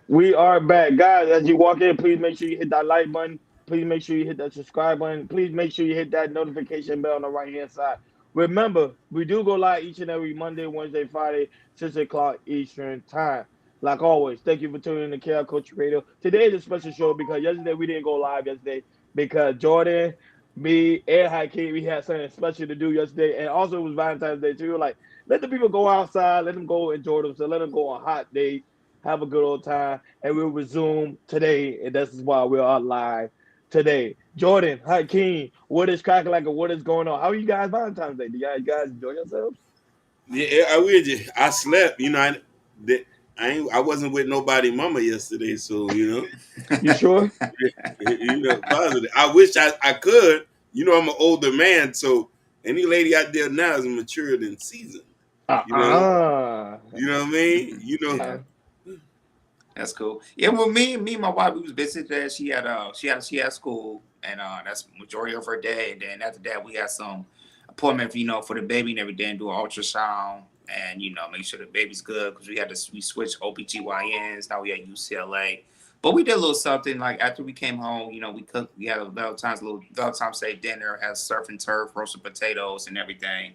We are back, guys. As you walk in, please make sure you hit that like button. Please make sure you hit that subscribe button. Please make sure you hit that notification bell on the right hand side. Remember, we do go live each and every Monday, Wednesday, Friday, 6 o'clock Eastern time. Like always, thank you for tuning in to KL Coach Radio. Today is a special show because yesterday we didn't go live yesterday because Jordan, me, and Hakeem, we had something special to do yesterday, and also it was Valentine's Day too. We were like, let the people go outside, let them go enjoy themselves, let them go on hot dates, have a good old time, and we'll resume today. And this is why we are live today. Jordan, Hakeem, what is cracking like and what is going on? How are you guys Valentine's Day? Do you guys enjoy yourselves? Yeah, I will. I slept. I wasn't with nobody, mama, yesterday. So You sure? positive. I wish I could. I'm an older man, so any lady out there now is mature than seasoned. You know, Uh-uh. you know what I mean. Yeah, that's cool. Yeah, well, me and my wife, we was busy today. She had school, and that's majority of her day. And then after that, we had some appointment, for the baby and everything, do an ultrasound, and make sure the baby's good because we switched OBGYNs. Now we at UCLA. But we did a little something like after we came home, we cooked. We had a Valentine's Day dinner, had surf and turf, roasted potatoes, and everything.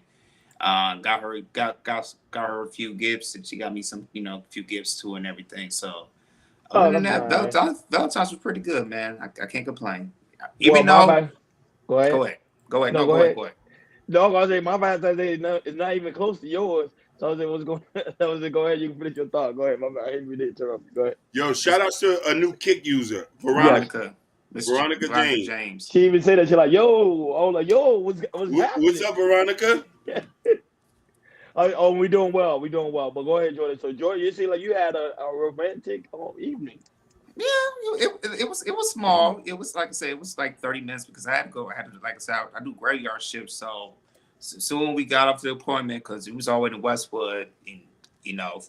Got her a few gifts, and she got me some, few gifts too, and everything. So other Oh, than that's that, nice. Valentine's was pretty good, man. I can't complain. Well, Even my though, bad. Go ahead. go ahead, go ahead, No, no, go go ahead, ahead. go ahead. No, I'm gonna say my Valentine's Day is not even close to yours. So I was like, what's going I was like, go ahead, you can finish your thought. Go ahead, my bad. I hate me to interrupt you. Go ahead. Yo, shout out to a new kick user, Yes. Veronica, Veronica Veronica James. James. She even said that. She's like, yo, I was like, yo, what's What's happening? up, Veronica? Oh, we doing well. We doing well. But go ahead, Jordan. So, Jordan, you seem like you had a romantic evening. Yeah, it was small. It was like I said, it was like 30 minutes because I had to go. I had to like I said, I do graveyard shifts. So soon we got up to the appointment because it was always in Westwood. And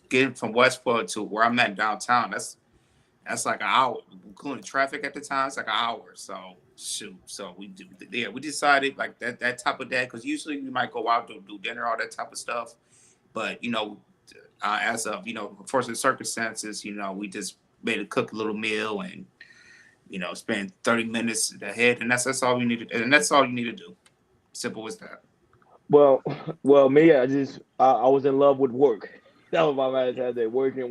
getting from Westwood to where I'm at downtown, that's like an hour, including traffic at the time. It's like an hour. So shoot. So we decided like that type of day because usually we might go out to do dinner, all that type of stuff. But as of for the circumstances, we just made a cook a little meal and spend 30 minutes ahead, and that's all you need to, and that's all you need to do. Simple as that. Well, well, me, I was in love with work. That was my Valentine's Day. Working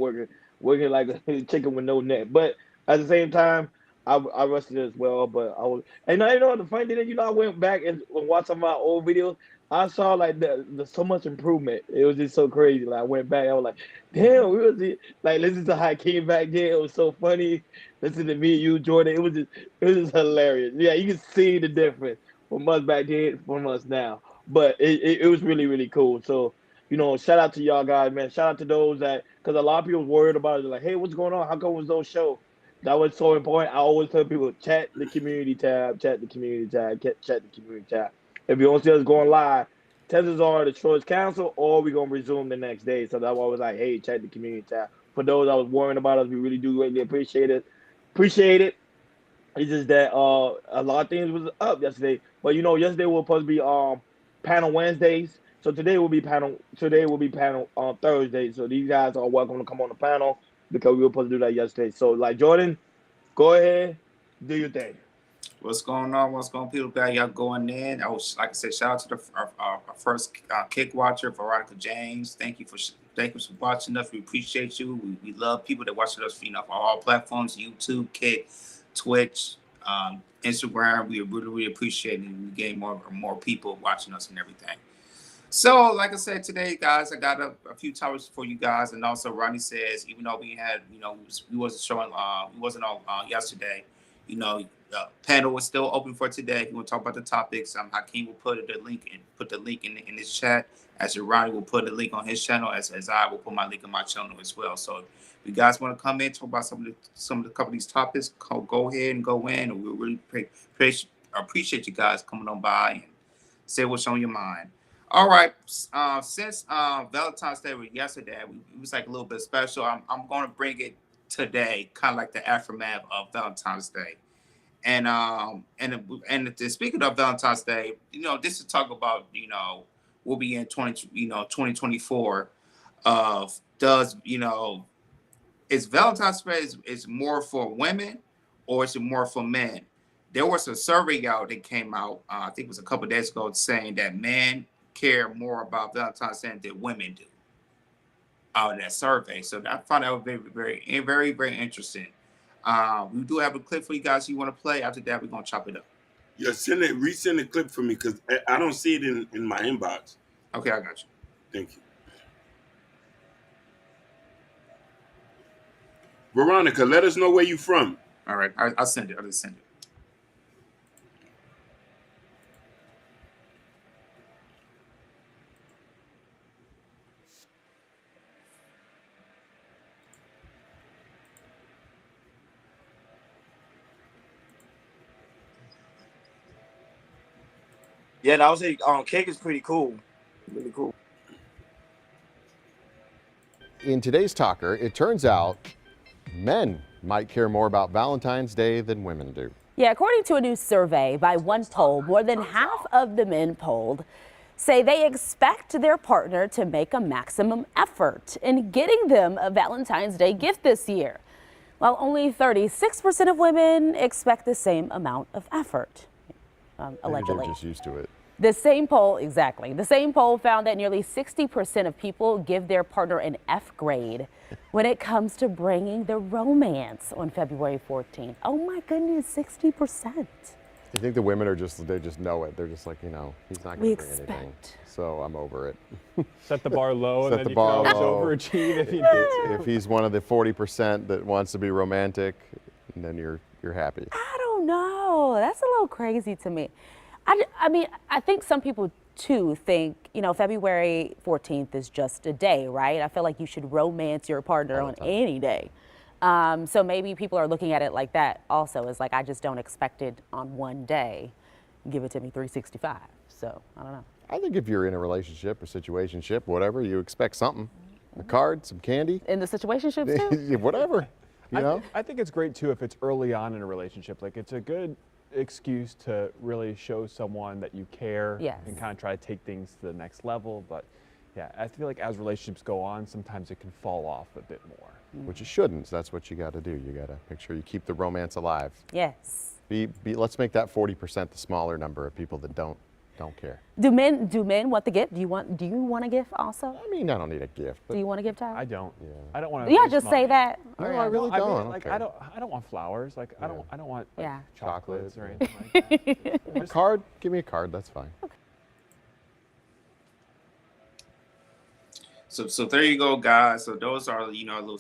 like a chicken with no neck. But at the same time, I rested as well. But I was, and I know the funny thing, I went back and watched some of my old videos. I saw like the so much improvement. It was just so crazy. Like I went back, I was like, damn, we was like listen to how I came back then. It was so funny. Listen to me, you, Jordan. It was just hilarious. Yeah, you can see the difference from us back then from us now, but it was really really cool. So shout out to y'all guys, man. Shout out to those that because a lot of people was worried about it. Like, hey, what's going on? How come was no show? That was so important. I always tell people chat the community tab, chat the community tab, chat the community tab. If you don't see us going live, chances are the show is canceled or we're gonna resume the next day. So that's why I was like, hey, check the community tab. For those that was worrying about us, we really do greatly appreciate it. Appreciate it. It's just that a lot of things was up yesterday. But yesterday was supposed to be panel Wednesdays. So today will be panel on Thursday. So these guys are welcome to come on the panel because we were supposed to do that yesterday. So like Jordan, go ahead, do your thing. What's going on? What's going on, people? Got y'all going in? Like I said, shout out to our first kick watcher, Veronica James. Thank you for watching us. We appreciate you. We love people that watch us, on all platforms: YouTube, Kick, Twitch, Instagram. We really, really appreciate it. We gain more people watching us and everything. So, like I said today, guys, I got a few topics for you guys, and also Ronnie says, even though we had, we wasn't showing, we wasn't on yesterday, the panel is still open for today. We will talk about the topics. Hakeem will put the link in his chat, as Ronnie will put a link on his channel, as I will put my link on my channel as well. So, if you guys want to come in talk about some of the couple of these topics, go ahead and go in, and we really appreciate you guys coming on by and say what's on your mind. All right. Since Valentine's Day was yesterday, it was like a little bit special. I'm going to bring it today, kind of like the aftermath of Valentine's Day. And speaking of Valentine's Day, this is talk about we'll be in 2024. Does is Valentine's Day is more for women or is it more for men? There was a survey out that came out, I think it was a couple of days ago, saying that men care more about Valentine's Day than women do. Out of that survey, so I found that was very interesting. We do have a clip for you guys you want to play. After that, we're gonna chop it up. Yeah, resend the clip for me because I don't see it in my inbox. Okay, I got you. Thank you. Veronica, let us know where you from. All right, I'll send it. I'll just send it. Yeah, and I would say cake is pretty cool. Really cool. In today's talker, it turns out men might care more about Valentine's Day than women do. Yeah, according to a new survey by one poll, more than half of the men polled say they expect their partner to make a maximum effort in getting them a Valentine's Day gift this year, while only 36% of women expect the same amount of effort, allegedly. Maybe they're just used to it. The same poll, exactly. The same poll found that nearly 60% of people give their partner an F grade when it comes to bringing the romance on February 14th. Oh my goodness, 60%. You think the women are they just know it. They're just like, he's not going to bring anything. So I'm over it. Set the bar low and Set then the you bar can always low. overachieve if you need to. If he's one of the 40% that wants to be romantic, then you're happy. I don't know. That's a little crazy to me. I mean, I think some people too think, February 14th is just a day, right? I feel like you should romance your partner on any day. So maybe people are looking at it like that also, as like, I just don't expect it on one day. Give it to me 365. So I don't know. I think if you're in a relationship, a situationship, whatever, you expect something. A card, some candy. In the situationships too? Whatever, I think it's great too if it's early on in a relationship. Like, it's a good excuse to really show someone that you care. Yes. And kind of try to take things to the next level. But yeah, I feel like as relationships go on, sometimes it can fall off a bit more. Which it shouldn't. That's what you got to do. You got to make sure you keep the romance alive. Yes. Let's make that 40% the smaller number of people that don't care. Do men want the gift? Do you want a gift also? I mean, I don't need a gift. But Do you want a gift, Tyler? I don't. Yeah. I don't want to. Yeah, just say that. No, I really I mean, don't. like, Okay. I don't want flowers. Like, I don't want like, Yeah. chocolates or Chocolate, anything like that. A card? Give me a card. That's fine. So there you go, guys. So those are a little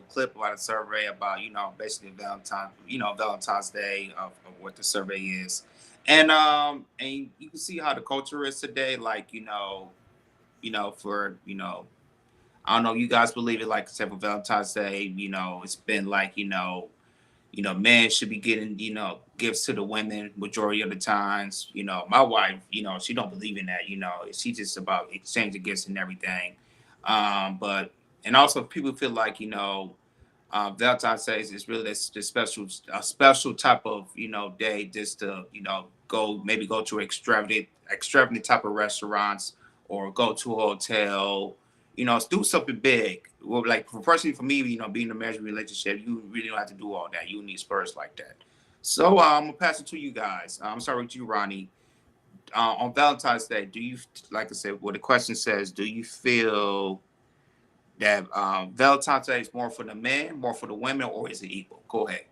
clip about a survey about basically Valentine's Day of what the survey is, and you can see how the culture is today. Like for I don't know, you guys believe it, like except for Valentine's Day, it's been like men should be getting gifts to the women majority of the times. My wife, she don't believe in that. She just about exchanging gifts and everything. But also people feel like Valentine's Day is really this special type of day just to go to extravagant type of restaurants or go to a hotel, do something big. Well, like personally for me, being in a marriage relationship, you really don't have to do all that. You need spurs like that. So I'm gonna pass it to you guys. I'm sorry with you, Ronnie. On Valentine's Day, do you, like I said, what the question says, do you feel that Valentine's Day is more for the men, more for the women, or is it equal? Go ahead.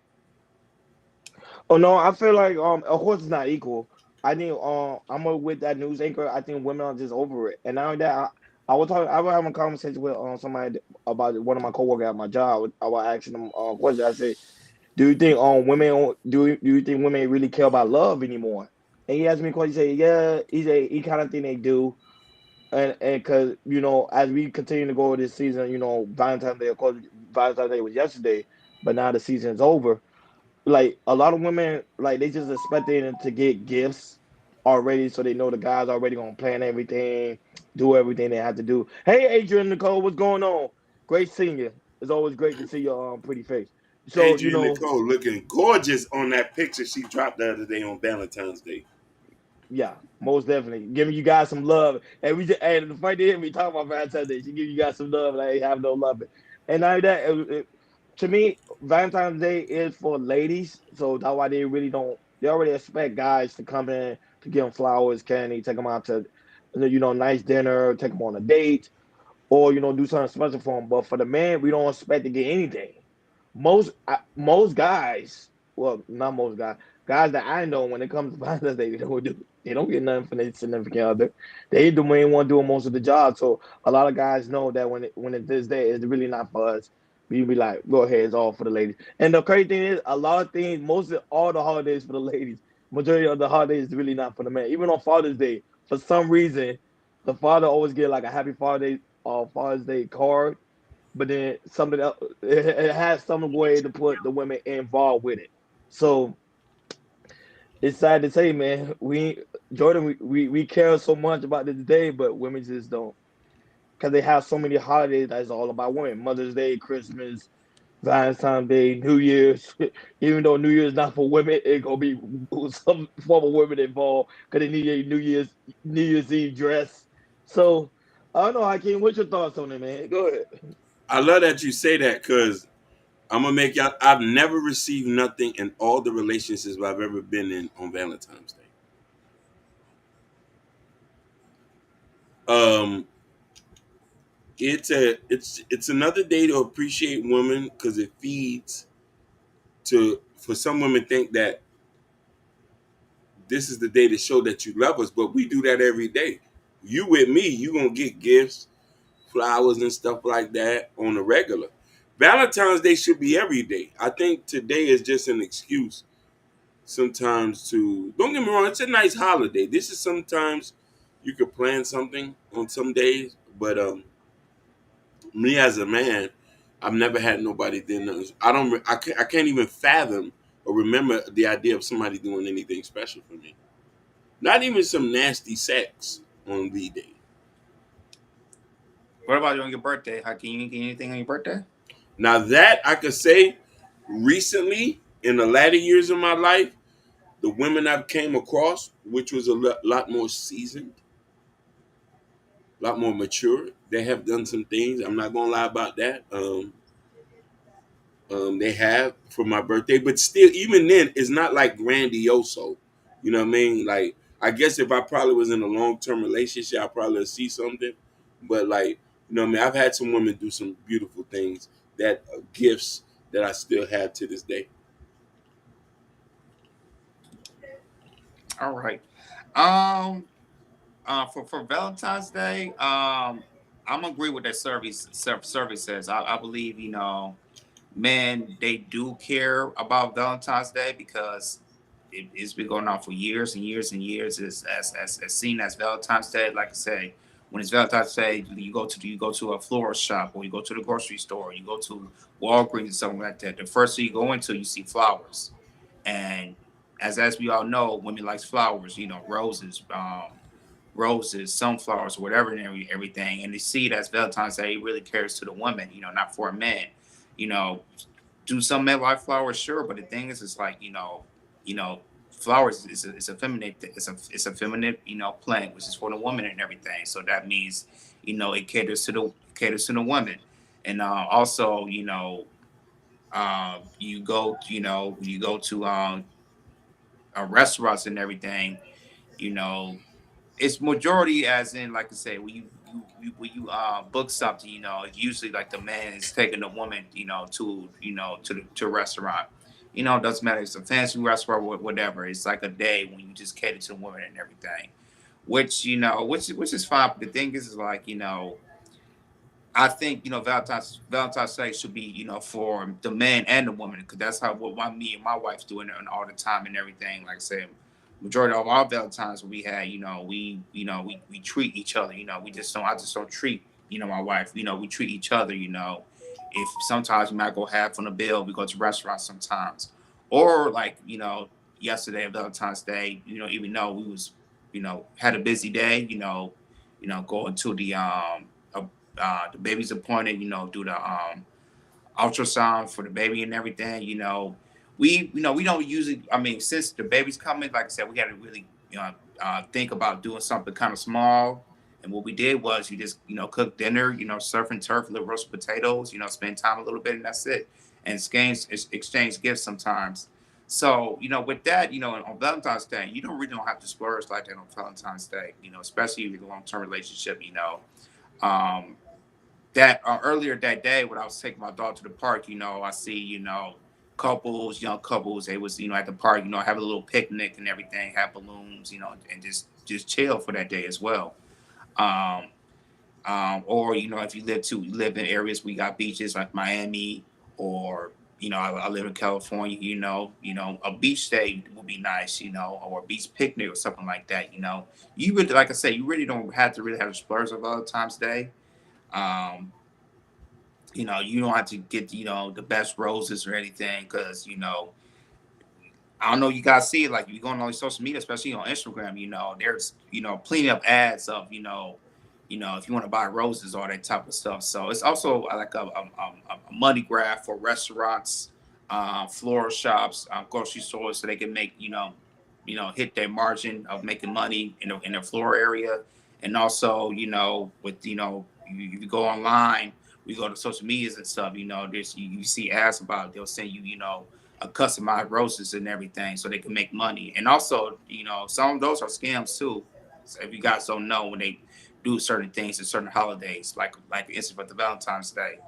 Oh no, I feel like of course it's not equal. I think with that news anchor. I think women are just over it. And now that I was having a conversation with somebody about one of my coworkers at my job. I was asking them question. I said, "Do you think women really care about love anymore?" And he asked me a question. He said, "Yeah." He kind of think they do. And because as we continue to go this season, Valentine's Day, of course, Valentine's Day was yesterday, but now the season is over. Like a lot of women, like they just expecting to get gifts already, so they know the guys already gonna plan everything, do everything they have to do. Hey, Adrian Nicole, what's going on? Great seeing you. It's always great to see your pretty face. So Adrian Nicole looking gorgeous on that picture she dropped the other day on Valentine's Day. Yeah, most definitely giving you guys some love. And the funny thing, we talk about Valentine's Day, she give you guys some love, like have no love. And now that to me, Valentine's Day is for ladies, so that's why they really don't. They already expect guys to come in to give them flowers, candy, take them out to, nice dinner, take them on a date, or do something special for them. But for the man, we don't expect to get anything. Most guys, well, not most guys that I know when it comes to Valentine's Day, they don't get nothing from their significant other. They the main one doing most of the job. So a lot of guys know that when it's this day, it's really not for us. We be like, go ahead, it's all for the ladies. And the crazy thing is, a lot of things, most of all the holidays for the ladies. Majority of the holidays is really not for the man. Even on Father's Day, for some reason, the father always get like a Happy Father's Day card, but then something else, it has some way to put the women involved with it. So it's sad to say, man. We care so much about this day, but women just don't, because they have so many holidays that's all about women. Mother's Day, Christmas, Valentine's Day, New Year's. Even though New Year's not for women, it gonna be some form of women involved because they need a New Year's Eve dress. So I don't know, Hakeem. What's your thoughts on it, man? Go ahead. I love that you say that because I'm gonna make y'all. I've never received nothing in all the relationships I've ever been in on Valentine's Day. Um, it's another day to appreciate women because it feeds to for some women think that this is the day to show that you love us, but we do that every day. You with me, you gonna get gifts, flowers and stuff like that on the regular. Valentine's Day should be every day. I think today is just an excuse sometimes to, don't get me wrong, it's a nice holiday. This is sometimes you could plan something on some days, but me as a man, I've never had nobody do. I can't even fathom or remember the idea of somebody doing anything special for me. Not even some nasty sex on V Day. What about on your birthday? How can you get anything on your birthday? Now that I could say, recently in the latter years of my life, the women I've came across, which was a lot more seasoned, a lot more mature, they have done some things. I'm not gonna lie about that. They have for my birthday, but still, even then, it's not like grandioso. You know what I mean? Like, I guess if I probably was in a long term relationship, I probably would see something. But like, you know what I mean? I've had some women do some beautiful things that gifts that I still have to this day. All right. Um, for Valentine's Day, I'm agree with that survey says. I believe men they do care about Valentine's Day because it's been going on for years and years and years. As seen as Valentine's Day, like I say, when it's Valentine's Day, you go to a florist shop or you go to the grocery store, or you go to Walgreens or something like that. The first thing you go into, you see flowers, and as we all know, women likes flowers. Roses, sunflowers, whatever, and everything. And they see it as Valentine's Day, it really cares to the woman, not for a man. You know, do some men like flowers? Sure, but the thing is, it's like flowers is a feminine, it's a feminine, plant, which is for the woman and everything. So that means, it caters to the woman, and also, you go to restaurants and everything, you know it's majority as in like I say when you book something, it's usually like the man is taking the woman, to a restaurant. It doesn't matter if it's a fancy restaurant or whatever. It's like a day when you just cater to the woman and everything, which is fine. But the thing is like, I think Valentine's Day should be for the man and the woman, because that's how what me and my wife's doing it all the time and everything. Like I said, majority of our Valentines we had, we treat each other. I just don't treat my wife. We treat each other. If sometimes we might go half on the bill, we go to restaurants sometimes, or like yesterday Valentine's Day, even though we was had a busy day, going to the baby's appointed, do the ultrasound for the baby and everything. We don't usually. I mean, since the baby's coming, like I said, we got to really think about doing something kind of small. And what we did was you just cook dinner, surf and turf, little roasted potatoes, spend time a little bit, and that's it. and exchange gifts sometimes. So, with that, on Valentine's Day, you don't have to splurge like that on Valentine's Day, especially with a long-term relationship, Um, that earlier that day when I was taking my dog to the park, I see, couples, young couples, they was, at the park, have a little picnic and everything, have balloons, and just chill for that day as well. Um, or if you live in areas we got beaches like Miami, or I live in California, a beach day would be nice, or a beach picnic or something like that. You really, like I say, you really don't have to really have a splurge of Valentine's Day. Um, you don't have to get the best roses or anything, because I don't know, you guys see it, like you go on all these social media, especially on Instagram, there's plenty of ads of if you want to buy roses, all that type of stuff. So it's also like a money grab for restaurants, floral shops, grocery stores, so they can make hit their margin of making money in the floral area. And also with you go online, we go to social medias and stuff, there's you see ads about it. They'll send you a customized roses and everything, so they can make money. And also some of those are scams too. So if you guys don't know, when they do certain things at certain holidays, like instance with the Valentine's Day.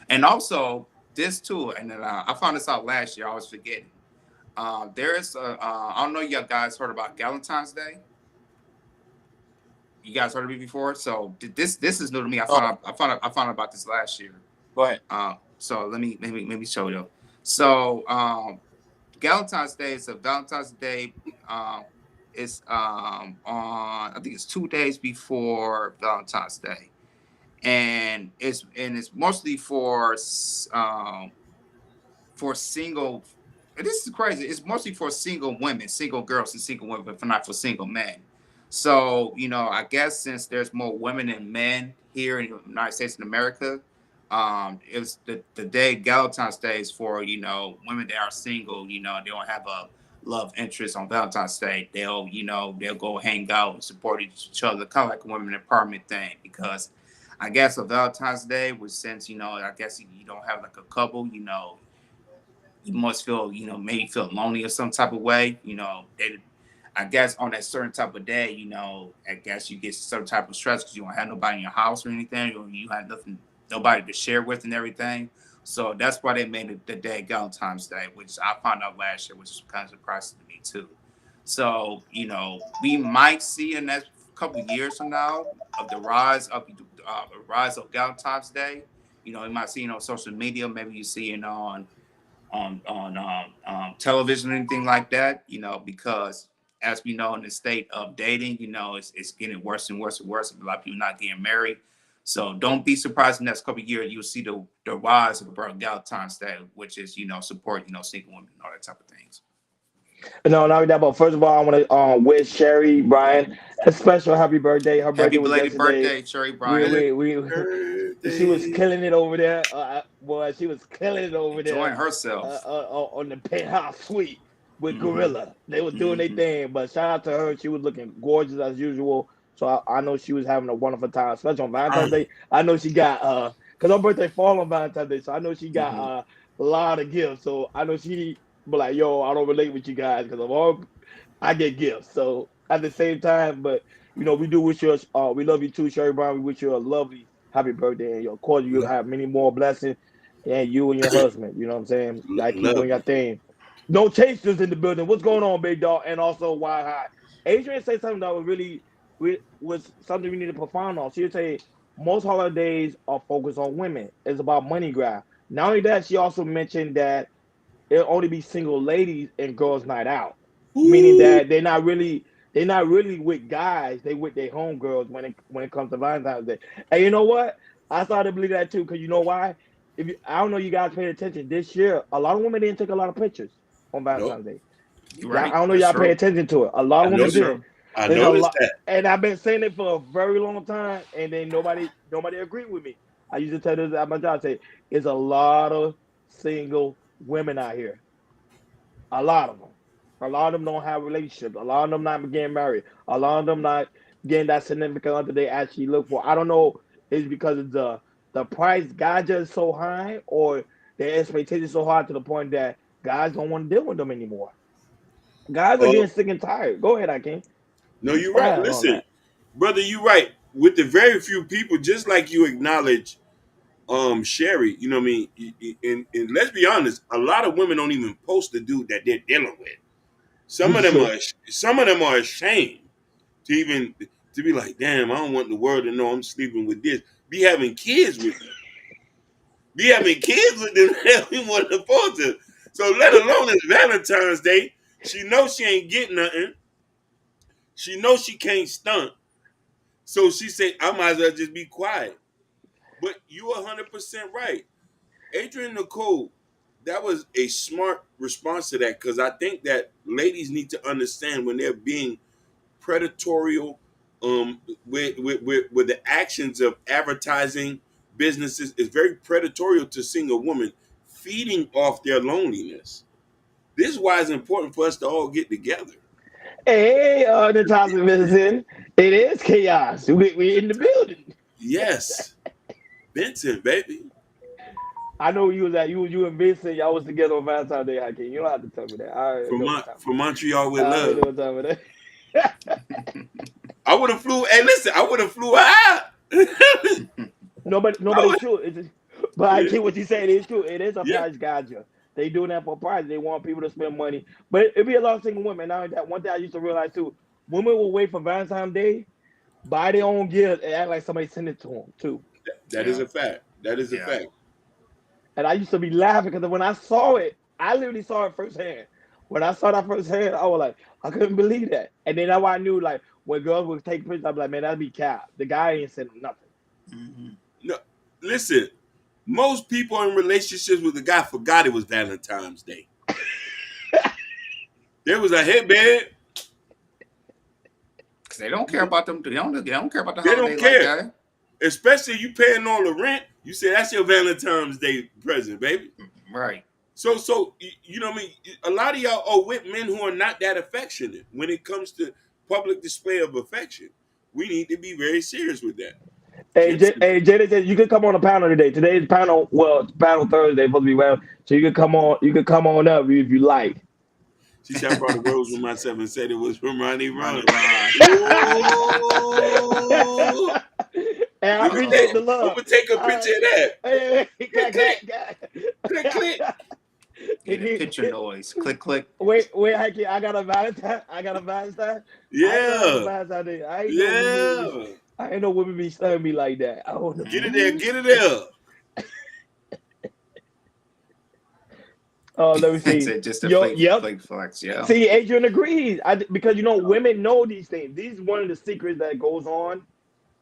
And also this too, and then I found this out last year, I was forgetting. There's I don't know, you guys heard about Galentine's Day? You guys heard of it before? So this is new to me. I found out about this last year. Go ahead. So let me show you. So Galentine's Day is a Valentine's Day. It's on, I think it's 2 days before Valentine's Day, and it's mostly for single. This is crazy. It's mostly for single women, single girls, and single women, but not for single men. So I guess since there's more women than men here in the United States and America, it's the day Valentine's Day is for women that are single. They don't have a love interest on Valentine's Day. They'll go hang out and support each other, kind of like a women empowerment thing. Because I guess on Valentine's Day, was since I guess you don't have like a couple, you must feel maybe feel lonely or some type of way. I guess on that certain type of day, I guess you get some type of stress because you don't have nobody in your house or anything, or you have nobody to share with and everything. So that's why they made it the day Valentine's Day, which I found out last year, which is kind of surprising to me too. So we might see in the next couple of years from now of the rise of Valentine's Day. You might see it on social media. Maybe you see it on television or anything like that. Because as we know, in the state of dating, it's getting worse and worse and worse. A lot of people not getting married. So don't be surprised in the next couple of years, you'll see the rise of Valentine's Day, which is, support, single women and all that type of things. No, not that. But first of all, I want to wish Sherry Bryan a special happy birthday. Her birthday was belated yesterday. Birthday, Sherry Bryan. She was killing it over there. Boy, she was killing it over there. Enjoying herself. On the penthouse suite with Gorilla. They was doing their thing. But shout out to her. She was looking gorgeous as usual. So I know she was having a wonderful time, especially on Valentine's Day. I know she got because her birthday fall on Valentine's Day, so I know she got a lot of gifts. So I know she be like, yo, I don't relate with you guys because I get gifts. So at the same time, but we do wish you we love you too, Sherry Brown. We wish you a lovely happy birthday, and of course you'll have many more blessings, and you and your husband. You know what I'm saying? Like keep doing your thing. No chasers in the building. What's going on, big dog? And also Wild High. Adrian said something that was really was something we need to profound on. She would say most holidays are focused on women. It's about money grab. Not only that, she also mentioned that it'll only be single ladies and girls' night out, meaning that they're not really with guys. They with their homegirls when it comes to Valentine's Day. And you know what? I started to believe that too, because you know why? I don't know, you guys paid attention this year. A lot of women didn't take a lot of pictures on Valentine's Day. Right. I don't know, y'all pay attention to it. A lot of women did. I noticed that. And I've been saying it for a very long time, and then nobody agreed with me. I used to tell this at my job, say, it's a lot of single women out here. A lot of them. A lot of them don't have relationships. A lot of them not getting married. A lot of them not getting that significant other they actually look for. I don't know, it's because of the price gotcha is so high, or their expectations so hard to the point that guys don't want to deal with them anymore. Guys are Uh, getting sick and tired. Go ahead, Akeem. no, you're right. Expound on Listen, that. brother, you're right. With the very few people, just like you acknowledge Sherry, you know what I mean? And let's be honest, a lot of women don't even post the dude that they're dealing with. This is true. Some of them are ashamed to even to be like, damn, I don't want the world to know I'm sleeping with this. Be having kids with them. Be having kids with them. Hell, we want to post it. So let alone it's Valentine's Day. She knows she ain't getting nothing. She knows she can't stunt. So she say, I might as well just be quiet. But you 100% right. Adrian Nicole, that was a smart response to that because I think that ladies need to understand when they're being predatorial with the actions of advertising businesses is very predatorial to single women feeding off their loneliness. This is why it's important for us to all get together. Hey, Natasha Vincent. It is chaos. We in the building. Yes. Vincent, baby. I know you was at you and Vincent. Y'all was together on Valentine's Day, Hakeem. You don't have to tell me that. I already know what time. From Montreal with I already know love. what time it is. I would have flew. Hey, listen, I would have flew out. Nobody's true. It's just, but I Yeah. get what you saying. It's true. It is a Yeah. price gotcha. They doing that for price. They want people to spend money. But it be a lot of single women. Now that one thing I used to realize too, women will wait for Valentine's Day, buy their own gift, and act like somebody sent it to them too. That is a fact. That is a Yeah. fact. And I used to be laughing because when I saw it, I literally saw it firsthand. When I saw that firsthand, I was like, I couldn't believe that. And then that's why I knew like when girls would take pictures, I'd be like, man, that'd be cap. The guy ain't sending nothing. Mm-hmm. No, listen. Most people in relationships with the guy forgot it was Valentine's Day. There was a headband. Because they don't care about them. They don't care about the They don't holiday care. like that. Especially you paying all the rent. You say that's your Valentine's Day present, baby. Right. So you know what I mean? A lot of y'all are with men who are not that affectionate when it comes to public display of affection. We need to be very serious with that. Hey, Jada said you could come on a panel today. Today's panel, well, it's panel Thursday, supposed to be well. So you could come on. You could come on up if you like. She said I brought a rose with myself and said it was from Ronnie Ron. And I appreciate the love. I'm gonna take a picture of that. Hey, Click. Get a picture noise. Click, click. Wait, I got a Valentine. Yeah. I ain't know women be stunning me like that. I don't know. Get it there. Oh, let me see. It's just a flake flex, yeah. See, Adrian agrees. Because women know these things. These is one of the secrets that goes on,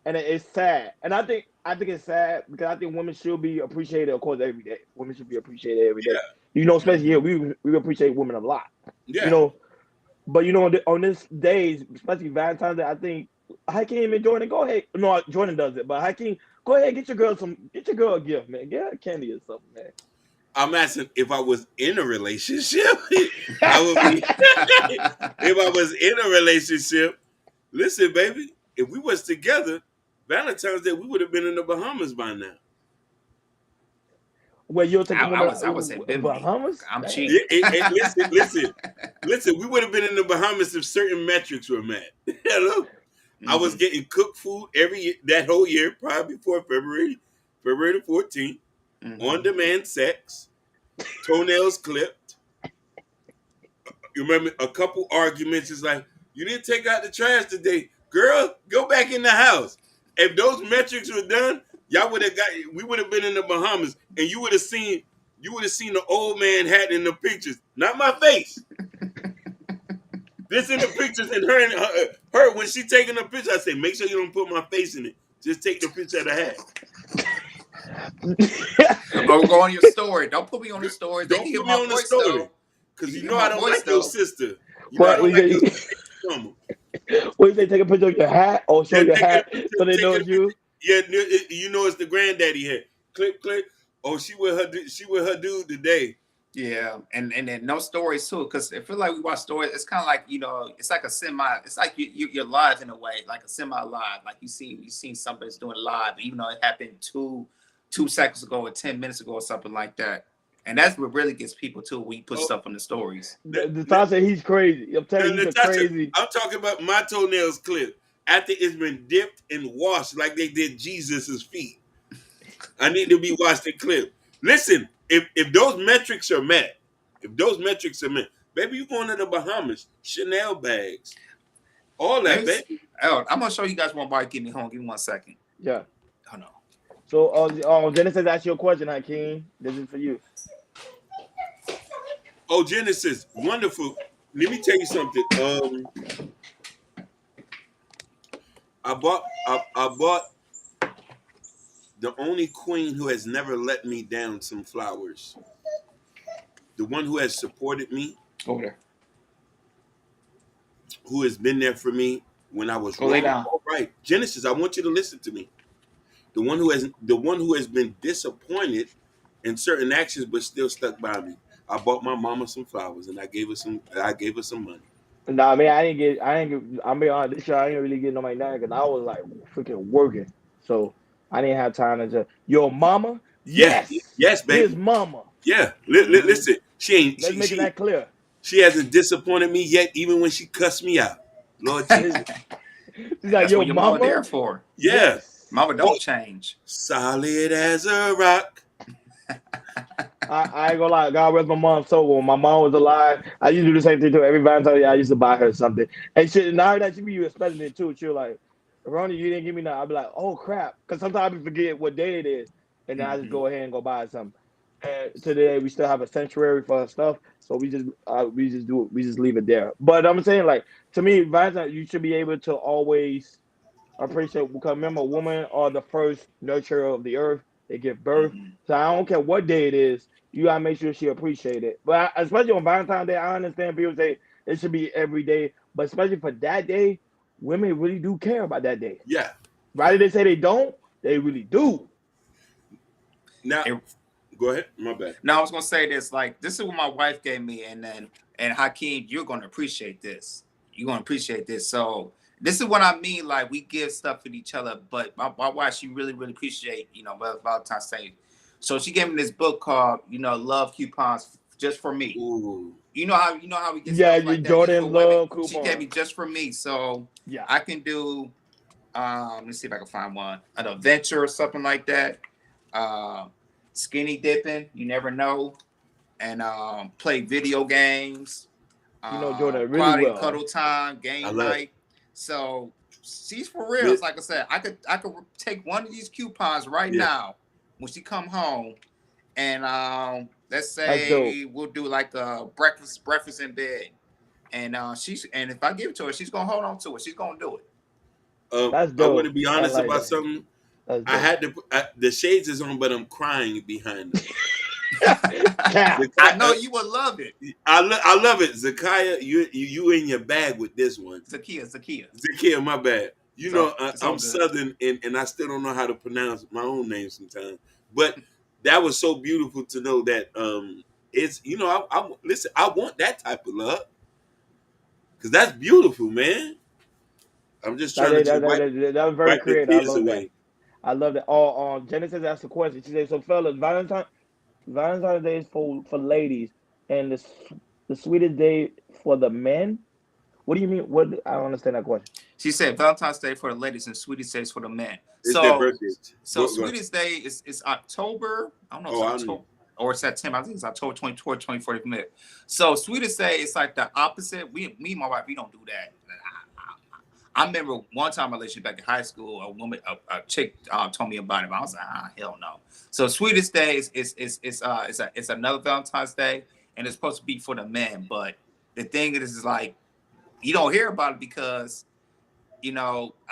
and it's sad. And I think it's sad because I think women should be appreciated, of course, every day. Women should be appreciated every day. Yeah. Especially here, we appreciate women a lot. Yeah. But on this days, especially Valentine's Day, I think Hakeem and Jordan, go ahead. No, Jordan does it, but Hakeem, go ahead, get your girl a gift, man. Get her candy or something, man. I'm asking if I was in a relationship. I would be. If I was in a relationship, listen, baby. If we was together, Valentine's Day, we would have been in the Bahamas by now. Well, you'll take I was in Bahamas. I'm cheap. Listen. We would have been in the Bahamas if certain metrics were met. Hello. I was getting cooked food that whole year, probably before February the 14th. On-demand sex, toenails clipped. You remember a couple arguments? It's like, you didn't take out the trash today, girl. Go back in the house. If those metrics were done, we would have been in the Bahamas, and you would have seen the old man hat in the pictures, not my face. This in the pictures, and her when she taking a picture, I say, make sure you don't put my face in it. Just take the picture of the hat. Or go on your story. Don't put me on the story. Don't put me on the story. Because you know I don't like your sister. What you say? Take a picture of your hat or show your hat so they know it's you? Yeah, you know it's the granddaddy hat. Click. Oh, she with her dude today. Yeah, and then no stories too, because I feel like we watch stories. It's kind of like it's like a semi. It's like you're live in a way, like a semi live. Like you seen something that's doing live, even though it happened 2 seconds ago or 10 minutes ago or something like that. And that's what really gets people too. We put stuff on the stories. Natasha, he's crazy. I'm telling you, he's Natasha, crazy. I'm talking about my toenails clip after it's been dipped and washed like they did Jesus's feet. I need to be washed and clipped. Listen, if those metrics are met, baby, you going to the Bahamas, Chanel bags, all that, baby. Oh, I'm gonna show you guys one by Get Me Home. Give me 1 second. Yeah. Oh no. So, Genesis, ask your question, Hakeem. This is for you. Oh, Genesis, wonderful. Let me tell you something. I bought the only queen who has never let me down some flowers. The one who has supported me. Over there. Who has been there for me when I was wrong. Lay down. All right. Genesis, I want you to listen to me. The one who has been disappointed in certain actions but still stuck by me. I bought my mama some flowers and I gave her some money. Nah, man, I'm being honest, this year I didn't really get no money now because I was like freaking working. So I didn't have time to just, your mama? Yes, baby. His mama. Yeah. Listen, Let's make that clear. She hasn't disappointed me yet, even when she cussed me out. Lord Jesus. She's like, your mama there for. Yeah. Yes. Mama don't change. Solid as a rock. I ain't gonna lie, God rest my mom's soul. When my mom was alive, I used to do the same thing too. Every Valentine's Day, I used to buy her something. And now that she be expecting it too, she was like, Ronnie, you didn't give me nothing. I'd be like, oh crap. Because sometimes I forget what day it is. And then I just go ahead and go buy something. And today we still have a sanctuary for her stuff. So we just leave it there. But I'm saying, like, to me, Valentine's, you should be able to always appreciate, because remember, women are the first nurturer of the earth. They give birth. So I don't care what day it is, you gotta make sure she appreciate it. But especially on Valentine's Day, I understand people say it should be every day, but especially for that day, women really do care about that day. Yeah. Right? They say they don't, they really do. Now, go ahead. My bad. Now I was gonna say this. Like, this is what my wife gave me, and Hakeem, you're gonna appreciate this. You're gonna appreciate this. So this is what I mean. Like, we give stuff to each other, but my wife, she really, really appreciate, Valentine's Day. So she gave me this book called, Love Coupons Just for Me. Ooh. You know how we get stuff like Jordan Love coupon. She gave me just for me. So yeah, I can do let me see if I can find one. An adventure or something like that. Skinny dipping, you never know. And play video games. Jordan really well. Cuddle time, game night. So she's for real. Like I said, I could take one of these coupons right now when she come home, and let's say we'll do like a breakfast in bed, and if I give it to her, she's gonna hold on to it. She's gonna do it. That's dope. I want to be honest about something. I had to. The shades is on, but I'm crying behind them. I know you will love it. I love it, Zakiya. You in your bag with this one. Zakiya, my bad. I'm Southern, and I still don't know how to pronounce my own name sometimes. But that was so beautiful to know that it's listen. I want that type of love because that's beautiful, man. I'm just trying that was very creative. I love that. Genesis asked a question. She said, "So fellas, Valentine's Day is for ladies, and the sweetest day for the men. What do you mean? I don't understand that question." She said Valentine's Day for the ladies and sweetest day for the men. It's their birthday. So sweetest day is October. I don't know if it's October or September. I think it's October 24th, 24th. So sweetest day is like the opposite. Me and my wife, we don't do that. I remember one time in a relationship back in high school, a chick told me about it. But I was like, hell no. So sweetest day is another Valentine's Day, and it's supposed to be for the men. But the thing is like, you don't hear about it because, a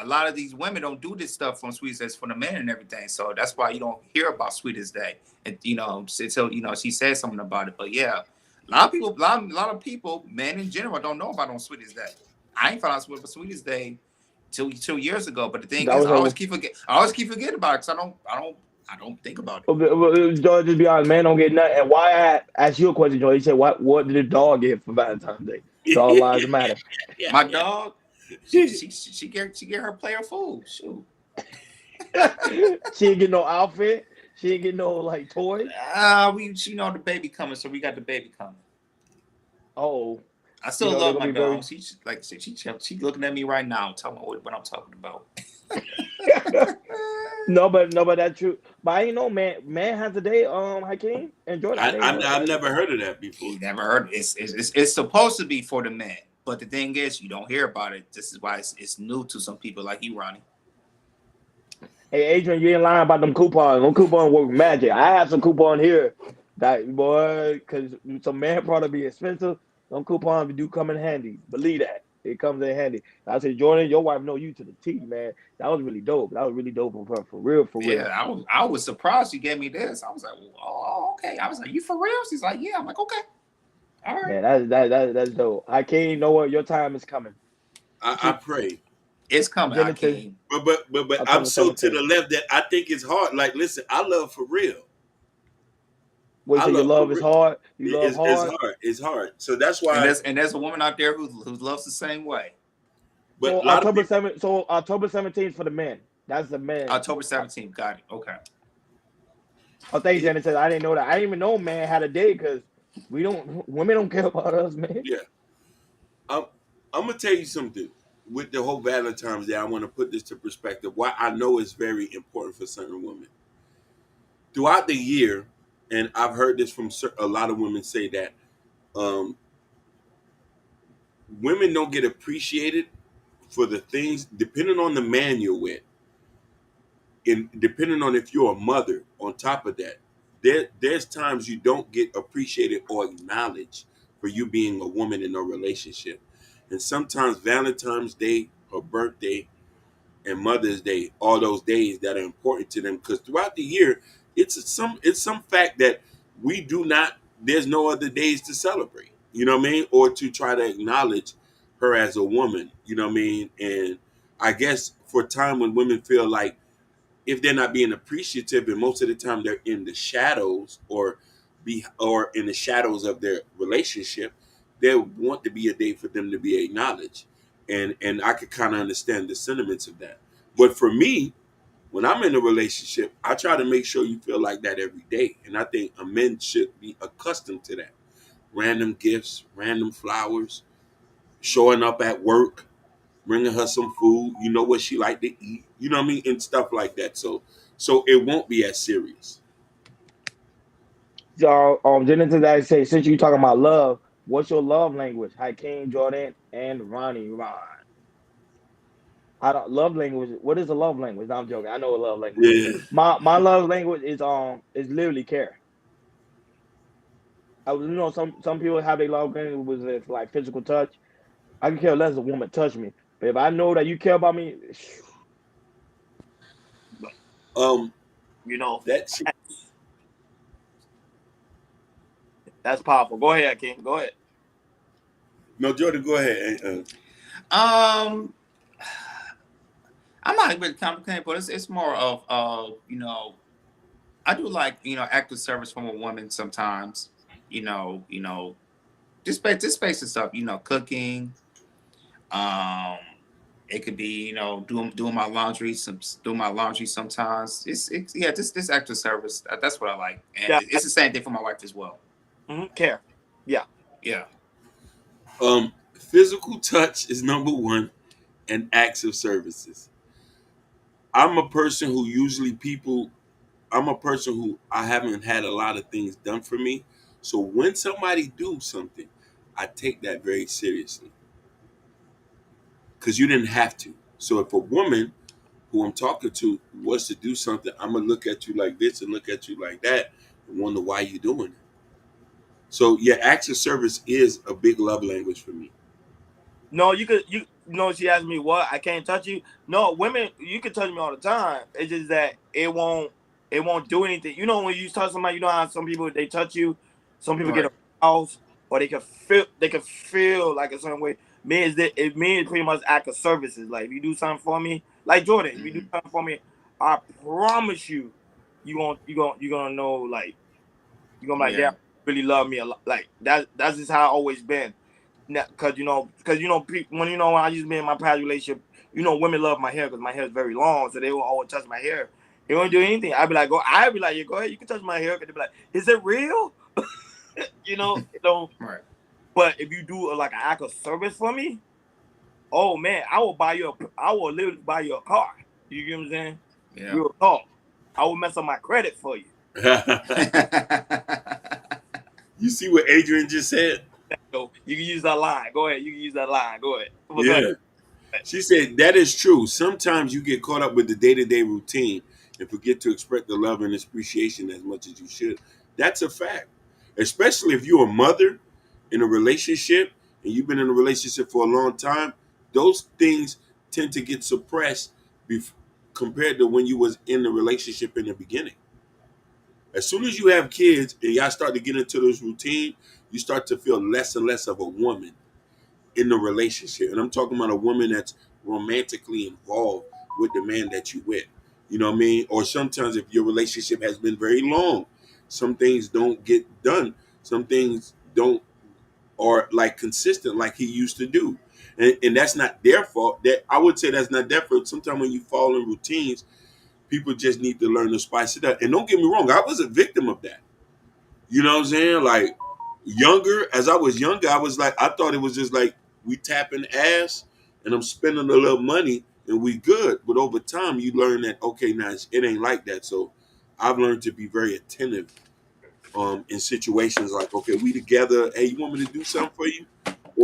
lot of these women don't do this stuff on Sweetest Day for the men and everything. So that's why you don't hear about Sweetest Day. And until she said something about it. But yeah, a lot of people, men in general, don't know about on Sweetest Day. I ain't found out about Sweetest Day till 2 years ago. But the thing is, I always keep forgetting about it because I don't think about it. George, just be honest, man, don't get nothing. And why I asked you a question, George? You said, what did the dog get for Valentine's Day? It's all lives matter. My dog, she get her player food. Shoot. She didn't get no outfit. She ain't getting no like toys. You know the baby coming, so we got the baby coming. Oh, I still you know, they're love gonna my be very- dog. She's like I said, she looking at me right now, telling me what I'm talking about. no, but that's true. But I ain't know, man has a day. Hakeem and Jordan. I didn't know that. I've never heard of that before. You never heard it's supposed to be for the men, but the thing is, you don't hear about it. This is why it's new to some people like you, Ronnie. Hey, Adrian, you ain't lying about them coupons. Them coupons work magic. I have some coupon here that, boy, because some man product be expensive. Them coupons do come in handy. Believe that. It comes in handy. I said, Jordan, your wife know you to the T, man. That was really dope. That was really dope for real, for real. Yeah, I was surprised she gave me this. I was like, oh, okay. I was like, you for real? She's like, yeah. I'm like, okay. All right. Man, that's dope. Hakeem, know what? Your time is coming. I pray. It's coming, Genesis. Hakeem. But I'm October so to 17th. the left that I think it's hard. Like, listen, I love for real. Wait, so your love is hard? You love It's hard? hard. It's hard. So that's why. And there's a woman out there who loves the same way. But So a lot of October 17th for the men. That's the men. October 17th. Got it. Okay. Oh, thanks, Janet said I didn't know that. I didn't even know man had a day because women don't care about us, man. Yeah. I'm gonna tell you something. With the whole Valentine's Day, I want to put this to perspective. Why I know it's very important for certain women. Throughout the year, and I've heard this from a lot of women say that women don't get appreciated for the things, depending on the man you're with, and depending on if you're a mother. On top of that, there's times you don't get appreciated or acknowledged for you being a woman in a relationship. And sometimes Valentine's Day, her birthday, and Mother's Day, all those days that are important to them, because throughout the year, it's some fact that we do not. There's no other days to celebrate. You know what I mean, or to try to acknowledge her as a woman. You know what I mean, and I guess for a time when women feel like if they're not being appreciative, and most of the time they're in the shadows or in the shadows of their relationship, they want to be a day for them to be acknowledged. And I could kind of understand the sentiments of that. But for me, when I'm in a relationship, I try to make sure you feel like that every day. And I think a men should be accustomed to that. Random gifts, random flowers, showing up at work, bringing her some food, you know what she like to eat, you know what I mean, and stuff like that. So it won't be as serious. So, Genesis, I say, since you talking about love, what's your love language? Hakeem, Jordan, and Ronnie Ron. I don't love language. What is a love language? No, I'm joking. I know a love language. Yeah. My love language is literally care. Some people have their love language with like physical touch. I can care less if a woman touch me, but if I know that you care about me, You know, That's that's powerful. Go ahead, Hakeem. Go ahead. no, Jordan, go ahead. I'm not really complicated, but it's more of you know, I do like, you know, active service from a woman sometimes. You know, just basic stuff. You know, cooking. It could be, you know, doing my laundry. Doing my laundry sometimes. Yeah, this active service. That's what I like, and Yeah. it's the same thing for my wife as well. Care. Yeah. Yeah. Physical touch is number one, and acts of services. I'm a person who I'm a person who I haven't had a lot of things done for me. So when somebody do something, I take that very seriously. Because you didn't have to. So if a woman who I'm talking to wants to do something, I'm going to look at you like this and look at you like that and wonder why you're doing it. So yeah, acts of service is a big love language for me. No, you know, she asked me what, I can't touch you. No, women, you can touch me all the time. It's just that it won't do anything. You know, when you touch somebody, you know how some people, they touch you, some people get aroused, or they can feel like a certain way. Men is pretty much act of services. Like if you do something for me, like Jordan, if you do something for me, I promise you, you gonna know, like you're gonna be like, yeah, really love me a lot. Like that's just how I always been. Because when I used to be in my past relationship, you know, women love my hair because my hair is very long, so they will always touch my hair. You won't do anything. I'd be like, yeah, go ahead. You can touch my hair. They'd be like, is it real? You know, Right. But if you do like an act of service for me, oh man, I will literally buy you a car. You get what I'm saying? Yeah. Real talk. I will mess up my credit for you. You see what Adrian just said? So you can use that line. Go ahead. You can use that line. Go ahead. Yeah. She said that is true. Sometimes you get caught up with the day-to-day routine and forget to express the love and appreciation as much as you should. That's a fact. Especially if you're a mother in a relationship and you've been in a relationship for a long time, those things tend to get suppressed compared to when you was in the relationship in the beginning. As soon as you have kids and y'all start to get into this routine, you start to feel less and less of a woman in the relationship. And I'm talking about a woman that's romantically involved with the man that you with. You know what I mean? Or sometimes if your relationship has been very long, some things don't get done. Some things don't are like consistent like he used to do. And that's not their fault. That I would say that's not their fault. Sometimes when you fall in routines, people just need to learn to spice it up. And don't get me wrong, I was a victim of that. You know what I'm saying? Like as I was younger, I was like, I thought it was just like we tapping ass and I'm spending a little money and we good. But over time, you learn that, okay, now it ain't like that. So I've learned to be very attentive in situations like, okay, we together. Hey, you want me to do something for you?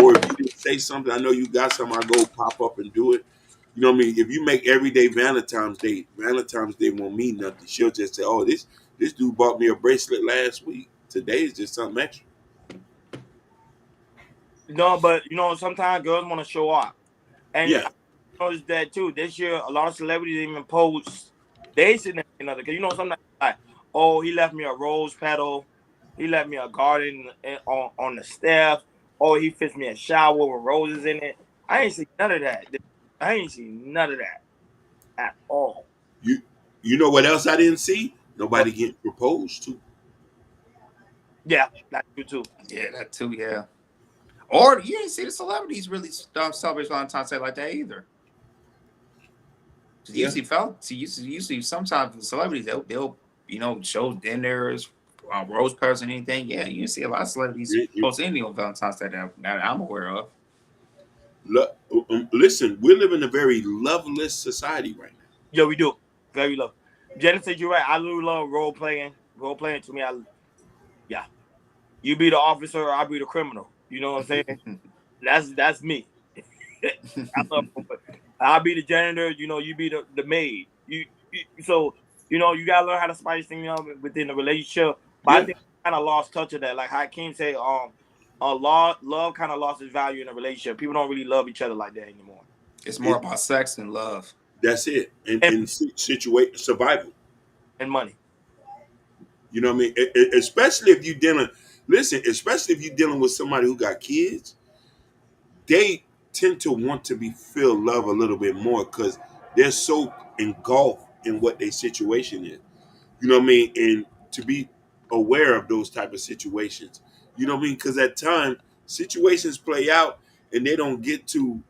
Or if you didn't say something, I know you got something, I go pop up and do it. You know what I mean? If you make every day Valentine's Day won't mean nothing. She'll just say, oh, this dude bought me a bracelet last week. Today is just something extra. No, but sometimes girls want to show off. And Yeah. I noticed that too. This year, a lot of celebrities didn't even post their significant other. Because sometimes like, oh, he left me a rose petal. He left me a garden on the step. Oh, he fixed me a shower with roses in it. I ain't seen none of that. I ain't seen none of that at all. You know what else I didn't see? Nobody getting proposed to. Yeah, that's true too. Yeah, that too. Yeah. Or you didn't see the celebrities really celebrate Valentine's Day like that either. Yeah. Usually sometimes the celebrities they'll show dinners, rose petals and anything. Yeah, you see a lot of celebrities post anything on Valentine's Day that I'm aware of. Listen, we live in a very loveless society right now. Yeah, we do. Very love. Jenna said you're right. I really love role playing. Role playing to me, yeah. You be the officer, I'll be the criminal. You know what I'm saying? That's me. I love role play. I'll be the janitor. You be the maid. So you gotta learn how to spice things up within the relationship. But I think I kind of lost touch of that. Like Hakeem said, love kind of lost its value in a relationship. People don't really love each other like that anymore. It's more about sex than love. That's it. And survival. And money. You know what I mean? Especially if you're dealing with somebody who got kids, they tend to want to feel love a little bit more because they're so engulfed in what their situation is. You know what I mean? And to be aware of those type of situations. You know what I mean? Because at times, situations play out and they don't get to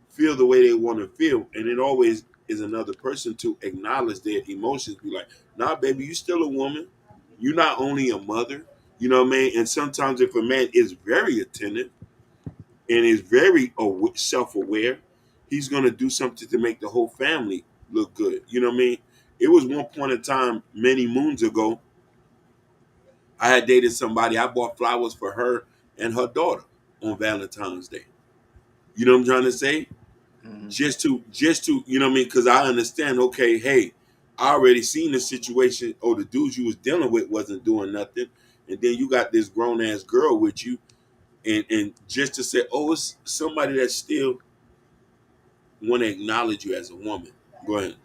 feel the way they want to feel. And it always is another person to acknowledge their emotions. Be like, nah, baby, you still a woman. You're not only a mother. You know what I mean? And sometimes if a man is very attentive and is very self-aware, he's going to do something to make the whole family look good. You know what I mean? It was one point in time, many moons ago, I had dated somebody. I bought flowers for her and her daughter on Valentine's Day. You know what I'm trying to say? Mm-hmm. Just to, you know what I mean? Because I understand, okay, hey, I already seen the situation, or the dudes you was dealing with wasn't doing nothing. And then you got this grown-ass girl with you. And just to say, oh, it's somebody that still want to acknowledge you as a woman. Go ahead.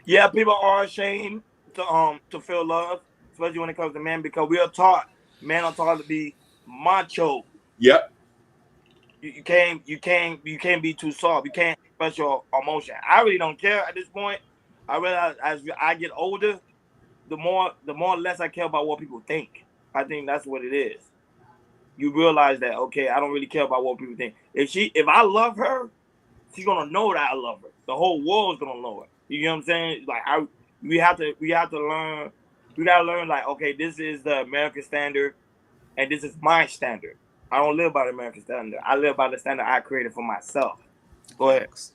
Yeah, people are ashamed to feel love, especially when it comes to men, because men are taught to be macho. Yep. You can't be too soft. You can't express your emotion. I really don't care at this point. I realize as I get older, the more less I care about what people think. I think that's what it is. You realize that, okay, I don't really care about what people think. If I love her, she's gonna know that I love her. The whole world's gonna know it. You know what I'm saying? Like we have to learn. We gotta learn like, okay, this is the American standard, and this is my standard. I don't live by the American standard. I live by the standard I created for myself. Go ahead. Facts.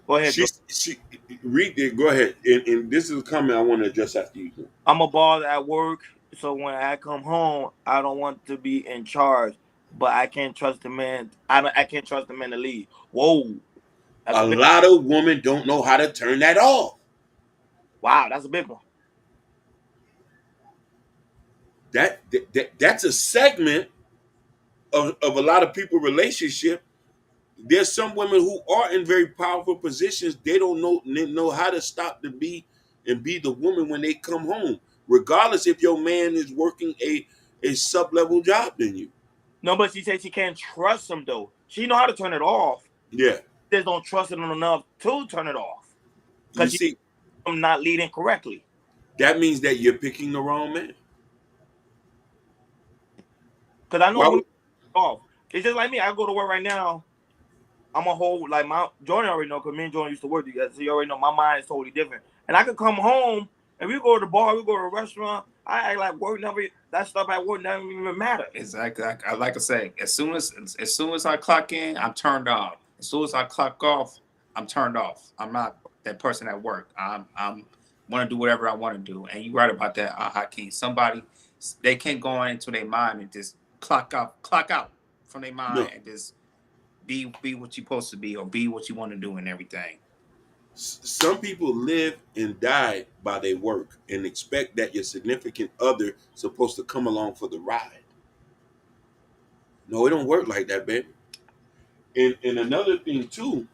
Go ahead, Joe. She read it. Go ahead. And this is a comment I want to address after you. I'm a boss at work, so when I come home, I don't want to be in charge, but I can't trust the man. I can't trust the man to lead. Whoa, that's A a big, lot of women don't know how to turn that off. wow, that's a big one. That's a segment of a lot of people relationship. There's some women who are in very powerful positions. They don't know how to stop to be the woman when they come home, regardless if your man is working a sub-level job than you. No, but she said she can't trust him though. She know how to turn it off. Yeah. Just don't trust him enough to turn it off. You Because see, I'm not leading correctly. that means that you're picking the wrong man. Because I know Why women would- off. It's just like me. I go to work right now. I'm a whole like my Jordan already know because me and Jordan used to work together, so you already know my mind is totally different. And I could come home and we go to the bar, we go to a restaurant. I act like work never that stuff at work doesn't even matter. Exactly. Like I say, as soon as I clock in, I'm turned on. As soon as I clock off, I'm turned off. I'm not that person at work. I'm want to do whatever I want to do. And you're right about that, Hakeem. Somebody, they can't go into their mind and just clock out from their mind and just be what you're supposed to be or be what you want to do and everything. Some people live and die by their work and expect that your significant other is supposed to come along for the ride. No, it don't work like that, baby. And another thing too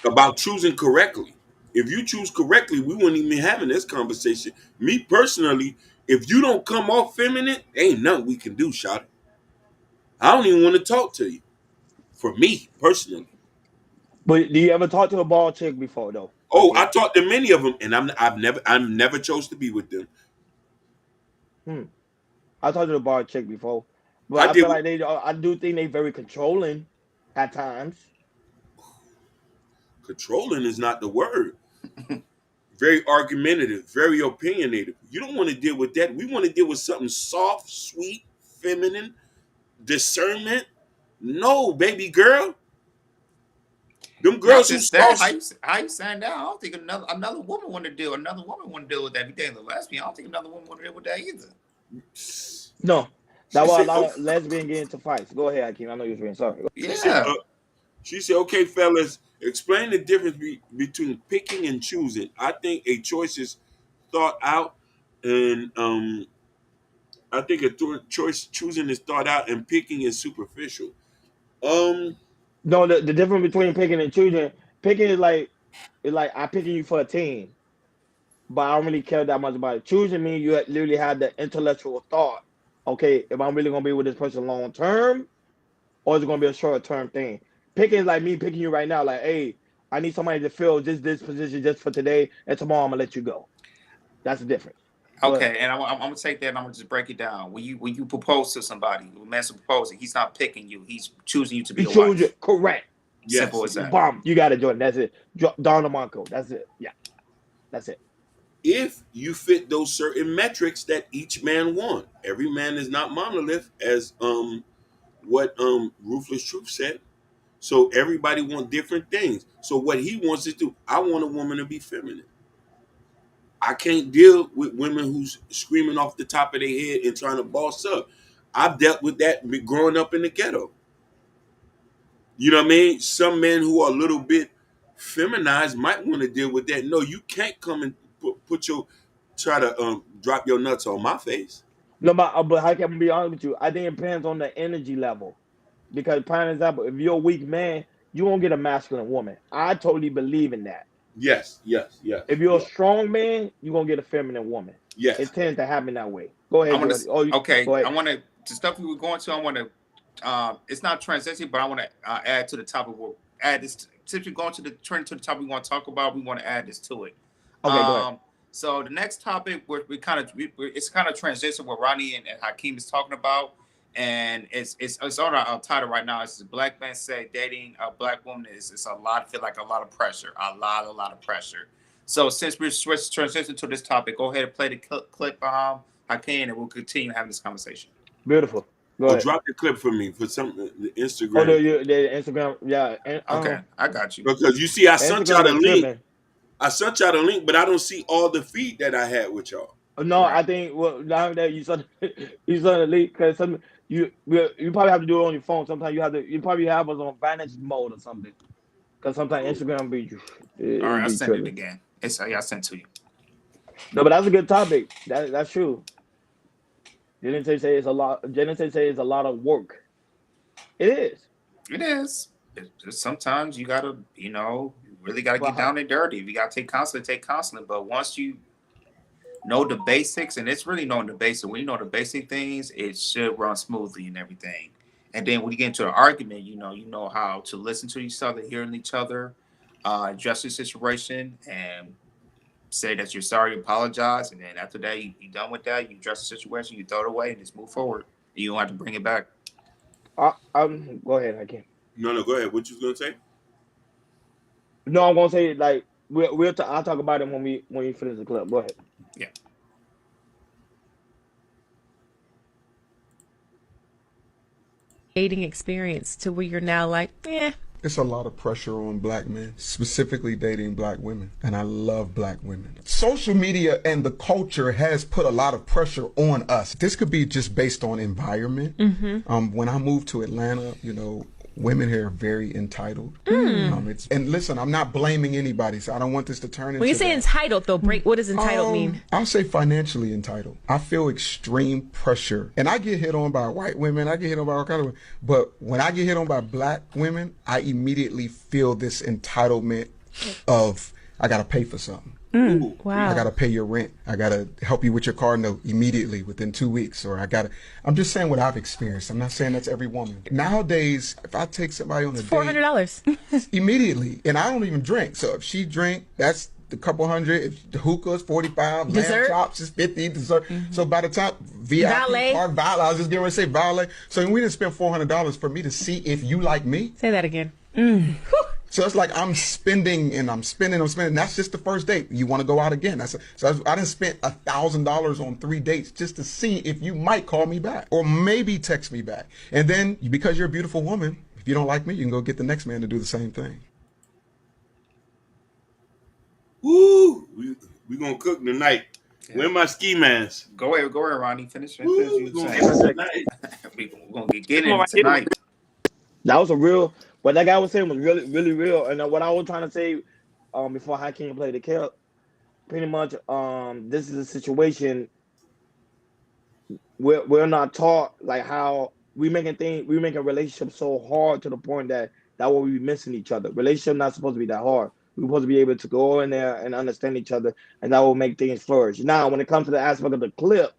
about choosing correctly. If you choose correctly, we wouldn't even be having this conversation. Me personally, if you don't come off feminine, ain't nothing we can do, shawty. I don't even want to talk to you. For me personally. But do you ever talk to a bald chick before though? Oh, I talked to many of them, and I've never chose to be with them. I talked to a bald chick before, but I I did feel like I do think they very controlling at times. Controlling is not the word. Very argumentative, very opinionated. You don't want to deal with that. We want to deal with something soft, sweet, feminine, discernment. No, baby girl. Them girls who that, soft. how you saying that? I don't think another woman want to deal. Another woman want to deal with that. If you think a lesbian, I don't think another woman want to deal with that either. No, that's why a said, lot of lesbians get into fights. Go ahead, Hakeem. I know you're being sorry. Yeah. She said, okay, fellas, explain the difference between picking and choosing. I think a choice is thought out, and I think a choice choosing is thought out, and picking is superficial. No, the difference between picking and choosing, picking is like I'm picking you for a team, but I don't really care that much about it. Choosing means you literally have the intellectual thought. Okay, if I'm really gonna be with this person long term, or is it gonna be a short term thing? Picking is like me picking you right now. Like, hey, I need somebody to fill this position just for today, and tomorrow I'm gonna let you go. That's the difference. Go ahead. Okay, and I'm gonna take that and I'm gonna just break it down. When you propose to somebody, when a man's proposing, he's not picking you, he's choosing you to be You a choose wife. it correct. Yes. Simple as that. Bomb. You got it, Jordan. That's it. Don DeMarco. That's it. Yeah, that's it. If you fit those certain metrics that each man want, every man is not monolith, as what Ruthless Truth said. So everybody want different things. So what he wants is I want a woman to be feminine. I can't deal with women who's screaming off the top of their head and trying to boss up. I've dealt with that growing up in the ghetto. You know what I mean? Some men who are a little bit feminized might want to deal with that. No, you can't come and try to drop your nuts on my face. No, but how can I be honest with you? I think it depends on the energy level. Because, prime example, if you're a weak man, you won't get a masculine woman. I totally believe in that. Yes. If you're a strong man, you're gonna get a feminine woman. Yes. It tends to happen that way. Go ahead. Okay. Go ahead. I want to the stuff we were going to. I want to. It's not transition, but I want to add to the topic. We'll add this. Since we're going to the topic we want to talk about, we want to add this to it. Okay, go ahead. So the next topic, it's kind of transition what Ronnie and Hakeem is talking about And it's on our title right now. It's Black Men Say Dating a Black Woman is it's a lot, feel like a lot of pressure. A lot of pressure. So since we're transitioning to this topic, go ahead and play the clip Hakeem, and we'll continue having this conversation. Beautiful. Go Or ahead. drop the clip for me for some the Oh, Instagram. the Instagram, yeah. And, Okay, I got you. Because you see, I sent y'all Instagram the is link. tripping. I sent y'all the link, but I don't see all the feed that I had with y'all. No, Right. I think now that you saw the leak, because you probably have to do it on your phone. Sometimes you probably have us on Vantage mode or something. Because sometimes Instagram All right, I be sent it tripping. again. I sent to you. No, but that's a good topic. That's true. Didn't say it's a lot. Didn't say it's a lot of work. It is. It is. Sometimes you gotta, you really gotta But get down and dirty. If you gotta take counseling. But once you know the basics, and it's really knowing the basics. When you know the basic things, it should run smoothly and everything. And then when you get into an argument, you know how to listen to each other, hearing each other, address the situation, and say that you're sorry, apologize, and then after that, you done with that. You address the situation, you throw it away, and just move forward. You don't have to bring it back. Go ahead. I can. No, go ahead. What you was gonna say? No, I'm gonna say like I'll talk about it when we finish the clip. Go ahead. Yeah. Dating experience to where you're now like, It's a lot of pressure on black men, specifically dating black women. And I love black women. Social media and the culture has put a lot of pressure on us. This could be just based on environment. When I moved to Atlanta, women here are very entitled. And listen, I'm not blaming anybody, so I don't want this to turn into when you say that. entitled though, what does entitled mean? I'll say financially entitled. I feel extreme pressure. And I get hit on by white women. I get hit on by all kinds of women. But when I get hit on by black women, I immediately feel this entitlement of, I got to pay for something. Wow. I got to pay your rent. I got to help you with your car note immediately within 2 weeks. Or I'm just saying what I've experienced. I'm not saying that's every woman. Nowadays, if I take somebody on a date, $400. immediately, and I don't even drink. So if she drink, that's a couple hundred. If the hookah is 45, Dessert? lamb chops is 50, dessert. So by the time VIP Valet? car, valet, I was just getting ready to say valet. So we didn't spend $400 for me to see if you like me. Say that again. So it's like I'm spending. That's just the first date. You want to go out again. So I done spent $1,000 on 3 dates just to see if you might call me back or maybe text me back. And then because you're a beautiful woman, if you don't like me, you can go get the next man to do the same thing. Woo! We gonna cook tonight. Where my ski mask? Go ahead, Ronnie. Finish. Woo, we You gonna saying. cook tonight. We're gonna get in tonight. That was a real. What that guy was saying was really, really real. And what I was trying to say, before Hakeem played the clip, pretty much, this is a situation we're not taught like how we making relationships so hard to the point that what we be missing each other. Relationship not supposed to be that hard. We're supposed to be able to go in there and understand each other, and that will make things flourish. Now, when it comes to the aspect of the clip,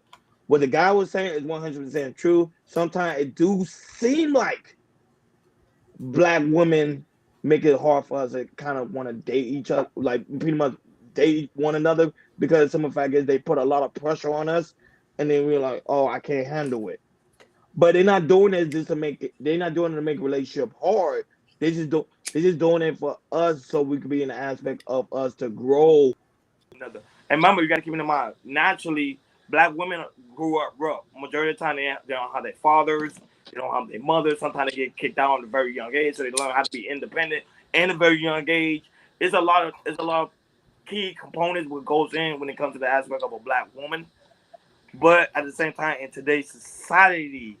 what the guy was saying is 100% true. Sometimes it do seem like black women make it hard for us to kind of want to date each other, like pretty much date one another, because some of the fact is they put a lot of pressure on us, and then we're like, oh, I can't handle it. But they're not doing it just to make it. They're not doing it to make a relationship hard. They're just doing it for us so we could be in the aspect of us to grow. And remember, you got to keep in mind, naturally, black women grew up rough. Majority of the time, they don't have their fathers. They don't have their mothers. Sometimes they get kicked out at a very young age, so they learn how to be independent at a very young age. It's a lot of key components what goes in when it comes to the aspect of a black woman. But at the same time, in today's society,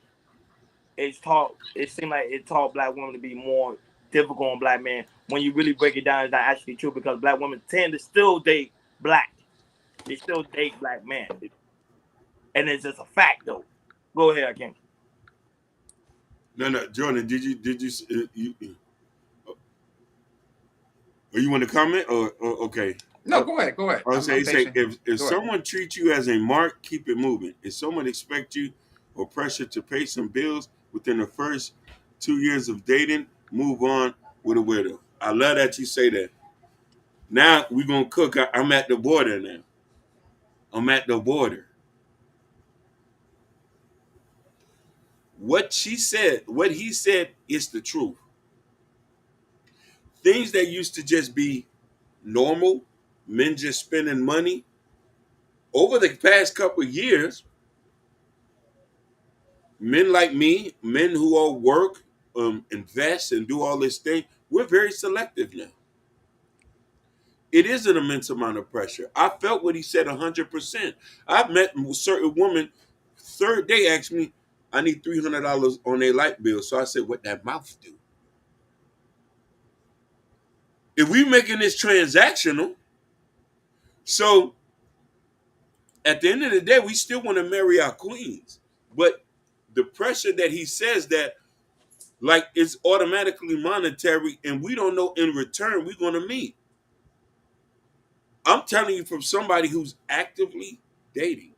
it seems like it taught black women to be more difficult on black men. When you really break it down, it's not actually true, because black women tend to still date black. They still date black men. And it's just a fact, though. Go ahead, King. No, Jordan, did you want to comment or okay? No, go ahead. I was saying, if someone treats you as a mark, keep it moving. If someone expects you or pressure to pay some bills within the first 2 years of dating, move on with a widow. I love that you say that. Now we're gonna cook. I'm at the border now. What she said, what he said is the truth. Things that used to just be normal, men just spending money, over the past couple of years, men like me, men who all work, invest, and do all this thing, we're very selective now. It is an immense amount of pressure. I felt what he said 100%. I've met certain women, third day asked me, I need $300 on their light bill. So I said, what that mouth do? If we making this transactional, so at the end of the day, we still want to marry our queens. But the pressure that he says that, like, it's automatically monetary and we don't know in return we're going to meet. I'm telling you from somebody who's actively dating,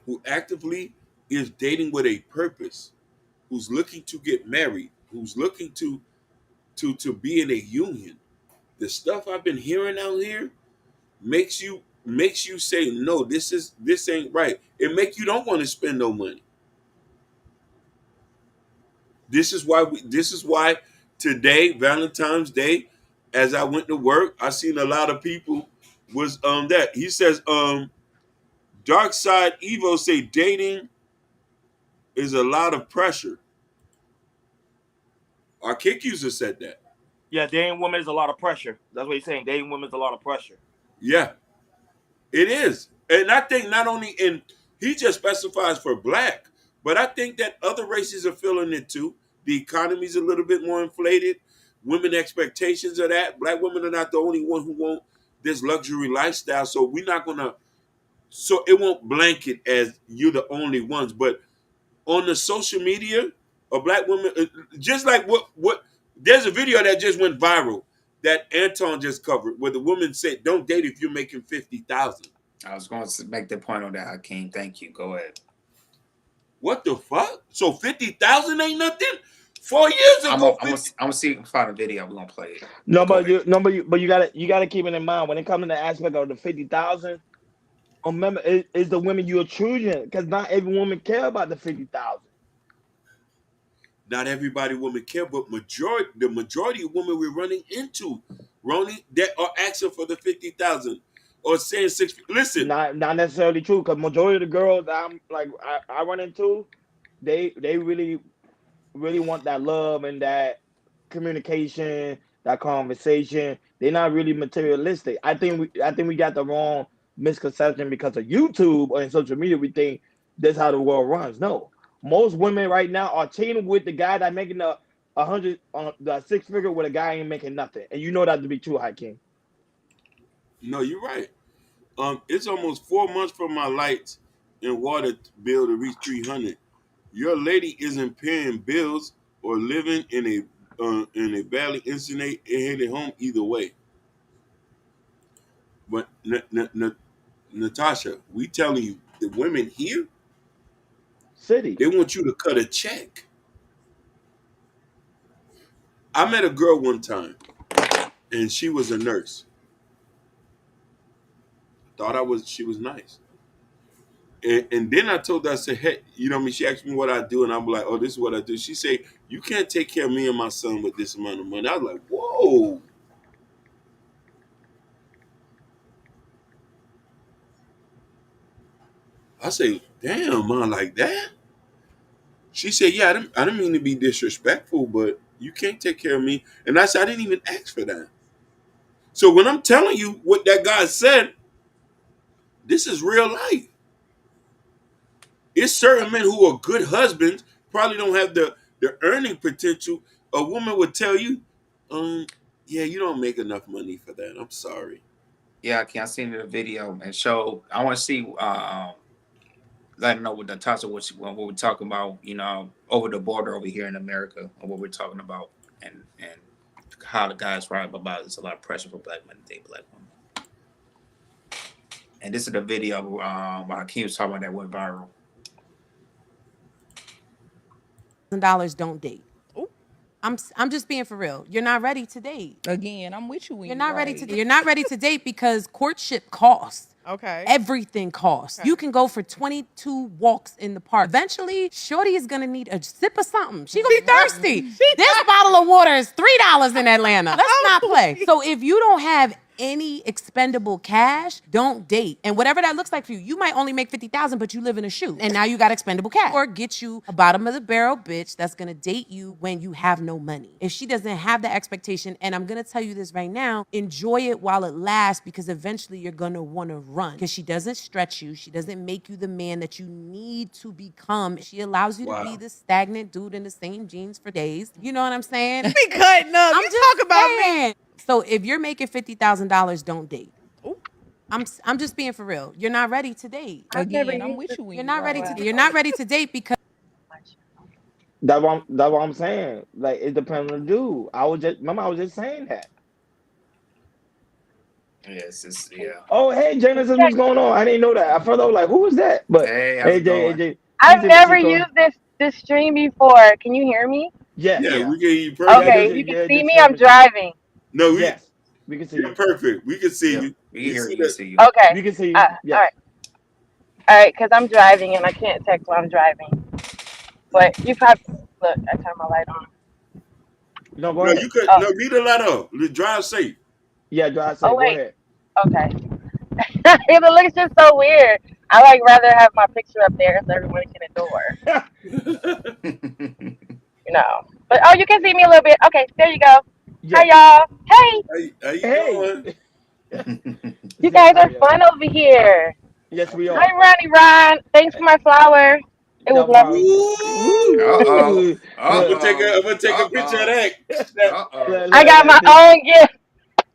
who actively is dating with a purpose, who's looking to get married, who's looking to be in a union. The stuff I've been hearing out here makes you say, no, this ain't right. It make you don't want to spend no money. This is why today, Valentine's Day, as I went to work, I seen a lot of people was that. He says Dark Side Evo say dating is a lot of pressure. Our kick user said that. Yeah, dating women is a lot of pressure. That's what he's saying. Dating women is a lot of pressure. Yeah, it is. And I think not only he just specifies for black, but I think that other races are feeling it too. The economy's a little bit more inflated. Women expectations of that. Black women are not the only one who want this luxury lifestyle. So it won't blanket as you're the only ones. But on the social media, a black woman, just like what there's a video that just went viral that Anton just covered where the woman said, don't date if you're making $50,000. I was going to make the point on that, Hakeem. Thank you. Go ahead. What the fuck? So 50,000 ain't nothing? 4 years ago. I'm gonna see if I can find a video. We're gonna play it. But you gotta keep it in mind when it comes to the aspect of the 50,000. Remember, it's the women you're choosing, because not every woman care about the 50,000. Not everybody women care, but the majority of women we're running into, Ronnie, that are asking for the 50,000 or saying 6. Listen, not necessarily true, because majority of the girls I run into, they really want that love and that communication, that conversation. They're not really materialistic. I think we got the wrong misconception because of YouTube or in social media. We think that's how the world runs. No, most women right now are cheating with the guy that making the 100 on the 6-figure with a guy ain't making nothing, and you know that to be true, Hakeem. No, you're right. It's almost 4 months for my lights and water bill to reach 300. Your lady isn't paying bills or living in a badly insulated home either way. But Natasha, we telling you, the women here, city, they want you to cut a check. I met a girl one time, and she was a nurse. She was nice. And then I told her, I said, hey, you know what I mean? She asked me what I do, and I'm like, oh, this is what I do. She said, you can't take care of me and my son with this amount of money. I was like, whoa. I say, damn, man, like that? She said, yeah, I didn't mean to be disrespectful, but you can't take care of me. And I said, I didn't even ask for that. So when I'm telling you what that guy said, this is real life. It's certain men who are good husbands, probably don't have the earning potential. A woman would tell you, yeah, you don't make enough money for that. I'm sorry. Yeah, I seen the video and show. I want to see, let them know what Natasha, what we're talking about, over the border over here in America, and what we're talking about, and how the guys write about there's a lot of pressure for black men to date black women. And this is the video while Hakeem was talking about that went viral. $1,000 don't date. Ooh. I'm just being for real. You're not ready to date. Again, I'm with you. You're not ready to date because courtship costs. Okay. Everything costs. Okay. You can go for 22 walks in the park. Eventually, Shorty is gonna need a sip of something. She gonna be thirsty. This bottle of water is $3 in Atlanta. Let's not play. So if you don't have any expendable cash, don't date. And whatever that looks like for you, you might only make 50,000, but you live in a shoe, and now you got expendable cash. Or get you a bottom of the barrel bitch that's gonna date you when you have no money. If she doesn't have the expectation, and I'm gonna tell you this right now, enjoy it while it lasts, because eventually you're gonna wanna run. Because she doesn't stretch you, she doesn't make you the man that you need to become. She allows you to be the stagnant dude in the same jeans for days. You know what I'm saying? Be cutting up. You talk about me. So if you're making $50,000, don't date. I'm just being for real. You're not ready to date. Again, I'm with you. You're not ready to. You're not ready to date because. That's what I'm saying. Like, it depends on the dude. I was just saying that. Yes, yeah. Oh, hey, Genesis, what's going on? I didn't know that. I thought I was like, who was that? But Hey, how's it going? AJ, I've never used this stream before. Can you hear me? Yeah, we can hear you perfect. Okay, you can see me. I'm driving. No, we can see you. Perfect. We can see you. We can see you. Okay. We can see you. All right, because I'm driving and I can't text while I'm driving. But you probably look. I turned my light on. No, go ahead. You could leave the light up. Drive safe. Yeah, drive safe. Oh wait. Go ahead. Okay. It looks just so weird. I like rather have my picture up there so everyone can adore. But you can see me a little bit. Okay, there you go. Yeah. Hi y'all. Hey. How you doing? You guys are fun over here. Yes, we are. Hi, Ron. Thanks for my flower. It was lovely. I'm gonna take a picture of that. I got my own gift.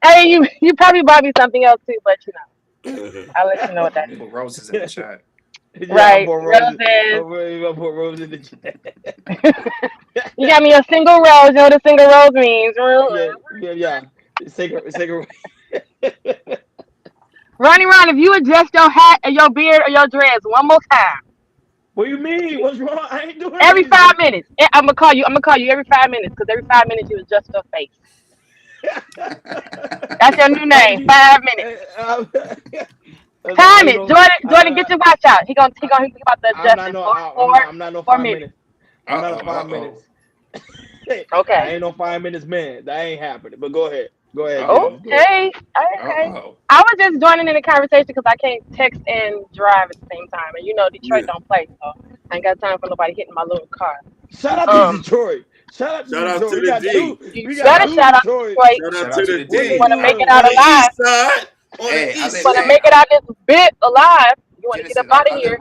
Hey, you probably bought me something else too, but I'll let you know what that is. Put roses in the chat. Right, roses. Roses in the chat. You got me a single rose. You know what a single rose means? Yeah. Single. Ron, if you adjust your hat or your beard or your dreads one more time. What do you mean? What's wrong? I ain't doing every 5 minutes. I'm gonna call you every 5 minutes, because every 5 minutes you adjust your face. That's your new name. 5 minutes. Time it, Jordan. Get your watch out. He about to adjust it. I'm not no 5 minutes. I'm not no 5 minutes. Okay. I ain't no 5 minutes man. That ain't happening. But go ahead. Okay. Okay. I was just joining in the conversation because I can't text and drive at the same time, and Detroit don't play, so I ain't got time for nobody hitting my little car. Shout out to Detroit. Shout out to to Detroit. the D. We got shout out to Detroit. Shout out to the D. You want to make it out alive? You want to make it out this bit alive? You want to get up out of here?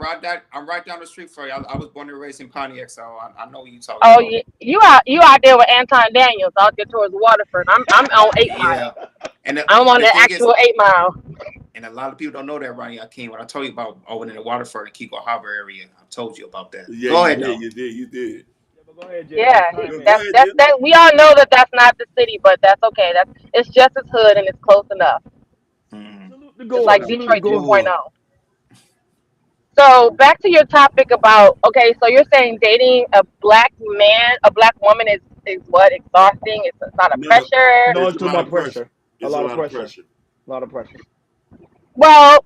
I'm right down the street for you. I was born and raised in Pontiac, so I know what you talking about. Oh, you out there with Anton Daniels out there towards Waterford. I'm on 8 Mile. And I'm on the actual 8 Mile. And a lot of people don't know that, Ronnie Akeem. When I told you about over in the Waterford and Kiko Harbor area, I told you about that. Yeah, go ahead. You did. Go ahead, Jim. Yeah, that's we all know that that's not the city, but that's okay. It's just as hood and it's close enough. It's like Detroit 2.0. So back to your topic about so you're saying dating a black man, a black woman is what, exhausting? It's a lot of pressure. No, it's too much pressure. A lot of pressure. A lot of pressure. Well,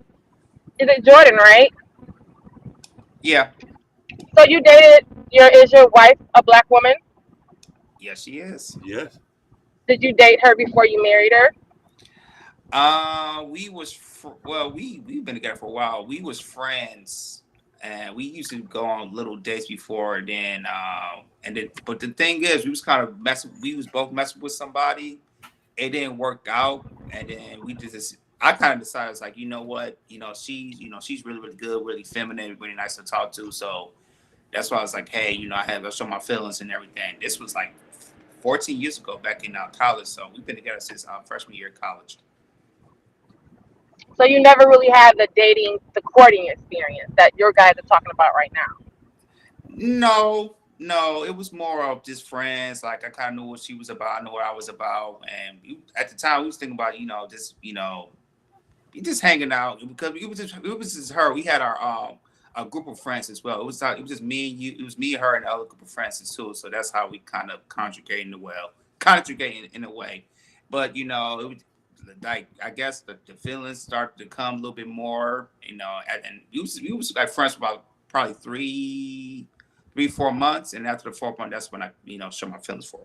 is it Jordan, right? Yeah. So you dated is your wife a black woman? Yes, she is. Yes. Did you date her before you married her? We've been together for a while. We was friends, and we used to go on little dates before then. But the thing is, we was kind of we was both messing with somebody. It didn't work out, and then I kind of decided, it's like, you know what, she's really, really good, really feminine, really nice to talk to. So that's why I was like, hey, I had to show my feelings and everything. This was like 14 years ago, back in college. So we've been together since freshman year of college. So you never really had the courting experience that your guys are talking about right now? No, it was more of just friends. Like, I kind of knew what she was about, I knew what I was about, and at the time we was thinking about, just hanging out, because it was just her. We had our a group of friends as well. It was just me and you. It was me, her, and the other group of friends too. So that's how we kind of conjugate in a way. But it was, like I guess the feelings start to come a little bit more, and we was like friends for about probably 4 months, and after the 4th month, that's when I show my feelings for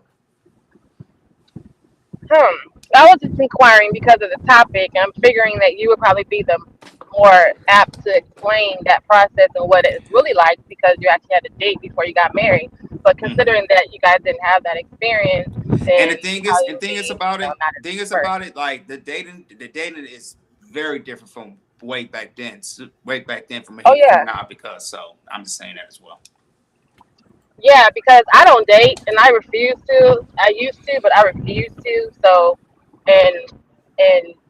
her. I was just inquiring because of the topic. I'm figuring that you would probably be the more apt to explain that process and what it's really like because you actually had a date before you got married. But considering that you guys didn't have that experience, then And the thing is about it, like the dating is very different from way back then from oh yeah, from now, because so I'm just saying that as well. yeah, because I don't date and I refuse to. I used to, but I refuse to. So, and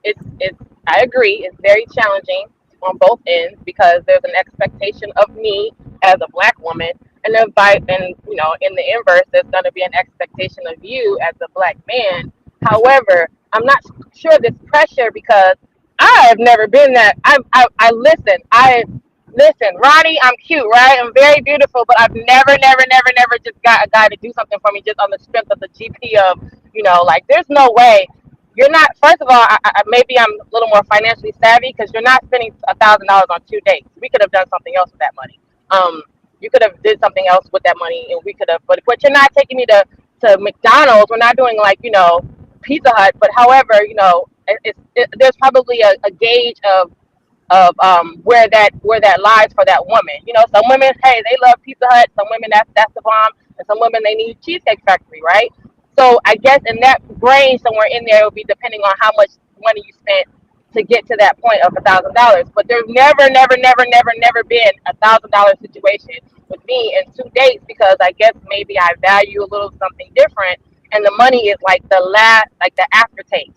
it's I agree, it's very challenging on both ends because there's an expectation of me as a black woman, and then in the inverse, there's going to be an expectation of you as a black man. However, I'm not sure this pressure because I have never been that. I listen. Listen, Ronnie, I'm cute, right? I'm very beautiful, but I've never just got a guy to do something for me just on the strength of the GP of, like, there's no way. You're not, first of all, maybe I'm a little more financially savvy because you're not spending $1,000 on 2 dates. We could have done something else with that money. You could have did something else with that money, and we could have, but you're not taking me to McDonald's. We're not doing, like, Pizza Hut, but however, there's probably a gauge of where that lies for that woman. Some women, hey, they love Pizza Hut. Some women, that's the bomb, and some women they need Cheesecake Factory, right? So I guess in that range, somewhere in there, it would be depending on how much money you spent to get to that point of $1,000. But there's never been $1,000 situation with me in 2 dates because I guess maybe I value a little something different, and the money is like the aftertaste.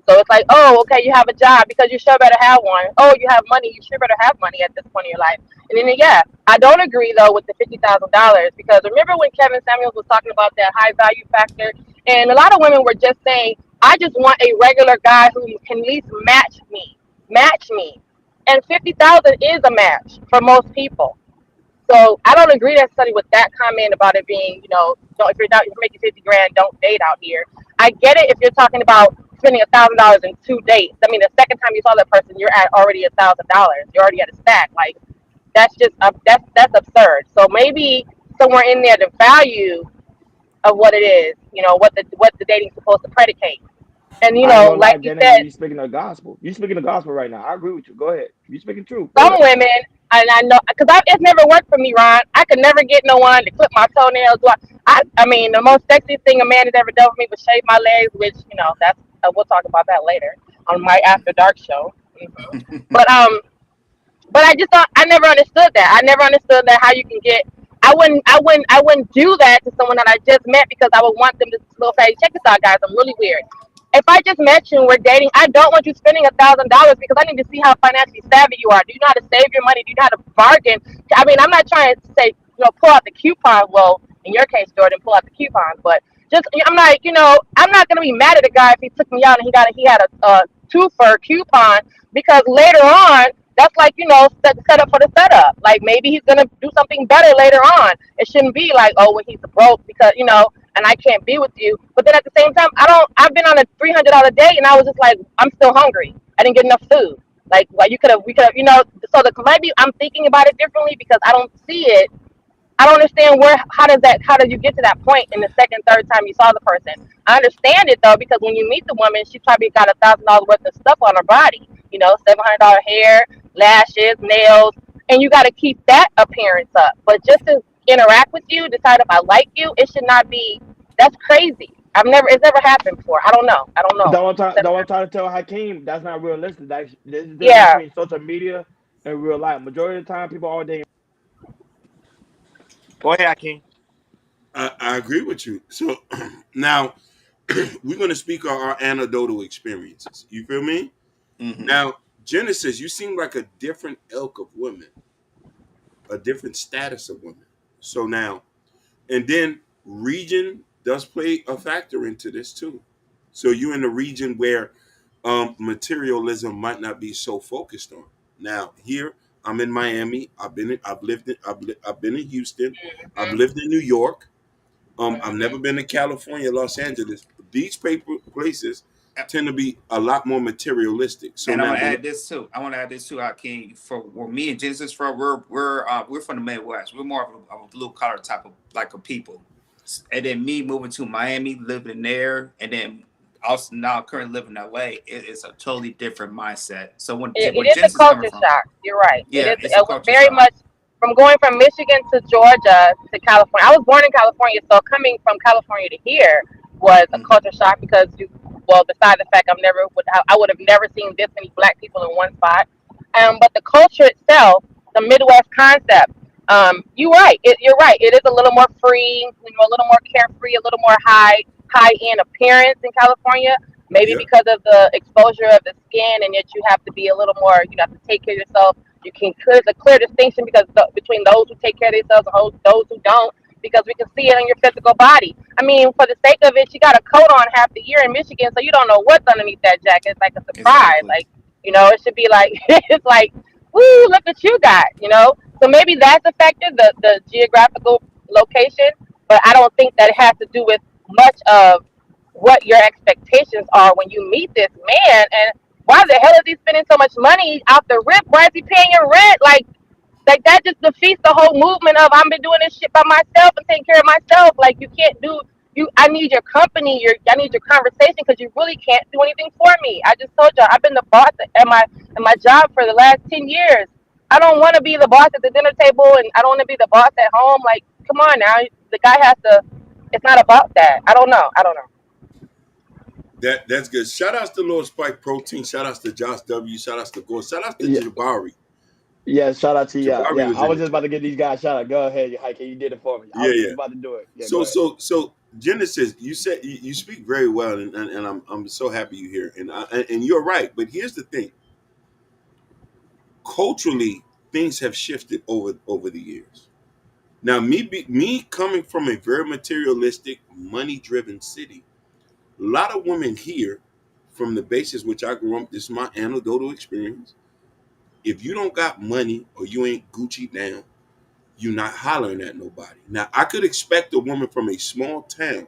So it's like, oh, okay, you have a job because you sure better have one. Oh, you have money, you sure better have money at this point in your life. And then, yeah, I don't agree, though, with the $50,000 because remember when Kevin Samuels was talking about that high value factor? And a lot of women were just saying, I just want a regular guy who can at least match me. And 50,000 is a match for most people. So I don't agree necessarily with that comment about it being, if you're making 50 grand, don't date out here. I get it if you're talking about spending $1,000 in 2 dates. I mean, the second time you saw that person, you're at already $1,000. You're already at a stack. Like that's just that's absurd. So maybe somewhere in there, the value of what it is, what the dating's supposed to predicate. And I ain't gonna lie, like you Jenna, said, you speaking the gospel. You speaking the gospel right now. I agree with you. Go ahead. You speaking truth. Go some ahead. women, and I know, because it's never worked for me, Ron. I could never get no one to clip my toenails. I mean, the most sexiest thing a man has ever done for me was shave my legs, which, that's we'll talk about that later on my After Dark show. But I just thought I never understood that. I never understood that how you can get. I wouldn't do that to someone that I just met because I would want them to say, check this out, guys. I'm really weird. If I just met you and we're dating, I don't want you spending $1,000 because I need to see how financially savvy you are. Do you know how to save your money? Do you know how to bargain? I mean, I'm not trying to say, pull out the coupons. Well, in your case, Jordan, pull out the coupons. But just, I'm like, I'm not gonna be mad at a guy if he took me out and he had a 2 for coupon because later on, that's like, set up for the setup. Like maybe he's gonna do something better later on. It shouldn't be like, oh, well, he's broke because and I can't be with you. But then at the same time, I've been on a $300 date and I was just like, I'm still hungry. I didn't get enough food. Like, well, we could have, so maybe I'm thinking about it differently because I don't see it. I don't understand how do you get to that point in the second, third time you saw the person? I understand it though, because when you meet the woman, she probably got $1,000 worth of stuff on her body, $700 hair, lashes, nails, and you got to keep that appearance up. But just to interact with you, decide if I like you, it should not be. That's crazy. It's never happened before. I don't know. That's what I'm trying to tell Hakeem. That's not realistic. There's a difference between social media and real life. Majority of the time, people are dating. Go ahead, Hakeem. I agree with you. So now we're going to speak on our anecdotal experiences. You feel me? Mm-hmm. Now, Genesis, you seem like a different ilk of women, a different status of women. So now, and then region does play a factor into this too. So you're in a region where materialism might not be so focused on. Now here, I'm in Miami. I've been in Houston. I've lived in New York. I've never been to California, Los Angeles. These places tend to be a lot more materialistic. So And I now, want to add this too. King. For me and Genesis, we're from the Midwest. We're more of a blue collar type of like a people. And then me moving to Miami, living there, and then also now currently living in LA, it's a totally different mindset. So when It is a Genesis culture coming from, shock. You're right. yeah, It it's a was culture very shock. much from going from Michigan to Georgia to California. I was born in California, so coming from California to here was a culture shock because besides the fact I would have never seen this many black people in one spot. But the culture itself, the Midwest concept, you're right. You're right. It is a little more free, a little more carefree, a little more high end appearance in California. Maybe yeah, because of the exposure of the skin, and yet you have to be a little more. You have to take care of yourself. There's a clear distinction between those who take care of themselves and those who don't, because we can see it on your physical body. I mean, for the sake of it, you got a coat on half the year in Michigan, so you don't know what's underneath that jacket. It's like a surprise. Exactly. Like, it should be like it's like, woo, look what you got. So maybe that's a factor, the geographical location, but I don't think that it has to do with much of what your expectations are when you meet this man. And why the hell is he spending so much money out the rip? Why is he paying your rent? Like that just defeats the whole movement of I've been doing this shit by myself and taking care of myself. Like you can't do I need your company, I need your conversation, because you really can't do anything for me. I just told you I've been the boss at my job for the last 10 years. I don't want to be the boss at the dinner table, and I don't want to be the boss at home. Like, come on now. The guy has to. It's not about that. I don't know. that's good. Shout outs to Lord Spike Protein. Shout outs to Josh W. Shout outs to Gore. Shout outs to Yeah, Jabari. yeah. Shout out to you. Jabari Yeah, was I in was it. just about to give these guys a shout out. Go ahead, Heike. You did it for me. I Yeah, was yeah. just about to do it. Yeah, go So ahead. so Genesis, you said you speak very well, and I'm so happy you're here, and you're right. But here's the thing: culturally, things have shifted over the years. Now, me coming from a very materialistic, money-driven city, a lot of women here, from the basis which I grew up, this is my anecdotal experience. If you don't got money or you ain't Gucci down, you're not hollering at nobody. Now, I could expect a woman from a small town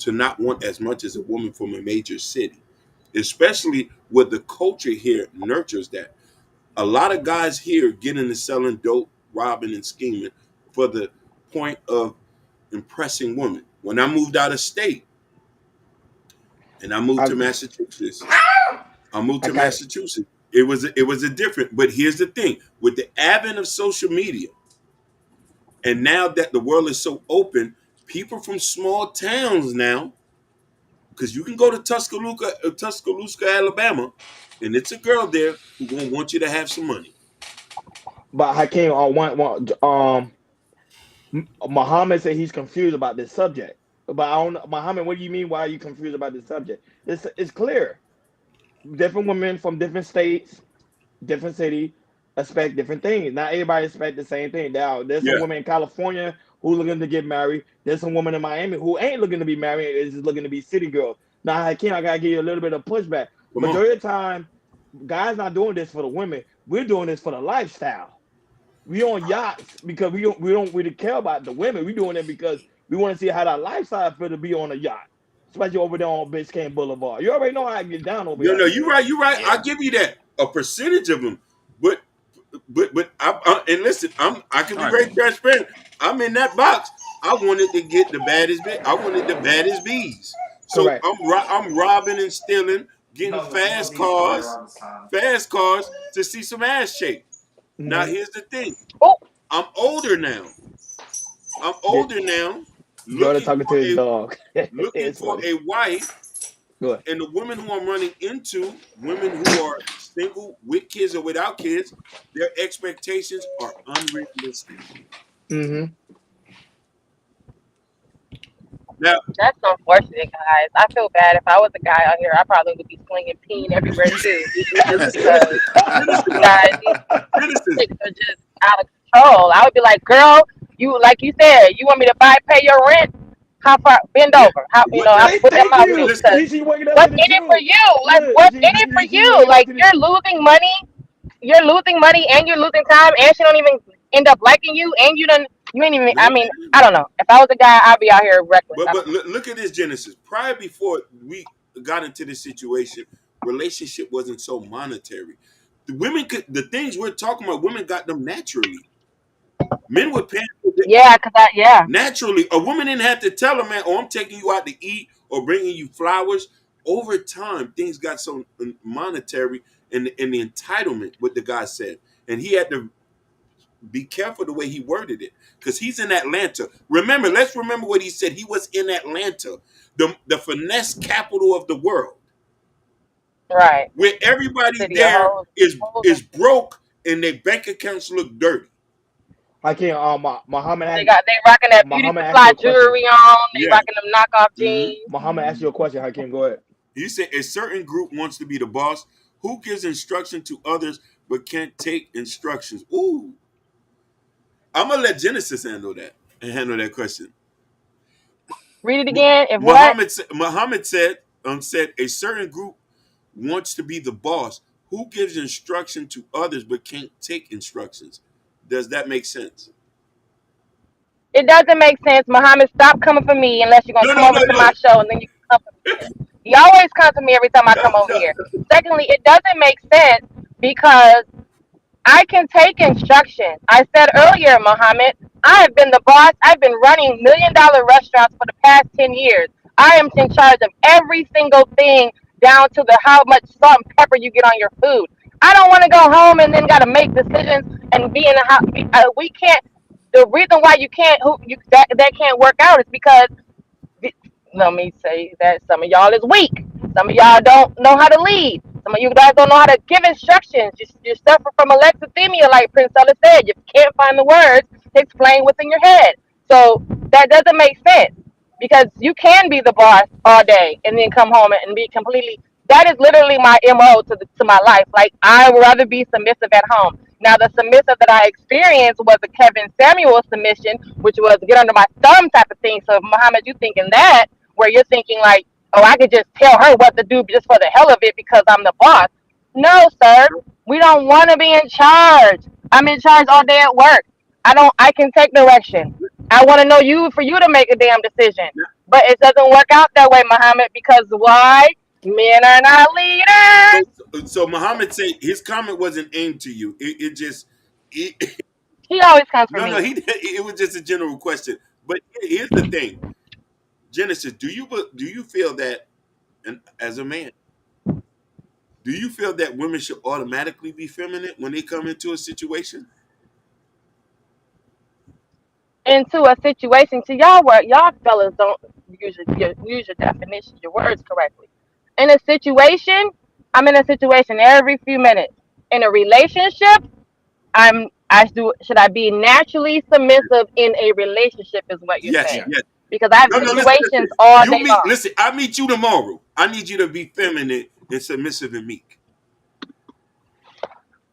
to not want as much as a woman from a major city, especially where the culture here nurtures that. A lot of guys here get into selling dope, robbing, and scheming for the point of impressing women. When I moved out of state and I moved I, to Massachusetts, I kind It was a different. But here's the thing: with the advent of social media, and now that the world is so open, people from small towns now, because you can go to Tuscaloosa, Alabama, and it's a girl there who gonna want you to have some money. but Hakeem on Muhammad said he's confused about this subject. But I don't, Muhammad, what do you mean? Why are you confused about this subject? It's clear. Different women from different states, different city, expect different things. Not everybody expect the same thing. Now, there's some Yeah. women in California who looking to get married. There's some women in Miami who ain't looking to be married. Is just looking to be city girls. Now, Hakeem, I gotta give you a little bit of pushback. Come on. Majority of the time, guys not doing this for the women. We're doing this for the lifestyle. We on yachts because we don't really care about the women. We doing it because we want to see how that lifestyle feel to be on a yacht, especially over there on Biscayne Boulevard. You already know how I get down over No, here. you're right. You're right. Yeah. I'll give you that. A percentage of them, but and listen, I can be All very right. transparent. I'm in that box. I wanted to get the baddest bit. I wanted the baddest bees. So Correct. I'm robbing and stealing, getting fast cars to see some ass shake. Now Mhm. here's the thing. Oh, I'm older now. Get Jordan Looking talking to for his dog. looking It's for funny. a wife. Good. And the women who I'm running into, women who are single with kids or without kids, their expectations are unrealistic. Mm-hmm. Now, that's unfortunate, guys. I feel bad. If I was a guy out here, I probably would be slinging peen everywhere too, just because guys, these Genesis, chicks are just out of control. I would be like, girl, like you said, you want me to pay your rent? How far? Bend over. I put that Thank mouth you. loose. listen, She waking up What's to in the it for truth. you? Like, Look, what's in it for she you? waking up Like, to the you're losing money. You're losing money, and you're losing time, and she don't even end up liking you, and you ain't even. I mean, I don't know. If I was a guy, I'd be out here reckless. I but don't know. look at this, Genesis. Prior before got into this situation, relationship wasn't so monetary. The women could, the things we're talking about, women got them naturally. Men were paying for it Yeah, yeah. naturally. A woman didn't have to tell a man, "Oh, I'm taking you out to eat or bringing you flowers." Over time, things got so monetary and the entitlement, what the guy said, and he had to be careful the way he worded it, because he's in Atlanta. Let's remember what he said. He was in Atlanta, the finesse capital of the world, Right. where everybody City of there hoes. is broke and their bank accounts look dirty. Hakeem, Muhammad They rocking that beauty Muhammad asked supply you a question. jewelry on. They Yeah. rocking them knockoff jeans. Muhammad asked you a question. Hakeem, go ahead. He said a certain group wants to be the boss. Who gives instruction to others but can't take instructions? Ooh. I'm gonna let Genesis handle that question. Read it again. If Muhammad said a certain group wants to be the boss. Who gives instruction to others but can't take instructions? Does that make sense? it doesn't make sense, Muhammad, stop coming for me unless you're gonna come over to my show and then you come for me. He always comes for me every time I come over here. Secondly, it doesn't make sense because I can take instruction. I said earlier, Muhammad, I have been the boss. I've been running $1 million restaurants for the past 10 years. I am in charge of every single thing down to the how much salt and pepper you get on your food. I don't want to go home and then got to make decisions and be in the house. We can't. The reason why you can't that can't work out is because let me say that some of y'all is weak. Some of y'all don't know how to lead. Some of you guys don't know how to give instructions. You suffer from alexithymia, like Prince Ella said. You can't find the words to explain what's in your head. So that doesn't make sense because you can be the boss all day and then come home and be completely. That is literally my MO to my life. Like, I would rather be submissive at home. Now, the submissive that I experienced was a Kevin Samuel submission, which was get under my thumb type of thing. So, Muhammad, you thinking that, where you're thinking like, oh, I could just tell her what to do just for the hell of it because I'm the boss. No, sir. We don't want to be in charge. I'm in charge all day at work. I can take direction. I want to know you for you to make a damn decision. But it doesn't work out that way, Muhammad, because why? Men are not leaders. So Muhammad said his comment wasn't aimed to you. He always comes for me. No, it was just a general question. But here's the thing, Genesis, do you feel that, and as a man, do you feel that women should automatically be feminine when they come into a situation? Into a situation, to y'all fellas don't use your definition, your words correctly. In a situation, I'm in a situation every few minutes. In a relationship, should I be naturally submissive in a relationship is what you're saying. Yes. Because I have situations all day long. Listen, I meet you tomorrow. I need you to be feminine and submissive and meek.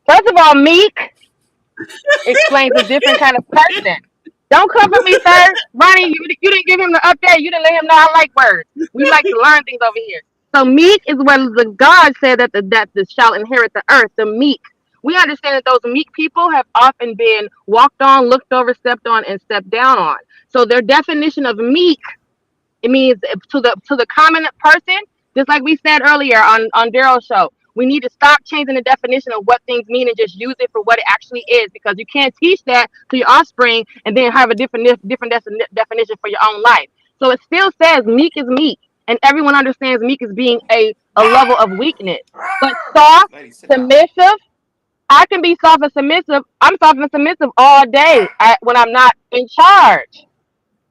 First of all, meek explains a different kind of person. Don't come for me, sir. Ronnie, you didn't give him the update. You didn't let him know I like words. We like to learn things over here. So meek is what the God said that the shall inherit the earth, the meek. We understand that those meek people have often been walked on, looked over, stepped on, and stepped down on. So their definition of meek, it means to the common person, just like we said earlier on Daryl's show, we need to stop changing the definition of what things mean and just use it for what it actually is, because you can't teach that to your offspring and then have a different definition for your own life. So it still says meek is meek, and everyone understands meek as being a level of weakness. But soft, submissive, I can be soft and submissive. I'm soft and submissive all day when I'm not in charge.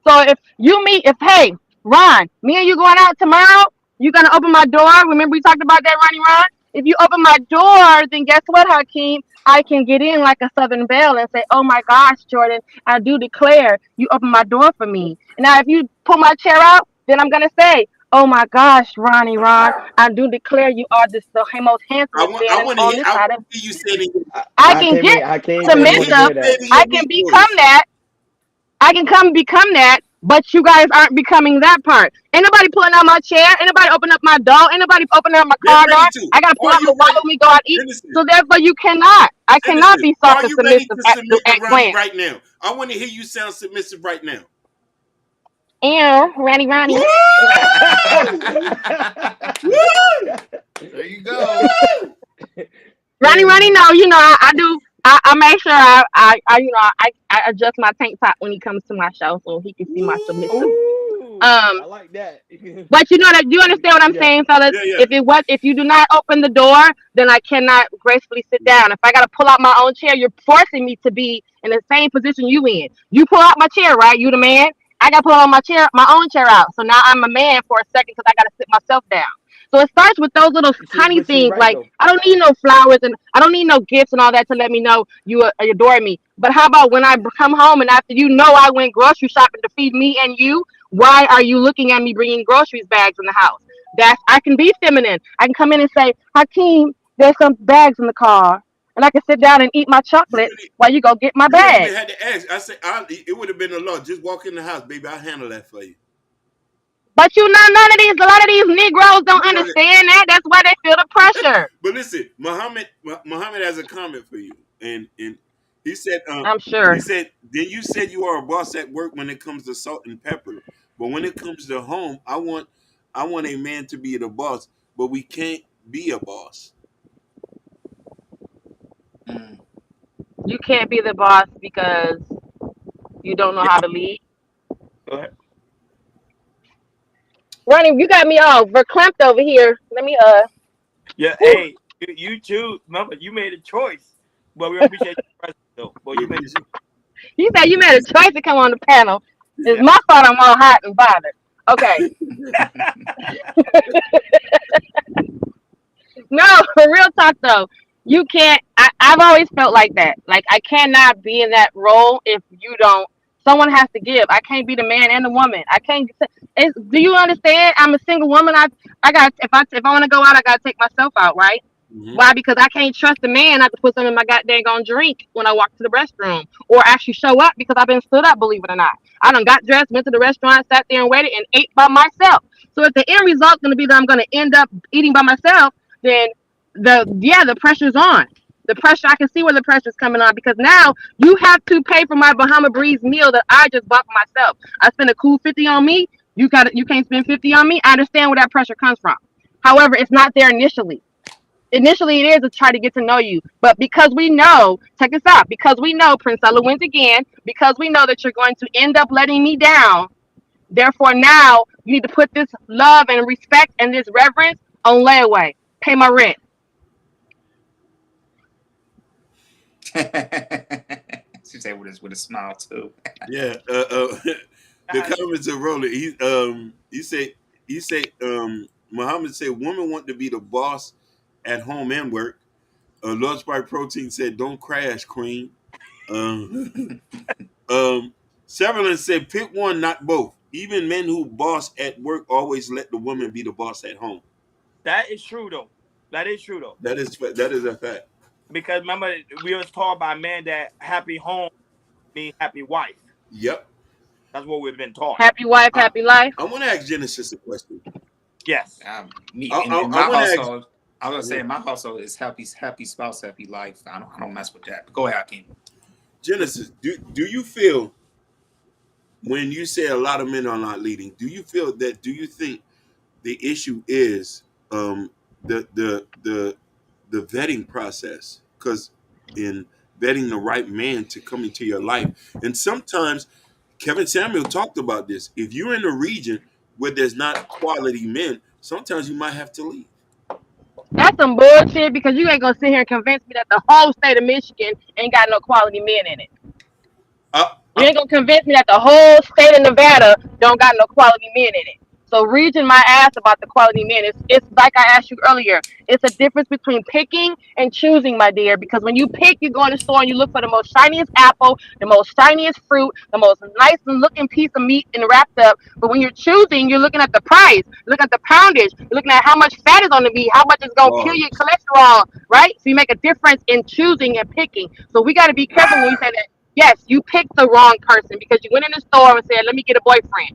So hey, Ron, me and you going out tomorrow, you're going to open my door. Remember we talked about that, Ron? If you open my door, then guess what, Hakeem? I can get in like a Southern Belle and say, oh my gosh, Jordan, I do declare you open my door for me. And now if you pull my chair out, then I'm going to say, oh my gosh, Ron, I do declare you are the most handsome man on this side of me. I can get submissive. I can become that. I can become that. But you guys aren't becoming that part. Ain't nobody pulling out my chair. Ain't nobody open up my door. Ain't nobody opening up my car door. I gotta pull out the wallet when we go out eat. So therefore, you cannot. I cannot be soft and submissive at glance. Right now, I want to hear you sound submissive right now. Ew, Ronnie. There you go. Ronnie, no, I do. I make sure I adjust my tank top when he comes to my show so he can see my submissive. I like that. But do you understand what I'm Yeah. saying, fellas? Yeah. If you do not open the door, then I cannot gracefully sit down. If I gotta pull out my own chair, you're forcing me to be in the same position you in. You pull out my chair, right? You the man. I gotta pull out my own chair out. So now I'm a man for a second because I gotta sit myself down. So it starts with those little tiny But she things. right Like though. I don't need no flowers and I don't need no gifts and all that to let me know you adore me. But how about when I come home and after I went grocery shopping to feed me and you? Why are you looking at me bringing groceries bags in the house? I can be feminine. I can come in and say, Hakeem, there's some bags in the car, and I can sit down and eat my chocolate while you go get my You wouldn't bag. even had to ask. I said it would have been a law. Just walk in the house, baby. I'll handle that for you. But a lot of these Negroes don't understand that. That's why they feel the pressure. But listen, Muhammad has a comment for you, and he said, I'm sure. he said, then you said you are a boss at work when it comes to salt and pepper, but when it comes to home, I want a man to be the boss, but we can't be a boss. You can't be the boss because you don't know how to lead. Go ahead. Ronnie, you got me all verklempt over here. Let me Yeah, hey, you choose. Remember, you made a choice, but we appreciate your presence, though. But you made You said you made a choice to come on the panel. It's my fault I'm all hot and bothered. Okay. No, for real talk though, you can't. I've always felt like that. Like I cannot be in that role if you don't. Someone has to give. I can't be the man and the woman. I can't. Do you understand? I'm a single woman. I got if I want to go out, I gotta take myself out, right? Mm-hmm. Why? Because I can't trust a man not to put something in my goddamn drink when I walk to the restroom or actually show up because I've been stood up, believe it or not. I done got dressed, went to the restaurant, sat there and waited and ate by myself. So if the end result is gonna be that I'm gonna end up eating by myself, then the pressure's on. The pressure, I can see where the pressure's coming on because now you have to pay for my Bahama Breeze meal that I just bought for myself. I spent a cool 50 on me. You can't spend 50 on me. I understand where that pressure comes from. However, it's not there initially. Initially, it is to try to get to know you. But because we know, check this out, because we know Princella wins again, because we know that you're going to end up letting me down, therefore now you need to put this love and respect and this reverence on layaway. Pay my rent. She said with a smile too. Yeah. The comments are rolling. He said Muhammad said women want to be the boss at home and work. Lord Sprite Protein said don't crash, queen. Severlin said pick one, not both. Even men who boss at work always let the woman be the boss at home. That is true though. That is a fact. Because remember, we was taught by men that happy home means happy wife. Yep. That's what we've been taught. Happy wife, happy life. I want to ask Genesis a question. Yes. In my household, I was gonna say in my household is happy spouse, happy life. I don't mess with that. But go ahead, Hakeem. Genesis, do you feel when you say a lot of men are not leading? Do you think the issue is the vetting process? Because in vetting the right man to come into your life, and sometimes Kevin Samuel talked about this. If you're in a region where there's not quality men, sometimes you might have to leave. That's some bullshit because you ain't gonna sit here and convince me that the whole state of Michigan ain't got no quality men in it. You ain't gonna convince me that the whole state of Nevada don't got no quality men in it. So reaching my ass about the quality men, it's like I asked you earlier. It's a difference between picking and choosing, my dear. Because when you pick, you go in the store and you look for the most shiniest apple, the most shiniest fruit, the most nice looking piece of meat and wrapped up. But when you're choosing, you're looking at the price, looking at the poundage, you're looking at how much fat is on the meat, how much is gonna kill your cholesterol, right? So you make a difference in choosing and picking. So we got to be careful when we say that. Yes, you picked the wrong person because you went in the store and said, "Let me get a boyfriend."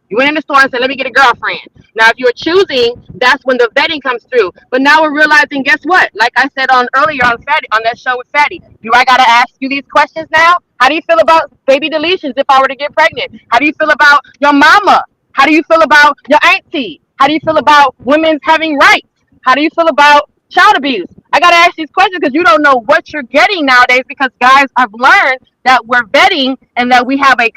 You went in the store and said, let me get a girlfriend. Now, if you're choosing, that's when the vetting comes through. But now we're realizing, guess what? Like I said on earlier on Fatty, on that show with Fatty, do I got to ask you these questions now? How do you feel about baby deletions if I were to get pregnant? How do you feel about your mama? How do you feel about your auntie? How do you feel about women's having rights? How do you feel about child abuse? I got to ask these questions because you don't know what you're getting nowadays because guys have learned that we're vetting and that we have a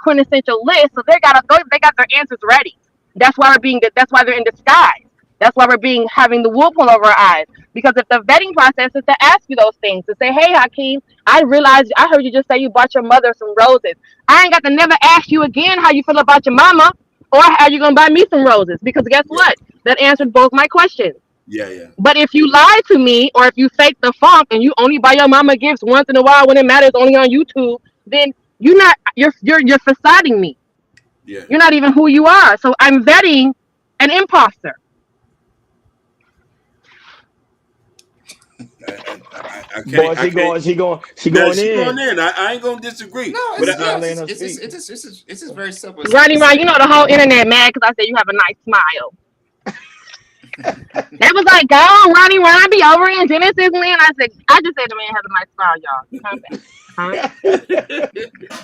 quintessential list. So they got their answers ready. That's why they're in disguise. That's why we're having the wool pulled over our eyes. Because if the vetting process is to ask you those things, to say, hey Hakeem, I heard you just say you bought your mother some roses. I ain't got to never ask you again how you feel about your mama or how you gonna buy me some roses. Because guess what? That answered both my questions. Yeah. But if you lie to me or if you fake the funk and you only buy your mama gifts once in a while when it matters only on YouTube, then you're facading me. Yeah. You're not even who you are. So I'm vetting an imposter. I can't. Boy, I can't. she going She in. going in. I ain't gonna disagree. No, But it's just very simple. Ronnie, you know the whole internet mad because I said you have a nice smile. That was like, go on, Ronnie Ron, be over in Genesis land. I just said the man has a nice smile, y'all. Calm down.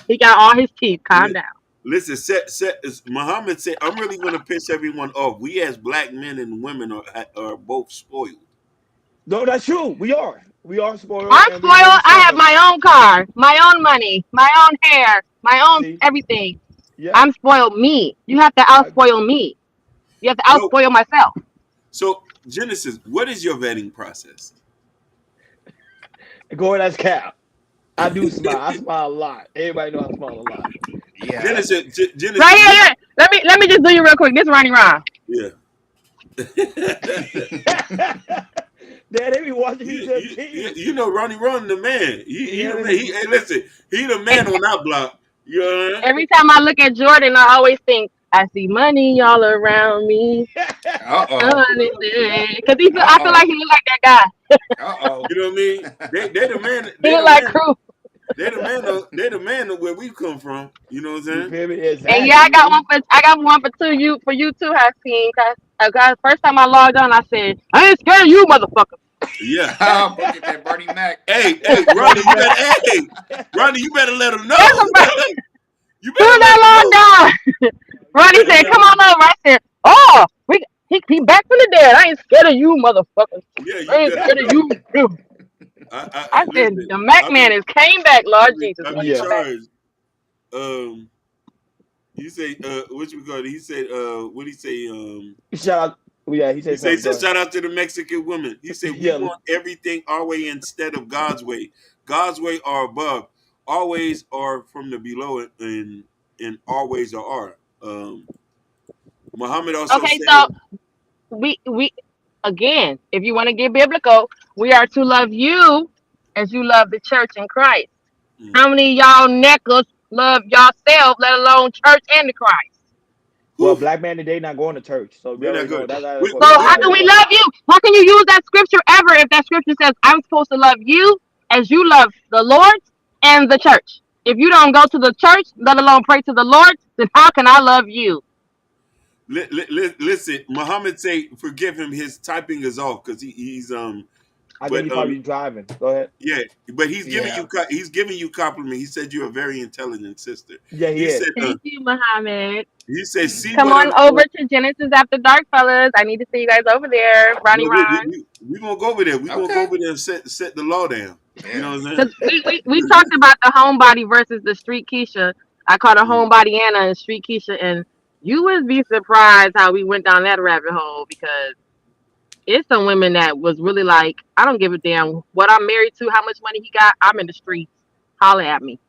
He got all his teeth. Calm down. Listen, Muhammad said, I'm really going to piss everyone off. We as black men and women are both spoiled. No, that's true. We are spoiled. I'm spoiled. I have my own car, my own money, my own hair, my own everything. Yeah. I'm spoiled me. You have to outspoil me. You have to outspoil myself. So, Genesis, what is your vetting process? Go ahead, that's cap. I do smile. I smile a lot. Everybody knows I smile a lot. Yeah. Genesis. Right here. Let me just do you real quick. This is Ronnie Ron. Yeah. Dad, they be watching you know Ronnie Ron, the man. Hey, listen, he the man on our block. You know? Every time I look at Jordan, I always think, I see money all around me. Because I feel like he look like that guy. You know what I mean? They the man. He look like Crew. They the man of where we come from. You know what I'm saying? Exactly. And yeah, I got one for you too, Hakeem. Cause first time I logged on, I said, I ain't scared of you, motherfucker. Yeah. Look at that Bernie Mac. Hey, Ronnie, you better let him know. You better let him know. Ronnie said, come on over. I said, oh, he back from the dead. I ain't scared of you, motherfucker. Yeah, I ain't scared of you. I said, the Mac man came back, Lord Jesus. You say, what you call it? He said, what did he say? Shout out. Yeah, he said shout out to the Mexican women. He said, we want everything our way instead of God's way. God's way are above. Our ways are from the below, and our ways are Muhammad also said. So we again, if you want to get biblical, we are to love you as you love the church in Christ. How many of y'all neckers love yourself, let alone church and the Christ? Well, black man today not going to church, so not good. So how can we love you? How can you use that scripture ever if that scripture says I'm supposed to love you as you love the Lord and the church? If you don't go to the church, let alone pray to the Lord, then how can I love you? Listen, Muhammad say, forgive him. His typing is off because he's I think he's probably driving. Go ahead. Yeah, but he's giving you compliment. He said you're a very intelligent sister. Yeah, he is. Said, thank you, Muhammad. He said, "See, come on over to Genesis After Dark, fellas. I need to see you guys over there, Ronnie Ron. We gonna go over there. We gonna go over there and set the law down. You know what I'm saying? We talked about the homebody versus the street Keisha. I called her homebody Anna and street Keisha, and you would be surprised how we went down that rabbit hole because it's some women that was really like, I don't give a damn what I'm married to, how much money he got. I'm in the streets. Holler at me.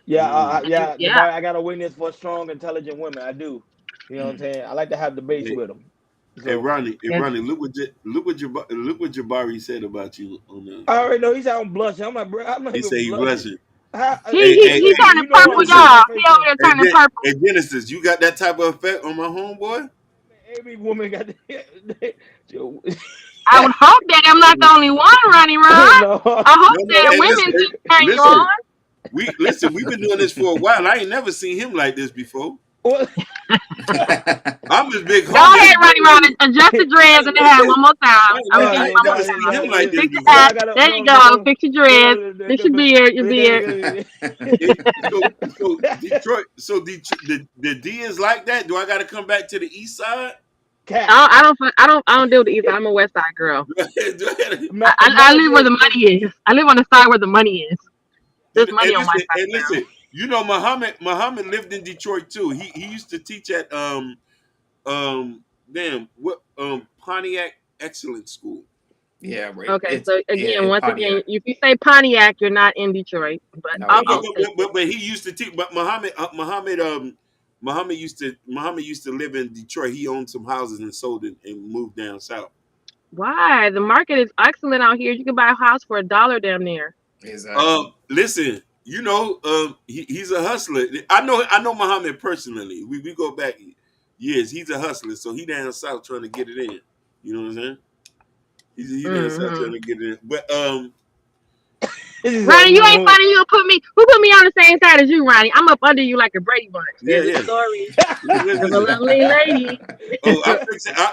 Yeah, I got a witness for strong, intelligent women. I do. You know what I'm saying? I like to have debates with them. So, hey Ronnie, look what Jabari said about you on the. I already know he's out on blushing. I'm like, bro, I'm not he even say he blushing. He's turning purple, y'all. He over there turning purple. Hey, Genesis, you got that type of effect on my homeboy? Every woman got. I would hope that I'm not the only one, Ronnie Ron. No. I hope that women just turn you on. We've been doing this for a while. I ain't never seen him like this before. What? I'm his big Go homie. ahead, Ronnie. Adjust the dreads in the hat one more time. I'm gonna I give you ain't one never more seen time. him like this Fix your before. hat. There you go. Fix your dreads. Fix your beard. Your beard. Detroit. So the D is like that. Do I got to come back to the east side? I don't deal with the East Side. I'm a West Side girl. I live where the money is. I live on the side where the money is. There's money on my side. And listen, you know Muhammad lived in Detroit too. He used to teach at Pontiac Excellence School. Yeah. Right. Okay. So again, once again, if you say Pontiac, you're not in Detroit. But But he used to teach. But Muhammad used to live in Detroit. He owned some houses and sold it and moved down south. Why? The market is excellent out here. You can buy a house for $1 damn near. Exactly. Listen, you know, he's a hustler. I know Muhammad personally. We go back years. He's a hustler, so he down south trying to get it in. You know what I'm saying? He's down south trying to get it in. But Ronnie, you ain't funny. Who put me on the same side as you, Ronnie? I'm up under you like a Brady Bunch. There's a story of a lovely lady. Oh,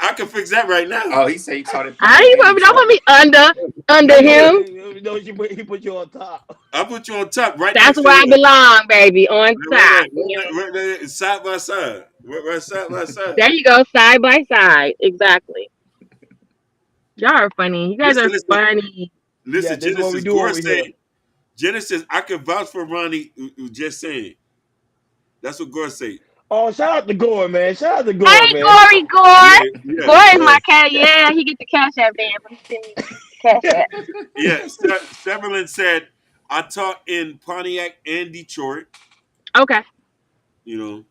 I can fix that right now. Oh, he said he taught it. Don't put me under him. No, he put you on top. I put you on top, right? That's where I belong, baby. On top. Right there, side by side. Right side by side. There you go, side by side. Exactly. Y'all are funny. You guys are funny. Listen, Genesis Gore said, Genesis, I can vouch for Ronnie, just saying. That's what Gore said. Oh, shout out to Gore, man. Shout out to Gore, hey, man. Gore. Gore is my cat. Yeah, he gets the cash app dance. Cash app. Yeah, Severlin said, I taught in Pontiac and Detroit. Okay. You know.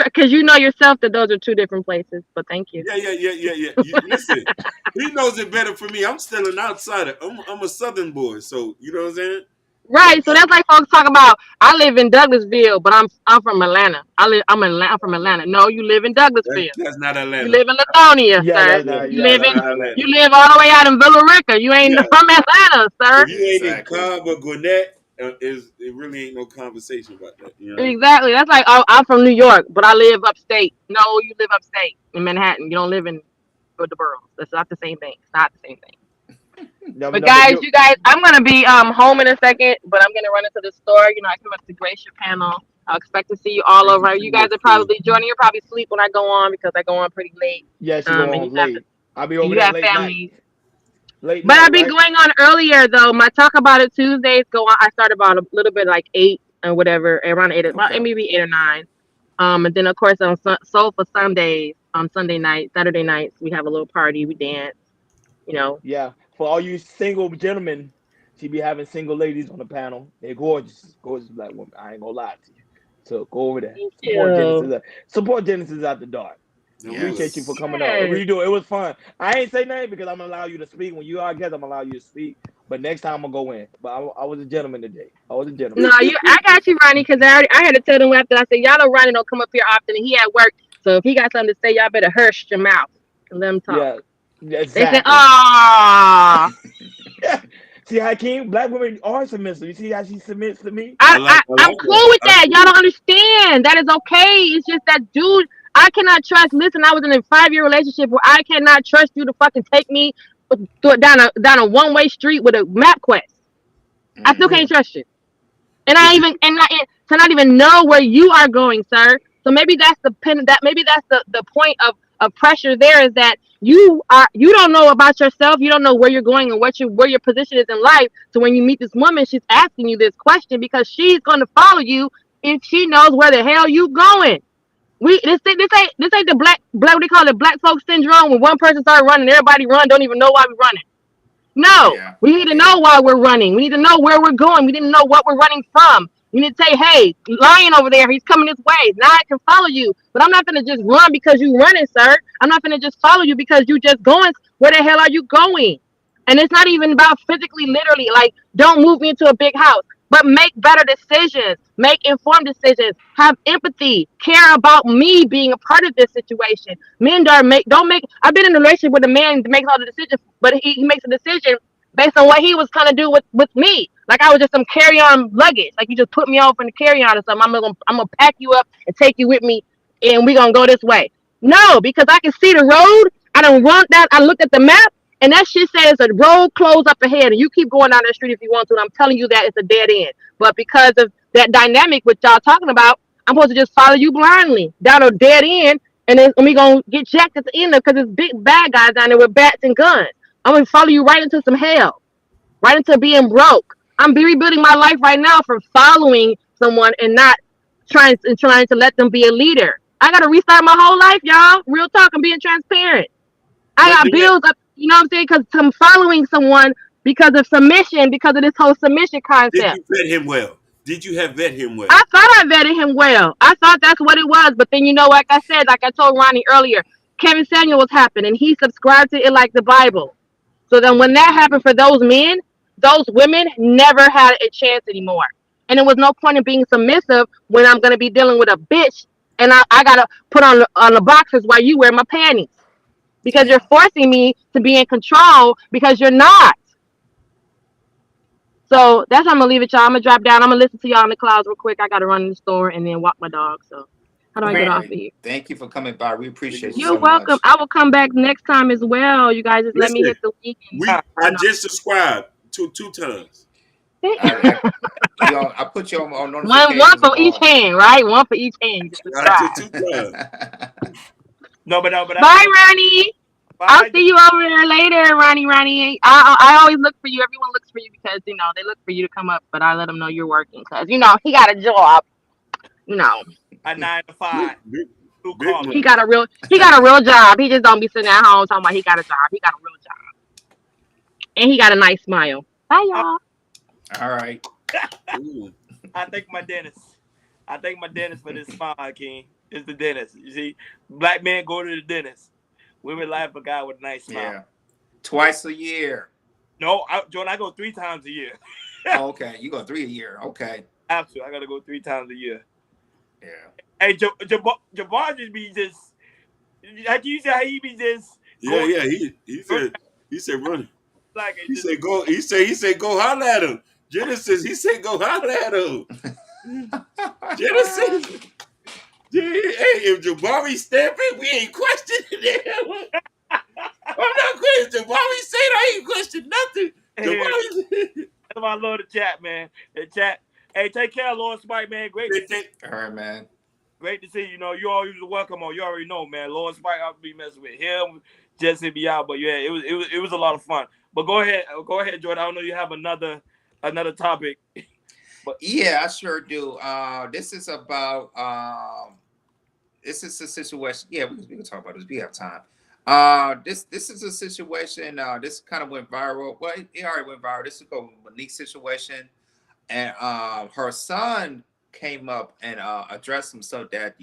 Because you know yourself that those are two different places, but thank you. Yeah. Listen, he knows it better for me. I'm still an outsider. I'm a Southern boy, so you know what I'm saying? Right. So that's like folks talk about. I live in Douglasville, but I'm from Atlanta. I'm from Atlanta. No, you live in Douglasville. That's not Atlanta. You live in Lithonia, sir. You live all the way out in Villa Rica. You ain't from Atlanta, sir. If you ain't in Cobb or Gwinnett, it really ain't no conversation about that. You know? Exactly. That's like, oh, I'm from New York, but I live upstate. No, you live upstate in Manhattan. You don't live in the boroughs. That's not the same thing. It's not the same thing. But guys, you guys, I'm gonna be home in a second, but I'm gonna run into the store. You know, I come up to grace your panel. I'll expect to see you all over. You guys are probably joining. You'll probably sleep when I go on because I go on pretty late. Yes, you go on late. I'll be over there late night. But I've been going on earlier though. My Talk About It Tuesdays go on. I start about a little bit like 8 or whatever, around 8, maybe 8 or 9. And then of course on Soul for Sundays, on Sunday nights, Saturday nights, we have a little party. We dance. You know. Yeah. For all you single gentlemen, she be having single ladies on the panel. They're gorgeous black women. I ain't gonna lie to you. So go over there. Support Genesis at the dark. Appreciate you for coming on. We do. It was fun. I ain't say nothing because I'm gonna allow you to speak. When you are a guest, I'm gonna allow you to speak. But next time I'm gonna go in. But I was a gentleman today. I was a gentleman. No, I got you, Ronnie, because I had to tell them after. I said, y'all know Ronnie don't come up here often, and he at work. So if he got something to say, y'all better hush your mouth and let him talk. Yeah. Exactly. They said, "Ah." See, Hakeem, black women are submissive. You see how she submits to me? I'm cool with that. Y'all don't understand. That is okay. It's just that, dude, I cannot trust. Listen, I was in a 5-year relationship where I cannot trust you to fucking take me down a one-way street with a MapQuest. I still can't trust you, and to not even know where you are going, sir. So maybe that's the point of pressure. There is that you don't know about yourself. You don't know where you're going and where your position is in life. So when you meet this woman, she's asking you this question because she's going to follow you if she knows where the hell you going. This ain't the black what they call it, black folks syndrome. When one person starts running, everybody run, don't even know why we're running. No, we need to know why we're running. We need to know where we're going. We need to know what we're running from. You need to say, hey, lion over there, he's coming this way. Now I can follow you. But I'm not going to just run because you running, sir. I'm not going to just follow you because you just going. Where the hell are you going? And it's not even about physically, literally. Like, don't move me into a big house. But make better decisions. Make informed decisions. Have empathy. Care about me being a part of this situation. Men don't make. I've been in a relationship with a man that makes all the decisions, but he makes a decision based on what he was trying to do with me. like I was just some carry-on luggage. Like you just put me off in the carry-on or something. I'm gonna pack you up and take you with me, and we're gonna go this way. No, because I can see the road. I don't want that. I looked at the map, and that shit says a road closed up ahead, and you keep going down that street if you want to. And I'm telling you that it's a dead end. But because of that dynamic which y'all talking about, I'm supposed to just follow you blindly down a dead end, and then we gonna get jacked at the end of because it's big bad guys down there with bats and guns. I'm gonna follow you right into some hell, right into being broke. I'm rebuilding my life right now for following someone and not trying to let them be a leader. I gotta restart my whole life, y'all. Real talk. I'm being transparent. I got bills up. You know what I'm saying? Because I'm following someone because of submission, because of this whole submission concept. Did you vet him well? Did you have vet him well? I thought I vetted him well. I thought that's what it was. But then, like I said, like I told Ronnie earlier, Kevin Samuels happened and he subscribed to it like the Bible. So then when that happened for those men, those women never had a chance anymore. And there was no point in being submissive when I'm going to be dealing with a bitch and I got to put on the boxers while you wear my panties. Because you're forcing me to be in control because you're not. So that's how I'm going to leave it, y'all. I'm going to drop down. I'm going to listen to y'all in the clouds real quick. I got to run in the store and then walk my dog. So how do I get off of here? Thank you for coming by. We appreciate you. You're welcome. I will come back next time as well. You guys just let me hit the weekend. I just subscribed to 2 times. I put you on notifications. One for each hand, right? One for each hand. No, but bye, Ronnie. I'll see you over there later, Ronnie. I always look for you. Everyone looks for you because they look for you to come up, but I let them know you're working because he got a job. A 9 to 5. He got a real job. He just don't be sitting at home talking about he got a job. He got a real job, and he got a nice smile. Bye, y'all. All right. I thank my dentist for this smile, King. It's the dentist. You see, black men go to the dentist. Women laugh a guy with a nice smile. Yeah. Twice a year. No, Jordan, I go 3 times a year. Okay, you go 3 a year. Okay. Absolutely, I gotta go 3 times a year. Yeah. Hey, Jabbar just be just. Like you said, how he be just. Yeah. He said run. Like he said go. He said go holler at him. Genesis. He said go holler at him. Genesis. Hey, if Jabari stepping, we ain't questioning him. I'm not questioning. Jabari said I ain't questioning nothing. I love the chat, man. The chat. Hey, take care, Lord Spike, man. Great to see you. All right, man. Great to see you. You always welcome on. You already know, man. Lord Spike, I'll be messing with him. Just hit me out, but yeah, it was a lot of fun. But go ahead, Jordan. I don't know you have another topic. But yeah, I sure do. This is about this is a situation. Yeah, we can talk about this. We have time. This is a situation. This kind of went viral. Well, it already went viral. This is a Monique situation, and her son came up and addressed some stuff that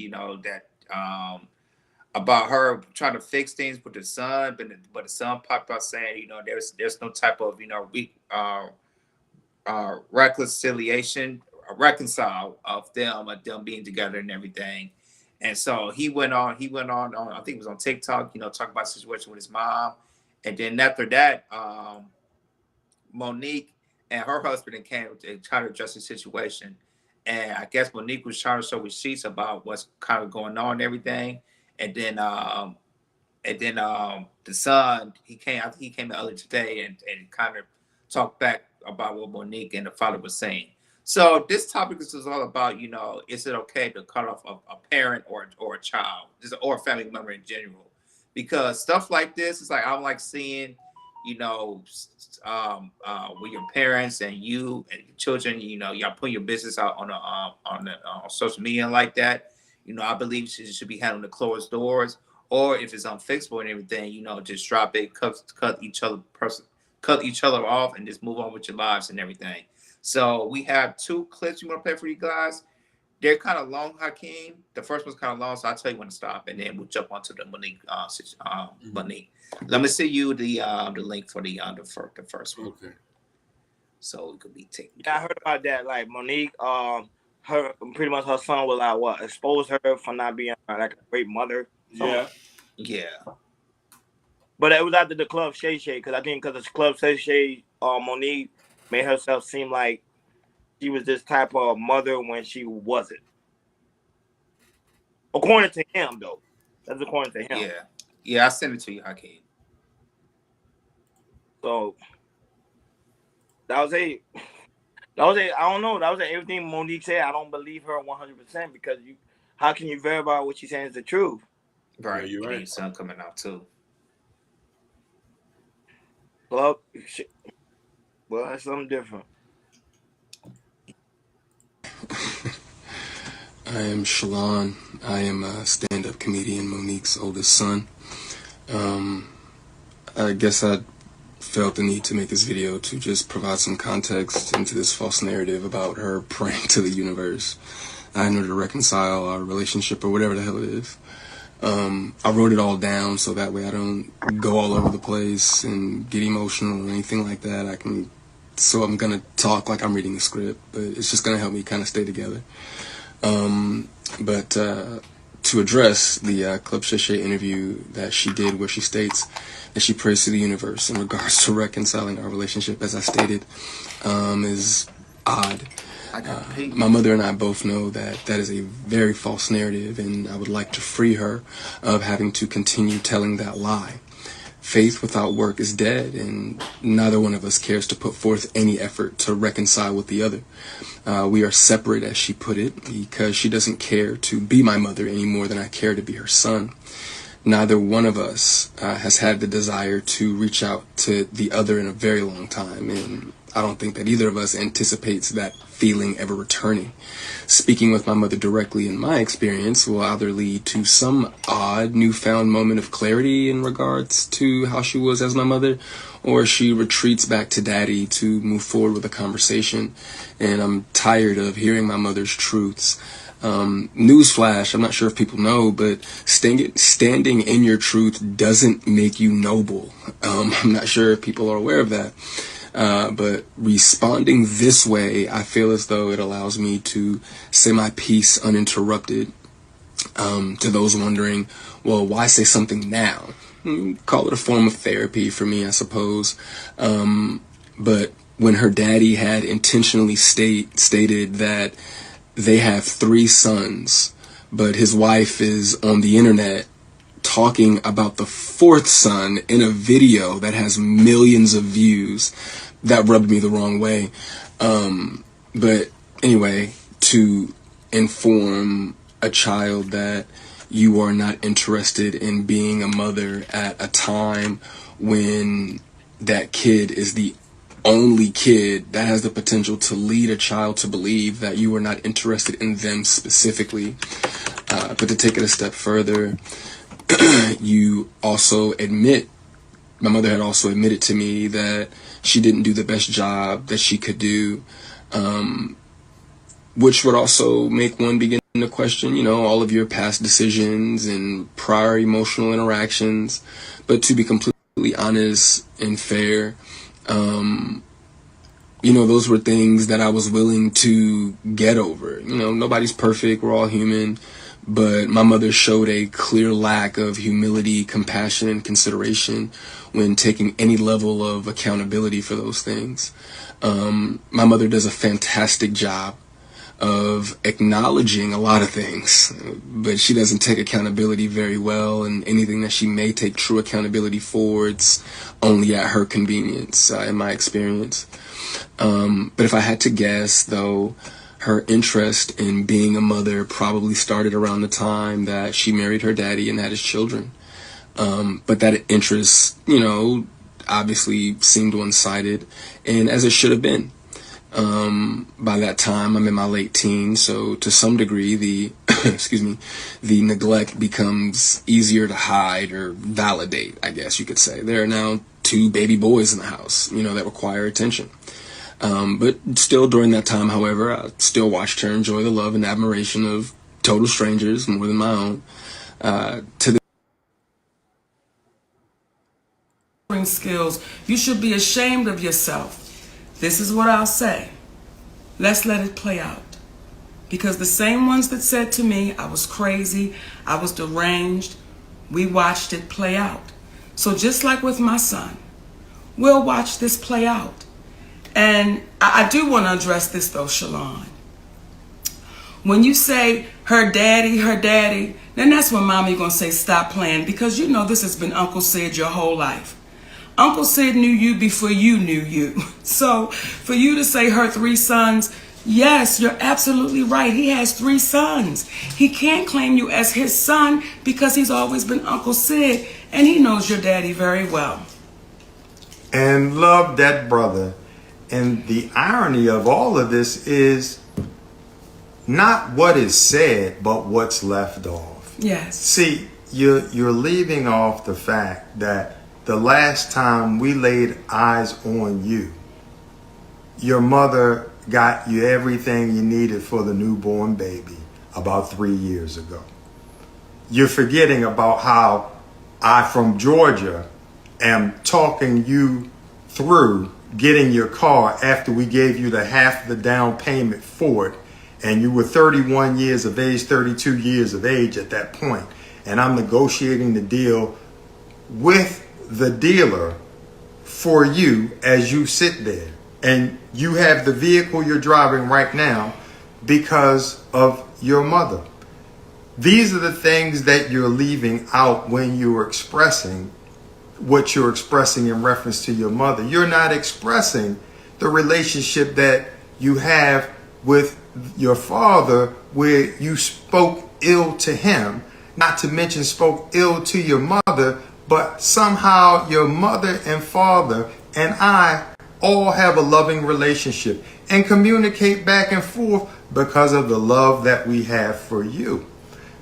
about her trying to fix things with the son, but the son popped out saying, there's no type of reconcile of them being together and everything. And so he went on, I think it was on TikTok, talking about the situation with his mom. And then after that, Monique and her husband came to try to address the situation. And I guess Monique was trying to show receipts about what's kind of going on and everything. And then the son, he came earlier today and kind of talked back about what Monique and the father was saying. So this topic is all about, is it okay to cut off a parent or a child, or a family member in general? Because stuff like this is like, I don't like seeing, with your parents and you and your children, y'all put your business out on social media like that. I believe it should be handled in closed doors, or if it's unfixable and everything, just drop it, cut each other off, and just move on with your lives and everything. So we have 2 clips we want to play for you guys. They're kind of long, Hakeem. The first one's kind of long, so I'll tell you when to stop, and then we'll jump onto the Monique. Monique. Let me send you the link for the first one. Okay. So it could be taken. Yeah, I heard about that. Like Monique, her pretty much her son will expose her for not being like a great mother. Yeah. But it was after the Club Shay Shay, because I think because it's Club Shay Shay, Monique made herself seem like she was this type of mother when she wasn't. According to him, though. That's according to him. Yeah, I sent it to you, Hakeem. So that was it. I don't know. That was everything Monique said. I don't believe her 100% because how can you verify what she's saying is the truth? Right, Yeah, you're right. Son coming out too. Well, that's something different. I am Shalon. I am a stand-up comedian, Monique's oldest son. I guess I felt the need to make this video to just provide some context into this false narrative about her praying to the universe in order to reconcile our relationship or whatever the hell it is. I wrote it all down so that way I don't go all over the place and get emotional or anything like that. So I'm gonna talk like I'm reading a script, but it's just gonna help me kind of stay together. But to address the Club Shay Shay interview that she did where she states that she prays to the universe in regards to reconciling our relationship, as I stated, is odd. My mother and I both know that that is a very false narrative, and I would like to free her of having to continue telling that lie. Faith without work is dead, and neither one of us cares to put forth any effort to reconcile with the other. We are separate, as she put it, because she doesn't care to be my mother any more than I care to be her son. Neither one of us has had the desire to reach out to the other in a very long time, and I don't think that either of us anticipates that feeling ever returning. Speaking with my mother directly, in my experience, will either lead to some odd newfound moment of clarity in regards to how she was as my mother, or she retreats back to daddy to move forward with a conversation. And I'm tired of hearing my mother's truths. Newsflash, I'm not sure if people know, but standing in your truth doesn't make you noble. I'm not sure if people are aware of that. But responding this way, I feel as though it allows me to say my piece uninterrupted. To those wondering, well, why say something now? Call it a form of therapy for me, I suppose. But when her daddy had intentionally stated that they have 3 sons, but his wife is on the internet talking about the 4th son in a video that has millions of views, that rubbed me the wrong way. But anyway, to inform a child that you are not interested in being a mother at a time when that kid is the only kid that has the potential to lead a child to believe that you are not interested in them specifically. But to take it a step further, you also admit, my mother had also admitted to me that she didn't do the best job that she could do, which would also make one begin to question, all of your past decisions and prior emotional interactions. But to be completely honest and fair, those were things that I was willing to get over. Nobody's perfect, we're all human. But my mother showed a clear lack of humility, compassion, and consideration when taking any level of accountability for those things. My mother does a fantastic job of acknowledging a lot of things, but she doesn't take accountability very well, and anything that she may take true accountability for, it's only at her convenience, in my experience. But if I had to guess, though, her interest in being a mother probably started around the time that she married her daddy and had his children. But that interest, obviously seemed one-sided, and as it should have been. By that time, I'm in my late teens, so to some degree, the the neglect becomes easier to hide or validate, I guess you could say. There are now 2 baby boys in the house, that require attention. But still during that time, however, I still watched her enjoy the love and admiration of total strangers more than my own. To the skills, you should be ashamed of yourself. This is what I'll say. Let's let it play out. Because the same ones that said to me I was crazy, I was deranged, we watched it play out. So just like with my son, we'll watch this play out. And I do want to address this though, Shalon. When you say her daddy, then that's when mommy gonna say stop playing, because you know this has been Uncle Sid your whole life. Uncle Sid knew you before you knew you. So for you to say her 3 sons, yes, you're absolutely right. He has 3 sons. He can't claim you as his son because he's always been Uncle Sid, and he knows your daddy very well. And love that brother. And the irony of all of this is not what is said, but what's left off. Yes. See, you're leaving off the fact that the last time we laid eyes on you, your mother got you everything you needed for the newborn baby about 3 years ago. You're forgetting about how I, from Georgia, am talking you through getting your car after we gave you the half the down payment for it. And you were 31 years of age, 32 years of age at that point. And I'm negotiating the deal with the dealer for you as you sit there. And you have the vehicle you're driving right now because of your mother. These are the things that you're leaving out when you're expressing what you're expressing in reference to your mother. You're not expressing the relationship that you have with your father, where you spoke ill to him, not to mention spoke ill to your mother, but somehow your mother and father and I all have a loving relationship and communicate back and forth because of the love that we have for you.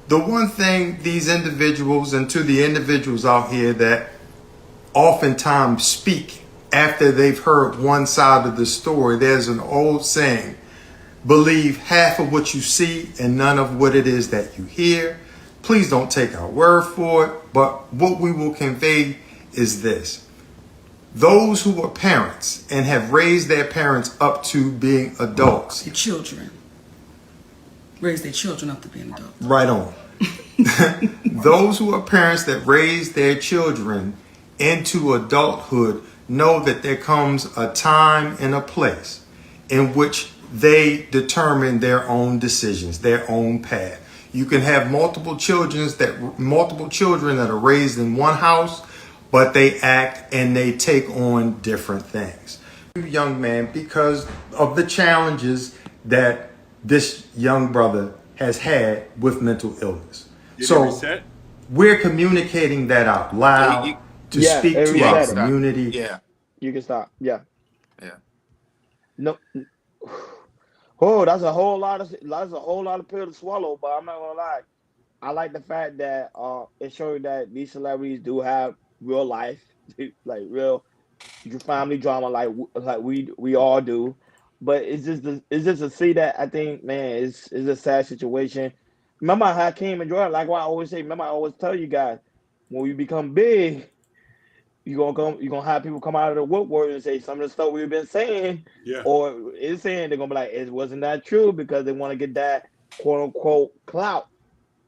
The one thing these individuals, and to the individuals out here that oftentimes speak after they've heard one side of the story, there's an old saying, believe half of what you see and none of what it is that you hear. Please don't take our word for it, but what we will convey is this. Those who are parents and have raised their parents up to being adults. Their children. Raise their children up to being adults. Right on. Those who are parents that raise their children into adulthood know that there comes a time and a place in which they determine their own decisions, their own path. You can have multiple children that are raised in one house, but they act and they take on different things. Young man, because of the challenges that this young brother has had with mental illness. So we're communicating that out loud to speak to our community. Yeah. You can stop. Yeah. Yeah. No. Oh, that's a whole lot of pill to swallow. But I'm not gonna lie, I like the fact that it showed that these celebrities do have real life, like real family drama, like we all do. But it's just to see that, I think, man, it's a sad situation. Remember how Hakeem and Jordan, like what I always say. Remember I always tell you guys, when we become big, you're gonna have people come out of the woodwork and say some of the stuff we've been saying, or is saying. They're gonna be like, it wasn't that true, because they want to get that quote unquote clout,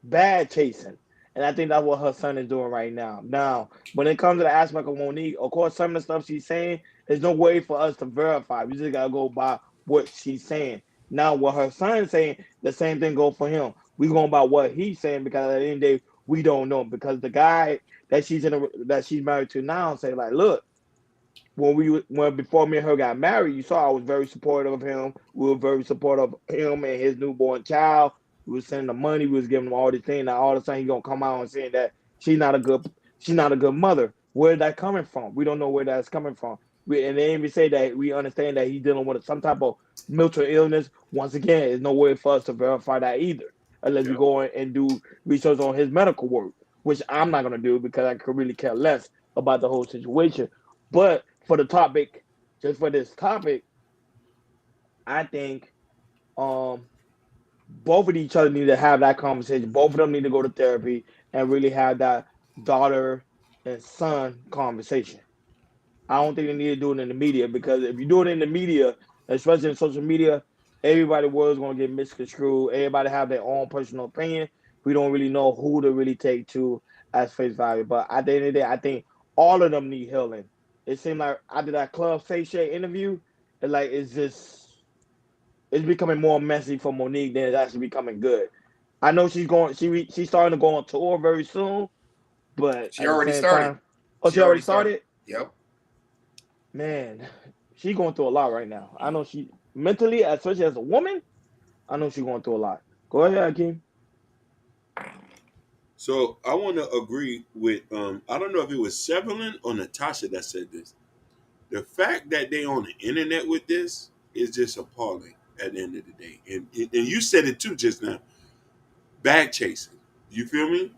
bad chasing. And I think that's what her son is doing right now. Now, when it comes to the aspect of Monique, of course, some of the stuff she's saying, there's no way for us to verify. We just gotta go by what she's saying. Now, what her son's saying, the same thing goes for him. We going by what he's saying, because at the end of the day, we don't know, because the guy that she's married to now say, like, look, when before me and her got married, you saw I was very supportive of him. We were very supportive of him and his newborn child. We was sending the money. We was giving him all these things. Now all of a sudden, he's gonna come out and saying that she's not a good mother. Where's that coming from? We don't know where that's coming from. And they even say that we understand that he's dealing with some type of mental illness. Once again, there's no way for us to verify that either, unless we go and do research on his medical work, which I'm not gonna do, because I could really care less about the whole situation. But for the topic, just for this topic, I think both of each other need to have that conversation. Both of them need to go to therapy and really have that daughter and son conversation. I don't think they need to do it in the media, because if you do it in the media, especially in social media, everybody's word is going to get misconstrued. Everybody have their own personal opinion. We don't really know who to really take to as face value. But at the end of the day, I think all of them need healing. It seemed like after that Club Shay interview, And like it's becoming more messy for Monique than it's actually becoming good. I know she's starting to go on tour very soon, but She at the already same started. time, oh, she already started. Yep. Man, she going through a lot right now. I know she mentally, especially as a woman, I know she's going through a lot. Go ahead, Hakeem. So I want to agree with I don't know if it was Severlin or Natasha that said this. The fact that they on the internet with this is just appalling at the end of the day. And you said it too just now. Bag chasing. You feel me?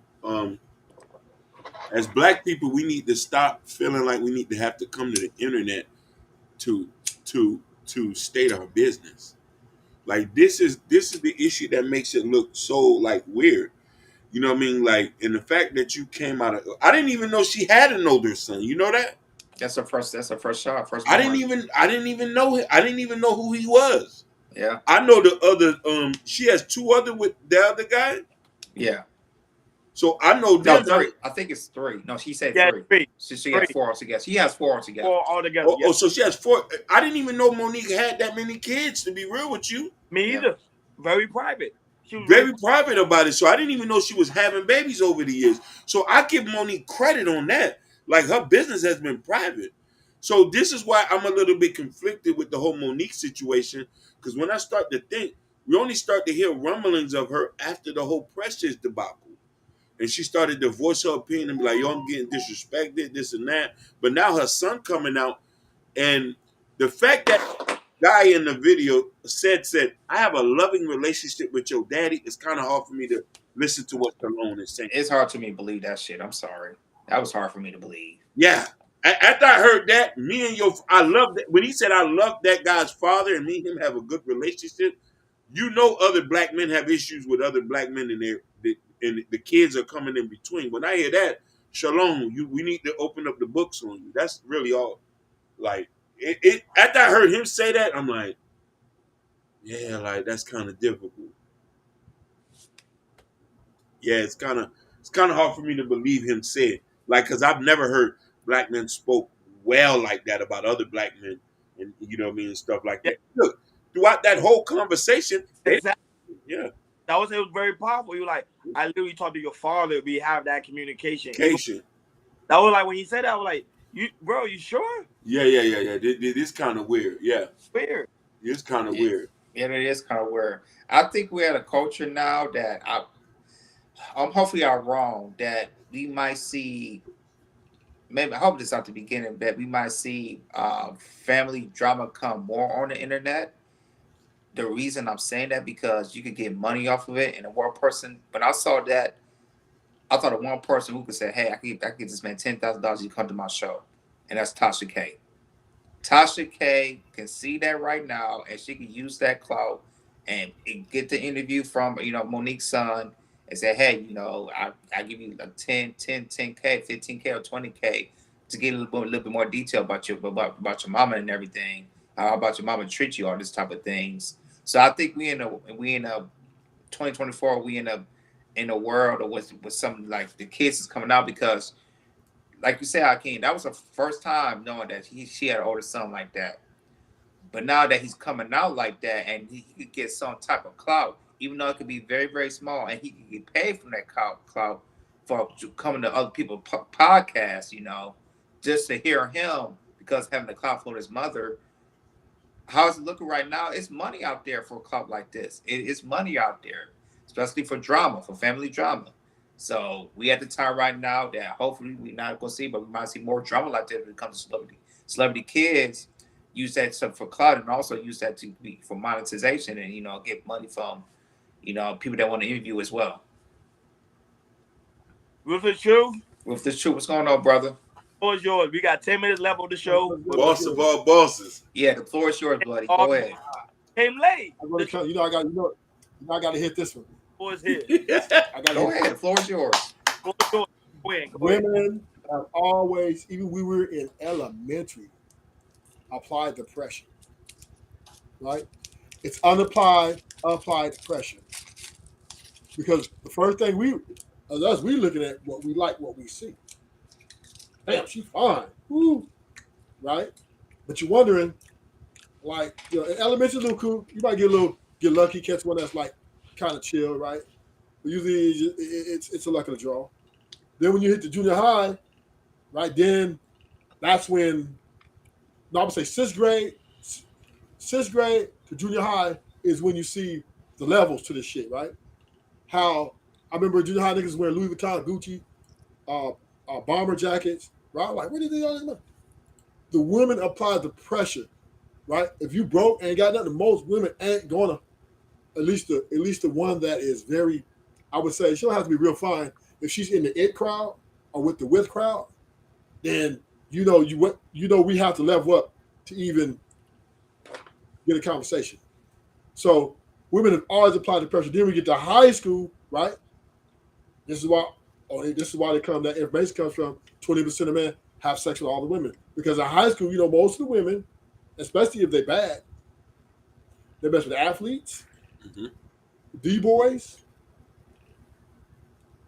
As black people, we need to stop feeling like we need to have to come to the internet to state our business. Like this is the issue that makes it look so like weird. You know what I mean? Like, and the fact that you came out of, I didn't even know she had an older son. You know that? That's her first shot. I didn't even know him. I didn't even know who he was. Yeah. I know the other. She has two other with the other guy. Yeah. So I know them. No, 3. I think it's 3. No, she said 3. So she has 4 altogether. She has 4 altogether. 4 altogether. Oh, so she has 4. I didn't even know Monique had that many kids. To be real with you, Me either. Very private. She was very private about it. So I didn't even know she was having babies over the years. So I give Monique credit on that. Like her business has been private. So this is why I'm a little bit conflicted with the whole Monique situation. Because when I start to think, we only start to hear rumblings of her after the whole Precious debacle. And she started to voice her opinion and be like, yo, I'm getting disrespected, this and that. But now her son coming out, and the fact that guy in the video said, I have a loving relationship with your daddy, it's kind of hard for me to listen to what Stallone is saying. It's hard to me to believe that shit. I'm sorry. That was hard for me to believe. Yeah. After I heard that, I love that. When he said, I love that guy's father and me and him have a good relationship, you know other black men have issues with other black men and the kids are coming in between. When I hear that, Shalom, we need to open up the books on you. That's really all. Like, after I heard him say that, I'm like, yeah, like that's kind of difficult. Yeah, it's kind of hard for me to believe him say it. Like, because I've never heard black men spoke well like that about other black men, and you know what I mean, and stuff like that. Look, throughout that whole conversation, exactly. Yeah, it was very powerful. You like, I literally talked to your father. We have that communication. That was like when he said that, I was like, you sure? Yeah. This kind of weird. Yeah, weird. It's kind of weird. Yeah, it is kind of weird. I think we're at a culture now that hopefully I'm wrong, that we might see. Maybe I hope this at the beginning, that we might see family drama come more on the internet. The reason I'm saying that because you could get money off of it, and one person. When I saw that, I thought of one person who could say, "Hey, I can get this man $10,000. You come to my show," and that's Tasha K. Tasha K can see that right now, and she can use that clout and get the interview from Monique's son and say, "Hey, I give you like 10K, 15K, or 20K to get a little bit more detail about your mama and everything. How about your mama treat you, all this type of things." So I think we in a 2024. We in a world with something like the kids is coming out because, like you said, Hakeem, that was the first time knowing that she had an older son like that. But now that he's coming out like that, and he could get some type of clout, even though it could be very, very small, and he could get paid from that clout for coming to other people's podcasts, just to hear him because having the clout for his mother. How's it looking right now? It's money out there for a clout like this. It's money out there, especially for drama, for family drama. So we at the time right now that hopefully we're not going to see, but we might see more drama like that when it comes to celebrity kids. Use that for clout and also use that for monetization and get money from people that want to interview as well. With the truth, what's going on, brother? The floor is yours. We got 10 minutes left on the show. Boss of all bosses. Yeah, the floor is yours, buddy. Go ahead. Came late. I got to hit this one. The floor is here. Go ahead. The floor is yours. Women have always, even when we were in elementary, applied the pressure. Right? It's unapplied pressure. Because the first thing we looking at what we like, what we see. Damn, she's fine. Woo. Right? But you're wondering, Like, in elementary, a little cool. You might get lucky, catch one that's like kind of chill, right? But usually it's a luck of the draw. Then when you hit the junior high, right? Then that's when, no, I would say sixth grade to junior high is when you see the levels to this shit, right? How I remember junior high niggas wearing Louis Vuitton, Gucci, bomber jackets, right? Like, where did they all this money? The women apply the pressure, right? If you broke and ain't got nothing, most women ain't gonna. At least the one that is very, I would say, she don't have to be real fine. If she's in the it crowd or with the with crowd, then we have to level up to even get a conversation. So women have always applied the pressure. Then we get to high school, right? This is why that information comes from. 20% of men have sex with all the women, because in high school, most of the women, especially if they're bad, they mess with athletes, D-boys,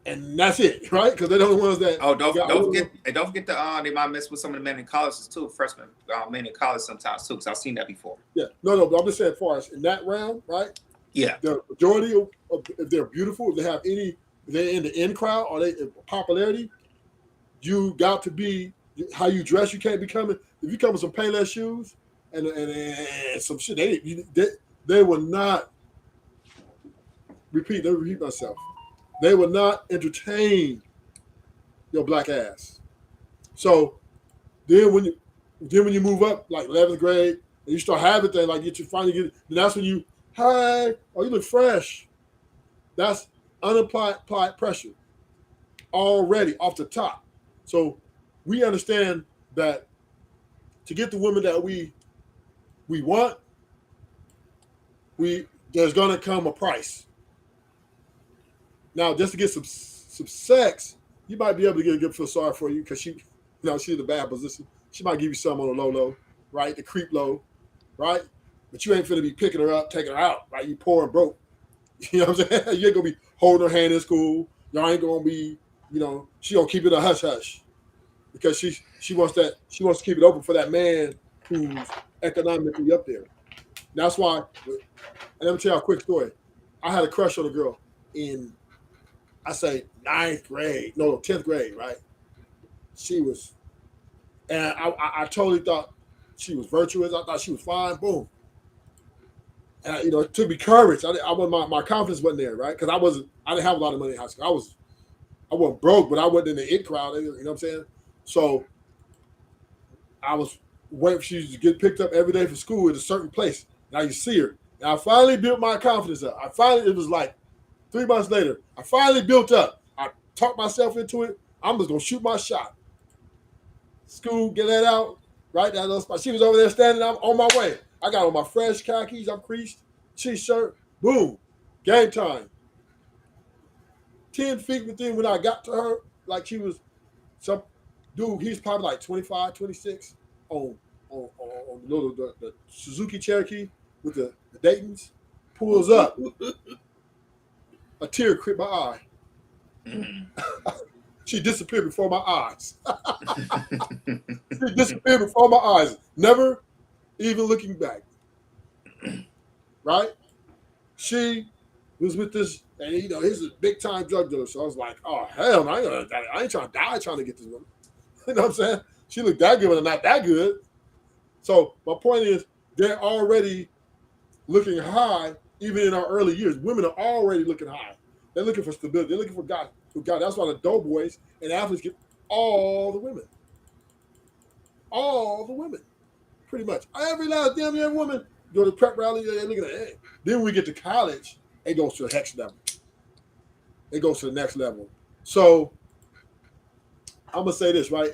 and that's it, right? Because they're the only ones that. Oh, don't forget they might mess with some of the men in colleges too. Freshmen, men in college sometimes too, because I've seen that before. Yeah, no, but I'm just saying, as far as in that round, right? Yeah, the majority of if they're beautiful, if they have if they're in the in crowd or they popularity, you got to be how you dress. You can't be coming if you come with some Payless shoes and some shit. They will not repeat. Let me repeat myself. They will not entertain your black ass. So then when you move up like 11th grade and you start having things like you finally get, then that's when you, hi, oh, you look fresh. That's unapplied pressure already off the top. So we understand that to get the women that we want, there's gonna come a price. Now, just to get some sex, you might be able to get a good feel sorry for you because she's in a bad position. She might give you some on the low, right? The creep low, right? But you ain't finna be picking her up, taking her out, right? You poor and broke. You know what I'm saying? You ain't gonna be holding her hand in school. Y'all ain't gonna be, she gonna keep it a hush hush because she wants to keep it open for that man who's economically up there. That's why. And let me tell you a quick story. I had a crush on a girl in, I say 10th grade, right? She was, and I totally thought she was virtuous. I thought she was fine. Boom. And it took me courage. My confidence wasn't there, right? Because I didn't have a lot of money in high school. I wasn't broke, but I wasn't in the it crowd. You know what I'm saying? So I was waiting for she to get picked up every day for school at a certain place. Now you see her. And I finally built my confidence up. It was like 3 months later, I finally built up. I talked myself into it. I'm just gonna shoot my shot. School, get that out, right? That little spot. She was over there standing. I'm on my way. I got on my fresh khakis. I'm creased, t-shirt. Boom, game time. 10 feet within when I got to her, like she was some dude. He's probably like 25, 26 on the Suzuki Cherokee with the Daytons. Pulls up. A tear crept my eye. She disappeared before my eyes. She disappeared before my eyes. Never even looking back. Right? She was with this, and he's a big time drug dealer. So I was like, oh hell no, I ain't trying to die trying to get this woman. You know what I'm saying? She looked that good, but not that good. So my point is, they're already looking high, even in our early years. Women are already looking high. They're looking for stability. They're looking for God. That's why the doughboys and athletes get all the women. All the women. Pretty much. Every last damn young woman go to prep rally, they're looking at it. Then when we get to college, it goes to the next level. It goes to the next level. So I'm gonna say this, right?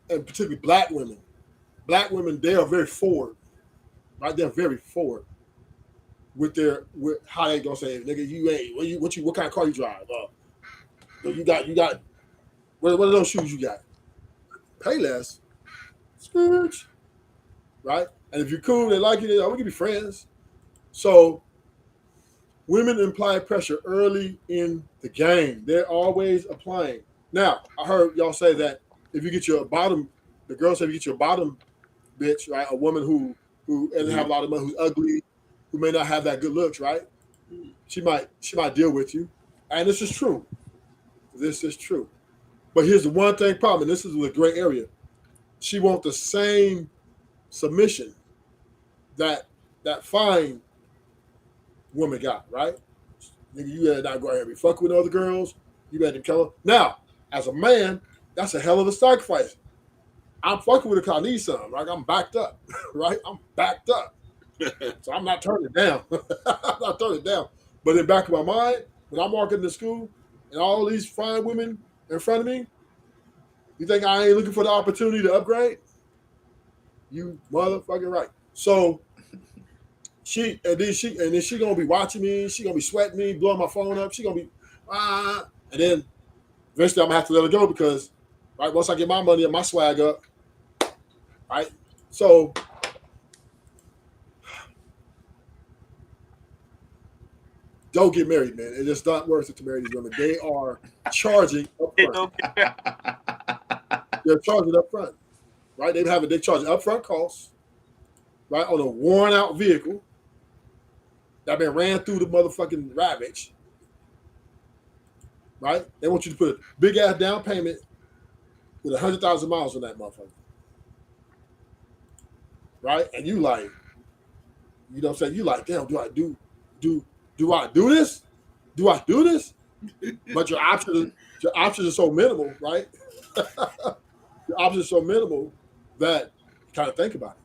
And particularly black women. Black women, they are very forward. Right? They're very forward. With how they gonna say, nigga, what kind of car you drive? You got what are those shoes you got? Pay less. Scourge. Right? And if you're cool, they like you, we can be friends. So women apply pressure early in the game. They're always applying. Now, I heard y'all say that if you get your bottom, the girls say if you get your bottom bitch, right? A woman who who and have a lot of money, who's ugly, who may not have that good looks, right? She might deal with you, and this is true. This is true. But here's the one thing problem, and this is a gray area. She wants the same submission that fine woman got, right? Nigga, you better not go ahead and be fucking with other girls. You better kill her. Now, as a man, that's a hell of a sacrifice. I'm fucking with her because I need something, right? I'm backed up, right? I'm backed up. So I'm not turning it down. I'm not turning it down. But in the back of my mind, when I'm walking to school and all these fine women in front of me, you think I ain't looking for the opportunity to upgrade? You motherfucking right. So then she gonna be watching me. She gonna be sweating me, blowing my phone up. She gonna be and then eventually I'm gonna have to let her go because right once I get my money and my swag up, right? So don't get married, man. It's just not worth it to marry these women. They are charging up front. They're charging up front, right? They charge upfront costs, right, on a worn out vehicle that been ran through the motherfucking ravage, right? They want you to put a big ass down payment with 100,000 miles on that motherfucker, right? And you like, you know what I'm saying? You like, damn, do I do this? Do I do this? But your options are so minimal, right? Your options are so minimal that you kind of think about it.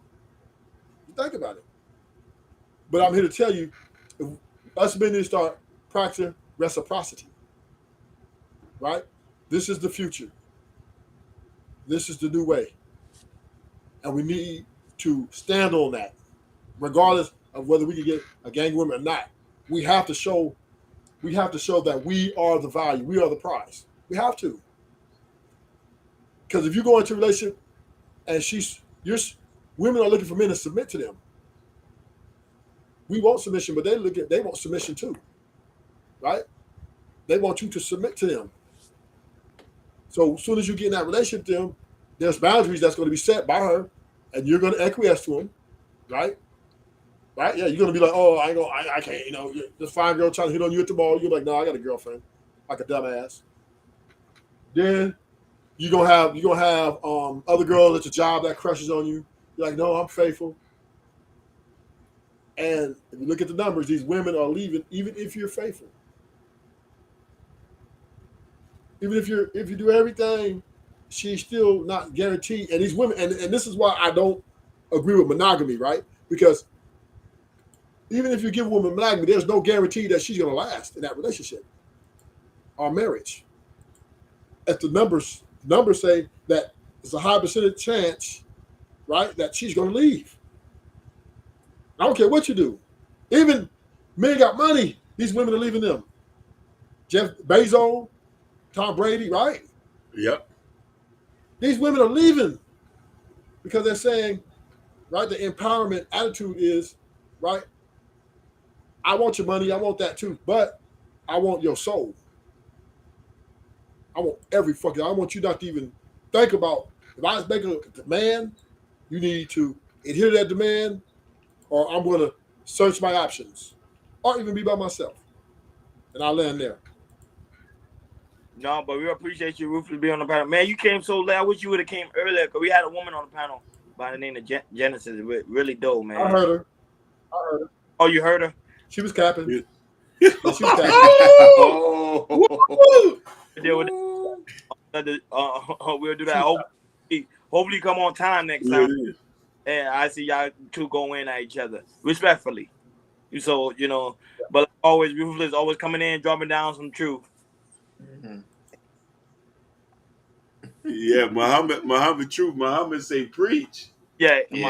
You think about it. But I'm here to tell you, if us men need to start practicing reciprocity, right? This is the future. This is the new way. And we need to stand on that, regardless of whether we can get a gang woman or not. We have to show that we are the value, we are the prize. We have to. Because if you go into a relationship and women are looking for men to submit to them. We want submission, but they want submission too. Right? They want you to submit to them. So as soon as you get in that relationship with them, there's boundaries that's going to be set by her, and you're going to acquiesce to them, right? Right? Yeah, you're going to be like, oh, I can't, you know, this fine girl trying to hit on you at the mall. You're like, no, I got a girlfriend, like a dumbass. Then you're gonna have other girls at your job that crushes on you. You're like, no, I'm faithful. And if you look at the numbers, these women are leaving, even if you're faithful. Even if you do everything, she's still not guaranteed. And these women, and this is why I don't agree with monogamy, right? Because even if you give a woman monogamy, there's no guarantee that she's gonna last in that relationship or marriage. As the numbers say that there's a high percentage chance, right, that she's gonna leave. I don't care what you do. Even men got money, these women are leaving them. Jeff Bezos, Tom Brady, right? Yep. These women are leaving because they're saying, right, the empowerment attitude is, right, I want your money, I want that too, but I want your soul. I want I want you not to even think about, if I was making a demand, you need to adhere to that demand, or I'm going to search my options, or even be by myself. And I'll land there. No, but we appreciate you, Ruthless, being on the panel. Man, you came so late. I wish you would have came earlier, because we had a woman on the panel by the name of Genesis. Really dope, man. I heard her. Oh, you heard her? She was capping. Yeah. She was capping. We'll do that. Hopefully come on time next time. And I see y'all two go in at each other respectfully. So, you know, but always, Ruthless always coming in, dropping down some truth. Mm-hmm. Yeah, Muhammad truth. Muhammad say preach. Yeah. They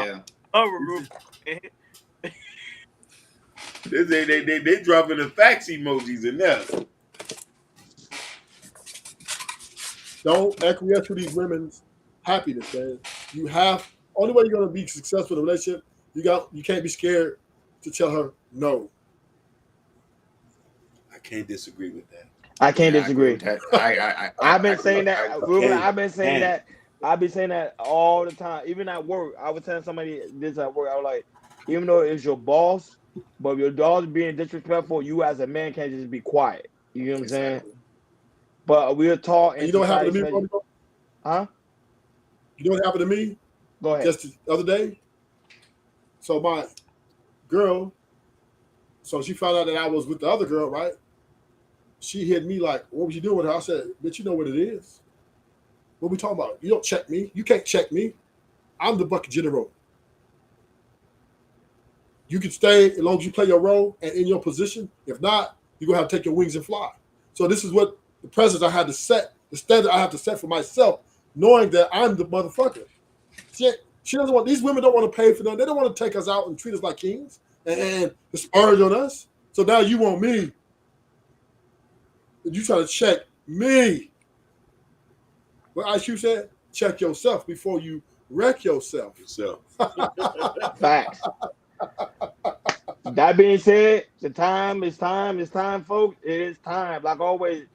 dropping the facts emojis in there. Don't acquiesce to these women's happiness, man. You have only way you're gonna be successful in a relationship. You can't be scared to tell her no. I can't disagree with that. I can't disagree. I've been saying that. I've been saying that all the time. Even at work, I was telling somebody this at work. I was like, even though it's your boss, but if your dog's being disrespectful, you as a man can't just be quiet. You know what I'm saying? But we're taught in You know what happened society, to me, huh? You know what happened to me? Go ahead. Just the other day. So my girl, so she found out that I was with the other girl, right? She hit me like, "What was you doing with her?" I said, "Bitch, you know what it is. What we talking about? You don't check me. You can't check me. I'm the bucket general. You can stay as long as you play your role and in your position. If not, you're gonna have to take your wings and fly." So this is what the precedent I had to set, the standard I have to set for myself, knowing that I'm the motherfucker. She doesn't want, these women don't want to pay for them. They don't want to take us out and treat us like kings and splurge on us. So now you want me. You try to check me. What IQ said, check yourself before you wreck yourself. Facts. That being said, it's time, folks. It is time. Like always,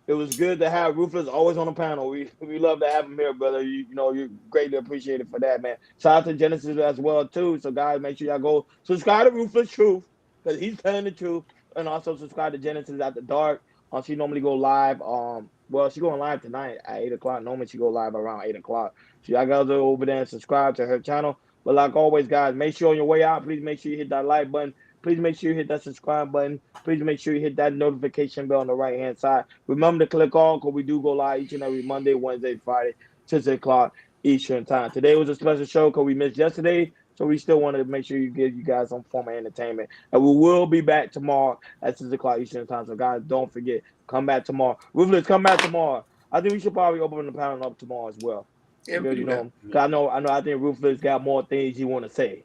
it was good to have Ruthless always on the panel. We love to have him here, brother. You know, you're greatly appreciated for that, man. Shout out to Genesis as well, too. So, guys, make sure y'all go subscribe to Ruthless Truth, because he's telling the truth. And also subscribe to Genesis After Dark. She normally go live. Well, she's going live tonight at 8 o'clock. Normally, she go live around 8 o'clock. So, y'all guys go over there and subscribe to her channel. But like always, guys, make sure on your way out, please make sure you hit that like button. Please make sure you hit that subscribe button. Please make sure you hit that notification bell on the right-hand side. Remember to click on, because we do go live each and every Monday, Wednesday, Friday, 6 o'clock Eastern time. Today was a special show because we missed yesterday, so we still want to make sure you give you guys some form of entertainment. And we will be back tomorrow at 6 o'clock Eastern time. So, guys, don't forget, come back tomorrow. Ruthless, come back tomorrow. I think we should probably open the panel up tomorrow as well. Yeah, because, you know, I think Ruthless got more things he want to say.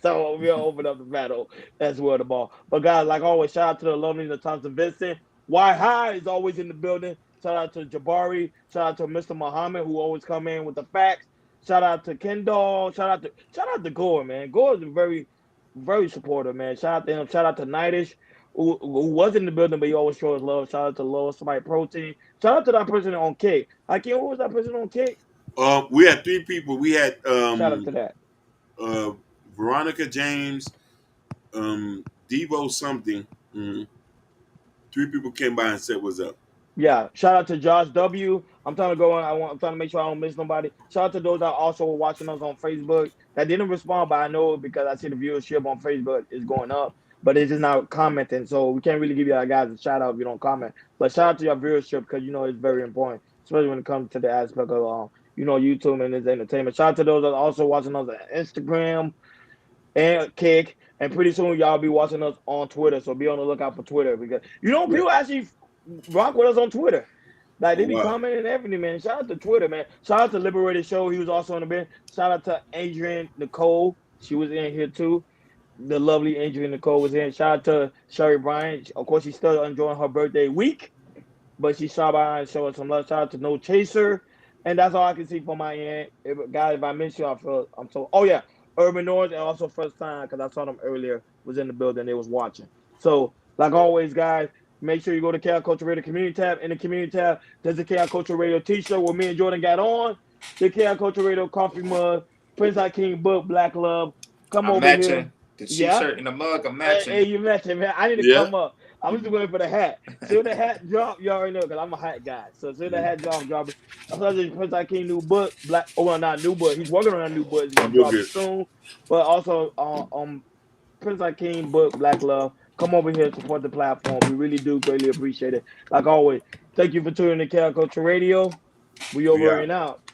So we'll open up the battle as well tomorrow. But guys, like always, shout out to the lovely Thompson Vincent. Why High is always in the building. Shout out to Jabari. Shout out to Mr. Muhammad, who always come in with the facts. Shout out to Kendall. Shout out to Gore, man. Gore is very, very supportive, man. Shout out to him. Shout out to Nightish, who was in the building, but he always shows love. Shout out to Lois Somebody Protein. Shout out to that person on Kick. I can't. Who was that person on Kick? We had 3 people. We had shout out to that. Veronica James, Devo something. 3 people came by and said what's up. Yeah, shout out to Josh W. I'm trying to go on. I'm trying to make sure I don't miss nobody. Shout out to those that also were watching us on Facebook that didn't respond, but I know because I see the viewership on Facebook is going up, but it's just not commenting. So we can't really give you guys a shout out if you don't comment. But shout out to your viewership because you know it's very important, especially when it comes to the aspect of YouTube and its entertainment. Shout out to those that are also watching us on Instagram and Kick, and pretty soon y'all be watching us on Twitter. So be on the lookout for Twitter because people actually rock with us on Twitter. Like they be commenting and everything, man. Shout out to Twitter, man. Shout out to Liberated Show. He was also on the bench. Shout out to Adrian Nicole. She was in here too. The lovely Adrian Nicole was in. Shout out to Sherry Bryant. Of course, she's still enjoying her birthday week, but she stopped by and showed us some love. Shout out to No Chaser. And that's all I can see from my end. Guys, if I miss you, I'm so. Oh, yeah. Urban Noise, and also first time, because I saw them earlier, was in the building. They was watching. So, like always, guys, make sure you go to KI Culture Radio Community tab. In the Community tab, there's the KI Culture Radio t-shirt where me and Jordan got on. The KI Culture Radio coffee mug, Prince Hakeem book, Black Love. Come over here. The t-shirt and the mug are matching. Hey, you matching, man. I need to come up. I'm just waiting for the hat. Soon the hat drop, you already know, because I'm a hat guy. So soon the hat drop, drop it. I'm talking Prince Hakeem new book, not new book. He's working on a new book. He's gonna drop it soon. But also, Prince Hakeem book, Black Love. Come over here and support the platform. We really do greatly appreciate it. Like always, thank you for tuning in to KI Culture Radio. We over and out.